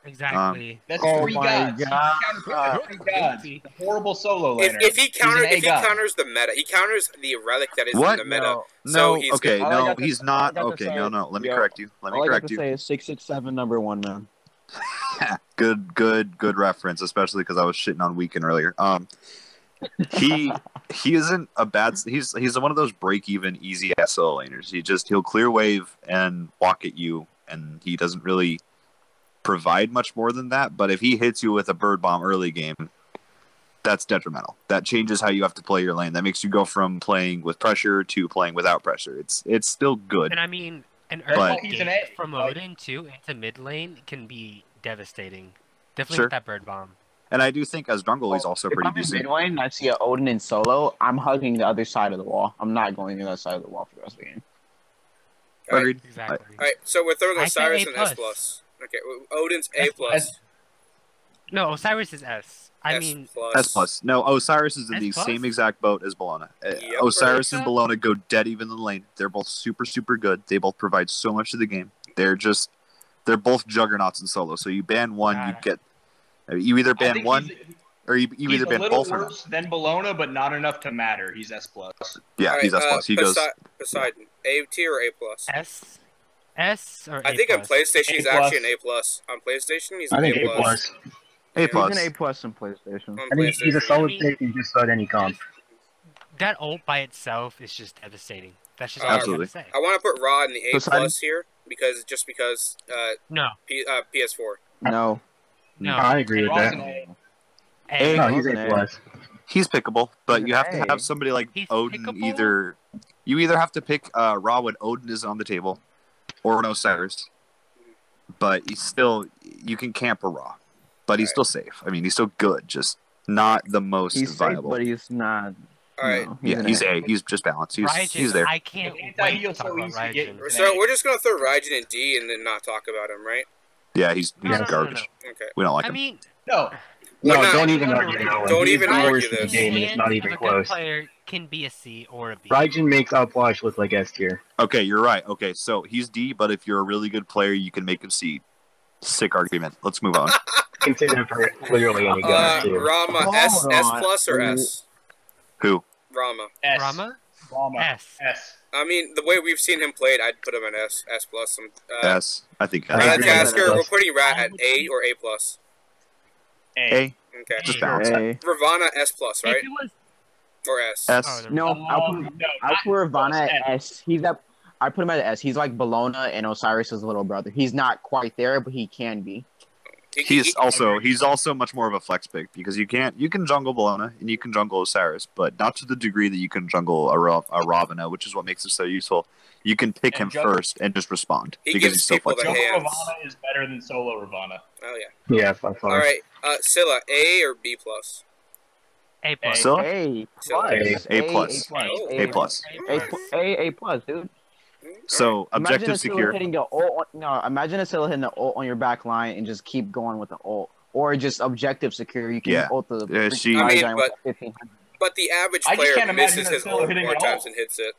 exactly. That's Oh three my gods. God. Three gods. Guilty. Horrible solo If laner. he He's an A god. counters the meta, he counters the relic that is What? in the meta. No. So No, he's okay, good. All I no, got to- he's all I not. got to Okay, say- no. Let me yo, correct you. Let me All I got correct to you. say is 667 number one, man. Good reference, especially because I was shitting on Weekend earlier. He isn't a bad. He's one of those break even easy ass solo laners. He'll clear wave and walk at you, and he doesn't really provide much more than that. But if he hits you with a bird bomb early game, that's detrimental. That changes how you have to play your lane. That makes you go from playing with pressure to playing without pressure. It's still good. And I mean, an But- early He's an gank A, from like- Odin too into mid lane can be devastating. Definitely Sure. with that bird bomb. And I do think as jungle, he's also If pretty I'm in decent. mid lane and I see a Odin in solo, I'm hugging the other side of the wall. I'm not going to the other side of the wall for the rest of the game. Agreed. Exactly. All right, so we're throwing I said Osiris A and S plus. plus. Okay, Odin's A S plus. No, Osiris is S. I S mean, plus. S plus. No, Osiris is in S the plus? same exact boat as Bologna. Yep. Osiris and So? Bologna go dead even in the lane. They're both super good. They both provide so much to the game. They're both juggernauts in solo. So you ban one, you either I ban think one or you He's either a ban little both or none. worse than Bologna, but not enough to matter. He's S plus. Yeah, All right, he's S plus. He goes. Poseidon, A tier or A plus? S or I A think on plus? PlayStation he's A plus. actually an A plus. On PlayStation he's I an think A A plus. A plus. He's an A plus in PlayStation. On I think he's a PlayStation. solid I mean, pick in just about any comp. That ult by itself is just devastating. That's just all Absolutely. I have to say. I want to put Raw in the A Poseidon? plus here because No, PS4. No. no. I agree with Ross that. and A. A. No, he's He's A an plus. He's pickable, but He's you an have to A. have somebody like He's Odin. pickable? You either have to pick Ra when Odin is on the table, or an Osiris. But you can camp a Ra, but he's still safe. I mean, he's still good, just not the most He's safe, viable. but he's not. All right. No, Yeah, an he's A. A. He's just balanced. He's Raijin, there. I can't With wait anti-heal to talk so about easy to get Raijin. So we're just gonna throw Raijin in D and then not talk about him, right? Yeah, he's No, no, no, no, garbage. no. Okay. We don't like I him. mean, No, No, We're not- don't even argue that one. Don't He's even the argue worst in the this. game, and it's not even a good close. player can be a C or a B. Raijin makes Outwash look like S tier. Okay, you're right. Okay, so he's D, but if you're a really good player, you can make him C. Sick argument. Let's move on. Consider for literally any god too. Rama Hold S on. plus or S? Who? Rama. S. Rama? Rama. S. S. I mean, the way we've seen him played, I'd put him in S plus. S. I think I agree with Tasker, that. we're putting Rat at A or A plus. A. A. Okay. Just A. balance that. A. Ravana S plus, right? If it was Or S. S. oh, No, I'll put not Ravana S. at S. I put him at S. He's like Bologna and Osiris' little brother. He's not quite there, but he can be. He's also much more of a flex pick because you can jungle Bologna and you can jungle Osiris, but not to the degree that you can jungle a Ravana, which is what makes it so useful. You can pick him And jungle- first and just respond He because gives he's so people the flexible. hand. Jungle Ravana is better than solo Ravana. Oh yeah. Yeah, by far. All right. Scylla, A or B plus? A plus. So- A plus. A plus. Oh. A plus. A plus, dude. So Imagine objective a Scylla secure. hitting the ult. No, imagine a Scylla hitting the ult on your back line and just keep going with the ult, or just objective secure. You can Yeah. ult the. Yeah, she- I mean, Giant but- with 1500. But the average I just player can't imagine misses a his Scylla ult hitting more an times ult. than hits it.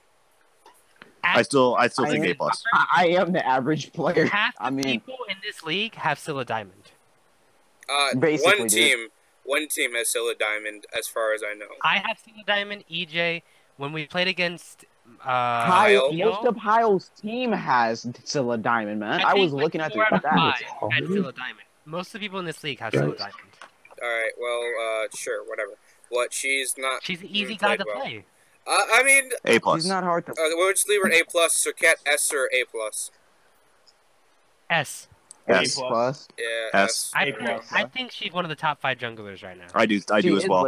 I still think I- A plus. I am the average player. Half the I mean, people in this league have Scylla Diamond. Basically, dude. One team has Scylla Diamond, as far as I know. I have Scylla Diamond. EJ, When we played against Kyle? Most of Hyle's team has Scylla Diamond, man. I was looking at their 4 out of stats. 5 had Scylla Diamond. Most of the people in this league have Scylla Diamond. All right. Well, sure, whatever. What? She's not. She's an easy played guy to well. play. I mean, A plus. He's not hard to. we'll just leave her an A plus. So Cat S or A plus. S. S. plus. Yeah. S. I think she's one of the top 5 junglers right now. I do as well.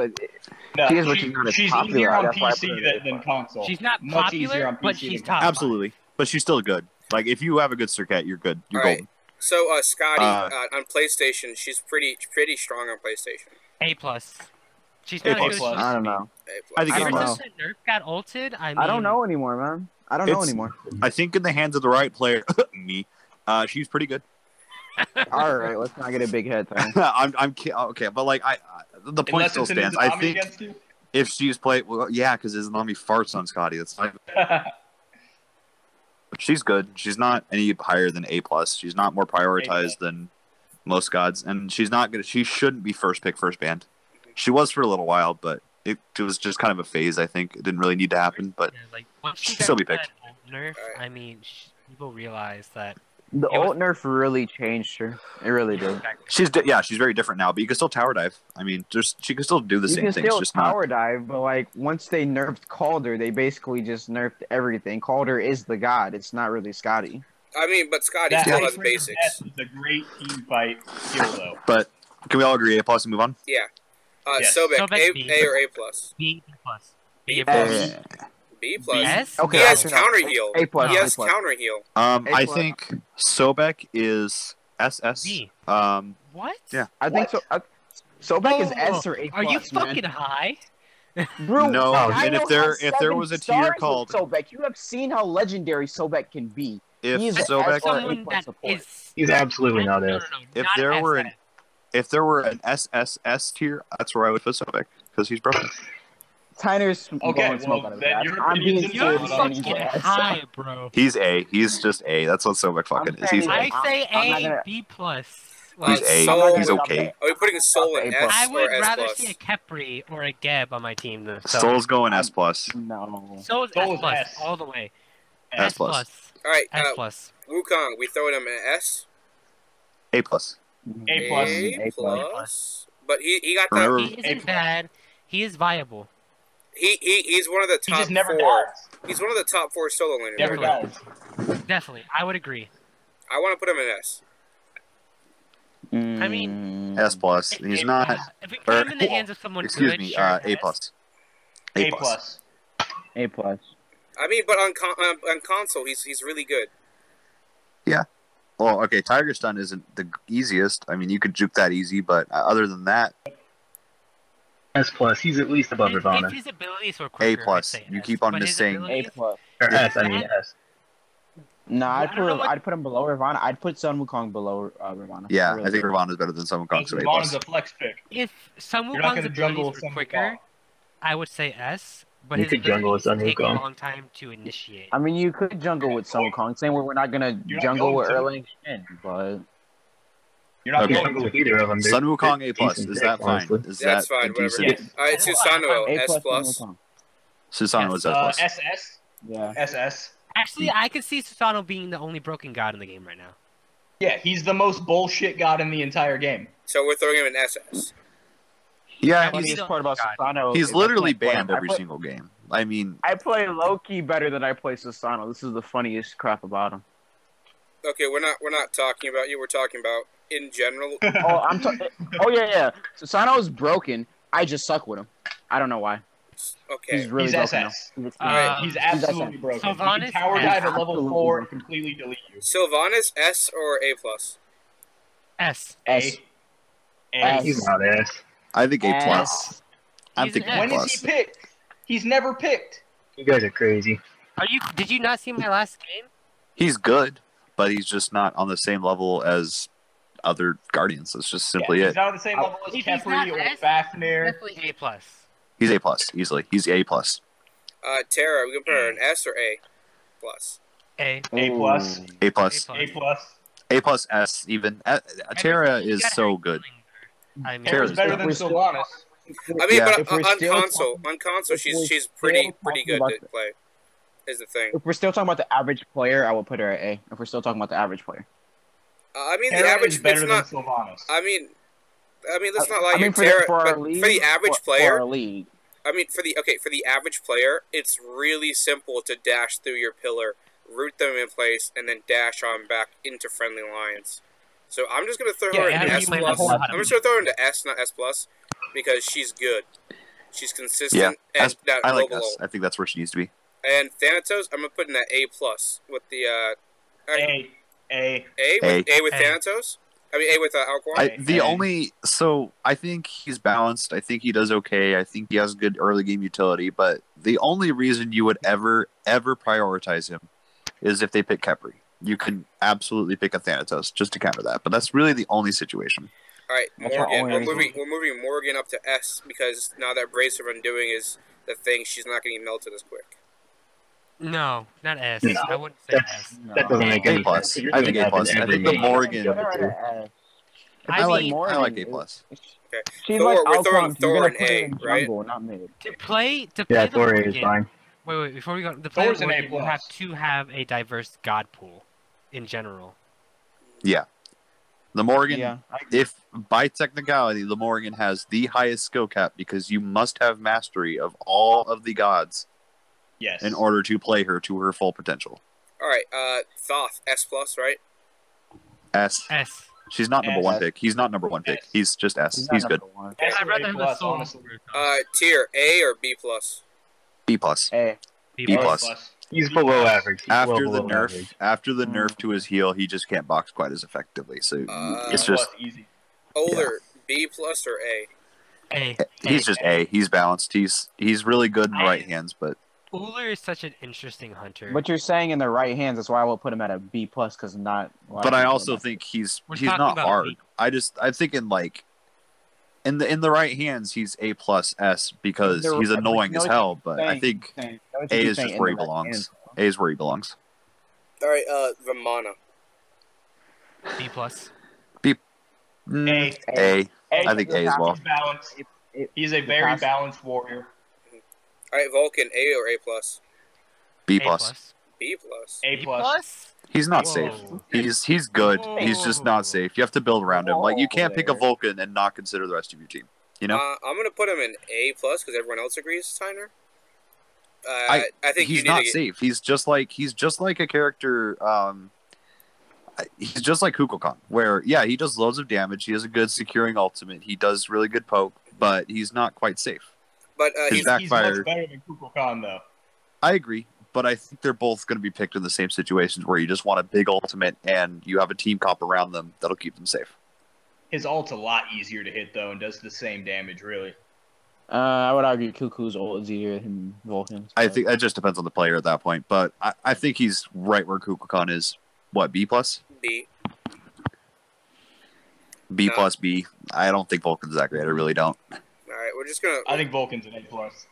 No, She is, but she's not as she's popular. easier on That's why I put PC her than console. She's not Much easier popular, on PC but she's than top. Absolutely, but she's still good. Like if you have a good Circuit, you're good. You're All right. golden. So Scotty on PlayStation, she's pretty strong on PlayStation. A plus. She's A not as good as plus. she I don't used to be. know. A plus. I think Ever I don't since the Nerf got ulted, I mean, I don't know anymore, man. I don't know It's- anymore. I think in the hands of the right player, me, she's pretty good. All right, let's not get a big head. Then. Okay, but like the point Unless still it's an stands. I Izanami think against you. if she's played, well, yeah, because Izanami farts on Scotty. That's not. But she's good. She's not any higher than A plus. She's not more prioritized than most gods, and she's not gonna. She shouldn't be first pick, first banned. She was for a little while, but it was just kind of a phase. I think it didn't really need to happen, but yeah, like once she she'd still be got picked. that Nerf, I mean, people realize that The It was- ult nerf really changed her. It really did. She's she's very different now. But you can still tower dive. I mean, she can still do the You same can things, still just not. tower dive, but like once they nerfed Calder, they basically just nerfed everything. Calder is the god. It's not really Scotty. I mean, but Scotty That still has Ice River basics. S is a great team fight skill, though. But can we all agree A plus and move on? Yeah. Yes. Sobek, Sobek B. A or A plus? B plus. B plus. B plus. S? Okay, He has actually, counter heal. A plus. He A has plus. counter heal. I plus. think Sobek is SS. B. What? Yeah. I think so. Sobek is S or A+. Are you man. fucking high? Bro, No, I and if know there- has if there 7 was a tier stars with called- Sobek, you have seen how legendary Sobek can be. If He is an Sobek, S or A+ Someone that support. is. He's absolutely not No, S. If not there were SS. if there were an SSS tier, that's where I would put Sobek because he's broken. Tyner's Okay, blowing smoke well, out of his then ass. your I'm being opinion's You're serious. invalid. and he's fucking S. high, bro. He's A. He's just A. That's what Sobek fucking is. He's saying- A. I say I'm not A, gonna- B plus. He's Uh, A. Soul- He's okay. Are we putting Soul in A plus. S I would or S rather plus? see a Kepri or a Geb on my team than so. Soul's going S plus. No. Soul's Soul S is plus S. all the way. S plus. All right, S plus. Wukong, we throwing him an S. A plus. A plus. A A plus. plus. But he got Remember- that. He isn't bad. He is viable. He's one of the He top just never 4. dies. He's one of the top 4 solo laners. Never right now. dies. Definitely, I would agree. I want to put him in S. I mean- S plus. He's not. If we put or- him in the hands of someone Excuse good, me. sure, A S. plus. A plus. A plus. I mean, but on console, he's really good. Well, okay. Tiger Stun isn't the easiest. I mean, you could juke that easy, but other than that, S plus. He's at least above If Ravana. his abilities were A quicker, plus. I'd say You S, keep on but just his saying- A abilities- plus. Or S. I mean S. No, I don't know what- I'd put him below Ravana. I'd put Sun Wukong below Ravana. yeah, really I think do. Ravana's better than Sun Wukong. So A Ravana's plus. a flex pick. If Sun You're not Wukong's going to jungle abilities were some quicker, I would say S. But You his could jungle with abilities Sun take a Wukong. long time to initiate. I mean, you could jungle with Sun Wukong. Same way we're not gonna You're not jungle going with to. Erlang Shin, but You're not Okay. going Jungle to. with either of them. Sun Wukong A plus. decent Is pick, that fine? honestly. Is That's that fine, a whatever. decent? Yes. All right, Susanoo, A S plus Sun plus. Wukong. Susanoo is S plus. SS. Yeah. SS. Actually, I could see Susano being the only broken god in the game right now. Yeah, he's the most bullshit god in the entire game. So we're throwing him in SS. Yeah, Funny he's, is- Funniest part about God. Susano he's is I literally can't play him. banned every single game. I mean, I play low-key better than I play Susano. This is the funniest crap about him. Okay, we're not talking about you. We're talking about in general. Oh yeah. Susano's broken. I just suck with him. I don't know why. Okay. He's really He's broken. SS. Though. He's Um, absolutely SS. broken. He Sylvanas can tower is dive at level absolutely 4 and broken. completely delete you. Sylvanas, S or A plus? S. S. A. He's not S. I think A S. plus. I'm He's an thinking S. A When is plus. he picked? He's never picked. You guys are crazy. Did you not see my last game? He's good, but he's just not on the same level as other Guardians. That's just simply He's it. not on the same level as If he's Kepri not or S, Fafnir. Definitely A plus. He's A plus easily. He's A plus. Tara, we can put her in S or A plus. A. A plus. A plus. A plus. A plus S even. Terra is so good. I mean, Tara's Tara's better good. than We're still- Sylvanas. I mean, Yeah. but If we're on still console, if she's we're pretty still good talking to play. Is the thing. If we're still talking about the average player, I would put her at A. If we're still talking about the average player. I mean, the Terra average. is better It's than not. Sylvanas. I mean, let's not lie I here. mean, Terra, for our but league, for the average for player, our league. I mean, for the average player, it's really simple to dash through your pillar, root them in place, and then dash on back into friendly lines. So I'm just gonna throw her into S everybody plus. knows how to I'm just gonna throw her into S, not S plus, because she's good. She's consistent and S, that I low like below. S. I think that's where she needs to be. And Thanatos, I'm gonna put in that A plus with the A. A with A. Thanatos. I mean A with Alquan. I think he's balanced. I think he does okay. I think he has good early game utility. But the only reason you would ever prioritize him is if they pick Kepri. You can absolutely pick a Thanatos just to counter that. But that's really the only situation. All right, That's our Morgan. only We're moving Morgan up to S because now that Brace of Undoing is the thing, she's not getting melted as quick. No, not S. No, I wouldn't say S. That doesn't make A any plus. sense. I think A plus. I think the Morgan. I like mean, I like A plus. Okay, She's Thor. like We're throwing Alcon, you're Thor gonna in put her A, in right? jungle, not mid. to play Yeah, the Thor is Morgan. fine. Wait, before we go, the player Thor's an A+. Morgan, you have to have a diverse god pool in general. Yeah. The Morgan, Yeah. if by technicality, the Morgan has the highest skill cap because you must have mastery of all of the gods Yes. in order to play her to her full potential. All right, Thoth S plus, right? S. S. She's not number S. one pick. He's not number one pick. S. He's just S. He's good. S I'd or rather A have a plus, soul. honestly. Tier A or B plus? B plus. A. B B plus. plus. He's below average. He's well After the below nerf, average. after the nerf to his heal, he just can't box quite as effectively. So it's B just plus, easy. Older B plus or A? A. he's just A. He's balanced. He's really good in the right hands, but Uller is such an interesting hunter. But you're saying in the right hands, that's why I will put him at a B plus because not. but I also think he's We're not talking about hard. weak. I'm thinking like in the right hands he's A plus S because The- he's but annoying you know as what hell. But I saying- think saying- A is just where he belongs. A is where he belongs. All right, Vimana. B plus. Mm, A. A. I think A as well. He's balanced. He's a very balanced warrior. All right, Vulcan A or A plus? B A plus. B plus. A B plus. plus. He's not Whoa. safe. He's good. He's just not safe. You have to build around him. Like you can't pick a Whoa. Vulcan and not consider the rest of your team. You know. I'm gonna put him in A plus because everyone else agrees, Tyner. I think you He's need not to get, safe. He's just like a character. He's just like Kukulkan, where he does loads of damage. He has a good securing ultimate. He does really good poke, but he's not quite safe. but His he's He's backfire. much better than Kukulkan, though. I agree, but I think they're both going to be picked in the same situations where you just want a big ultimate and you have a team comp around them that'll keep them safe. His ult's a lot easier to hit, though, and does the same damage, really. I would argue Cuckoo's ult is easier than Vulcan's. I think it just depends on the player at that point, but I think he's right where Kukulkan is. What, B plus? B. B plus B. I don't think Vulcan's that great. I really don't. All right, we're just gonna. I think Vulcan's an A plus.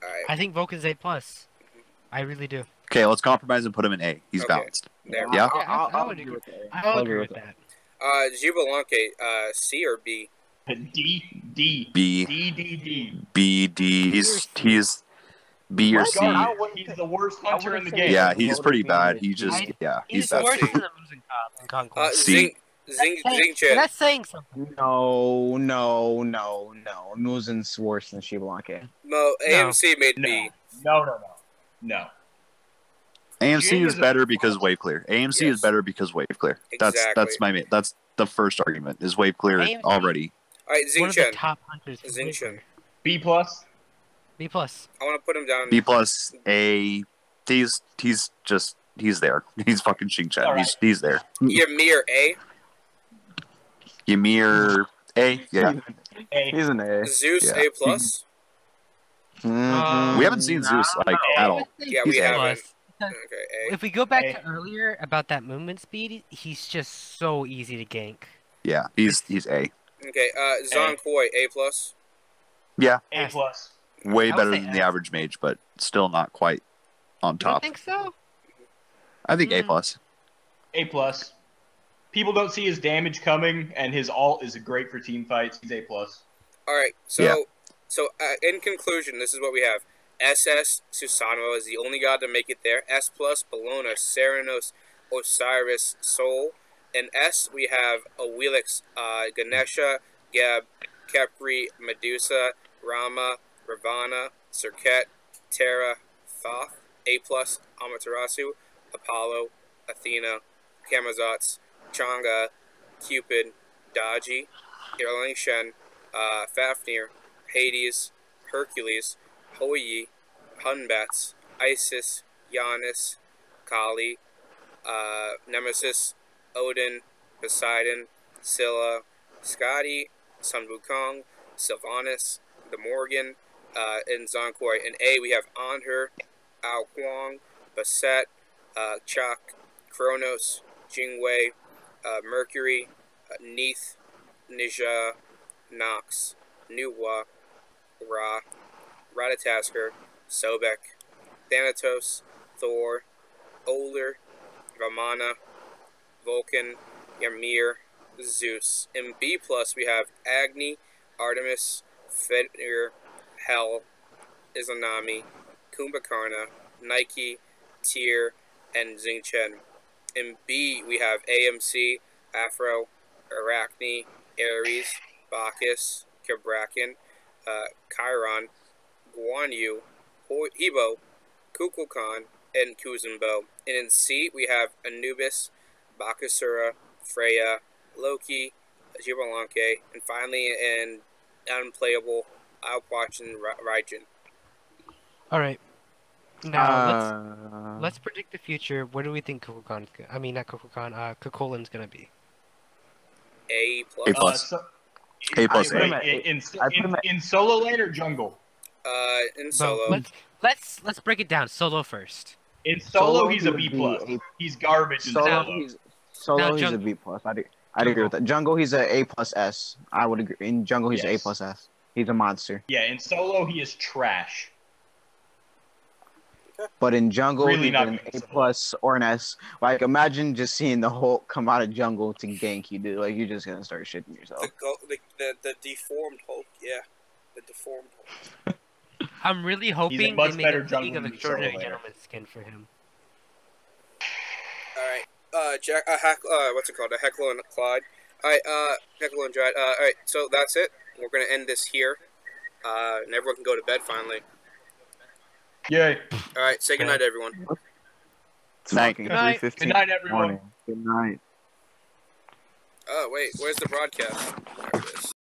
All right, I think Vulcan's A plus. I really do. Okay, let's compromise and put him in A. He's Okay. balanced. there. Yeah? I would agree. I'll agree with that. Jubilanque, C or B? D. B. D. B, D. He's B or C. He's the worst hunter in the game. Yeah, he's pretty bad. He just He's he's bad. worse than the losing cop in Conquest. C. Zing Chen. That's saying something. No. Muzin's worse than Shibalanke. No, AMC made B. No. AMC Jing is is a- better because wave clear. AMC Yes. is better because wave clear. Exactly. That's the first argument is wave clear AMC already. All right, One Zing of the Chen. top hunters. in Zing Wave Chen. Clear. B plus. B plus. I want to put him down. B plus A. He's there. He's fucking Xing Chen. All right. He's there. Ymir A. Ymir A. Yeah. A. He's an A. Zeus Yeah. A plus. Mhm. We haven't seen Zeus like at all. Yeah, He's we A. haven't. Plus. Okay, A. If we go back A. to earlier about that movement speed, he's just so easy to gank. Yeah, he's A. Okay, Zhang Kuai A plus. Yeah, A plus. way I would better say than the S. average mage, but still not quite on You don't top. think so? I think A Mm. plus. A plus. People don't see his damage coming, and his ult is great for team fights. He's A plus. All right. So, Yeah. In conclusion, this is what we have. SS Susanoo is the only god to make it there. S plus Bellona, Serenos, Osiris, Sol. In S we have Awilix, Ganesha, Geb, Kepri, Medusa, Rama, Ravana, Serket, Terra, Thoth. A plus Amaterasu, Apollo, Athena, Camazotz, Changa, Cupid, Daji, Erling Shen, Fafnir, Hades, Hercules, Hoyi, Hunbats, Isis, Giannis, Kali, Nemesis, Odin, Poseidon, Scylla, Scotty, Sun Wukong, Sylvanas, the Morgan, and Zonkoi. In A, we have Anher, Ao Kwang, Basset, Chak, Kronos, Jingwei, Mercury, Neith, Nija, Nox, Nuwa, Ra, Ratatasker, Sobek, Thanatos, Thor, Oler, Ramana, Vulcan, Ymir, Zeus. In B plus we have Agni, Artemis, Fenrir, Hel, Izanami, Kumbhakarna, Nike, Tyr, and Xingchen. In B we have AMC, Afro, Arachne, Ares, Bacchus, Cabrakan, Chiron, Guan Yu, Hebo, Kukulkan, and Kuzenbo. And in C, we have Anubis, Bakasura, Freya, Loki, Jibalanke, and finally in unplayable, Alquach and Raijin. All right. Now let's predict the future. What do we think Kukulkan? I mean, not Kukulkan. Kukulin's gonna be. A plus. A plus. A plus. In solo lane or jungle? In solo. But let's break it down. Solo first. In solo, he's a B plus. He's garbage in solo. Solo, he's a jungle. B plus. I'd agree with that. Jungle, he's a A plus S. I would agree. In jungle, he's Yes. A plus S. He's a monster. Yeah, in solo, he is trash. But in jungle, Really he's not an good A solo. plus or an S. Like, imagine just seeing the Hulk come out of jungle to gank you, dude. Like, you're just gonna start shitting yourself. The deformed Hulk, yeah. The deformed Hulk. I'm really hoping much they make better a League jungle of than Extraordinary solo laner. Gentlemen skin for him. Alright, Jack, what's it called? A Heckle and Clyde. Alright, Heckle and Dryad. Alright, so that's it. We're gonna end this here. And everyone can go to bed finally. Yay. Alright, say goodnight, everyone. Night. Fucking Good night. 3:15 Good night, everyone. morning. Good night. Oh, wait, where's the broadcast? There it is.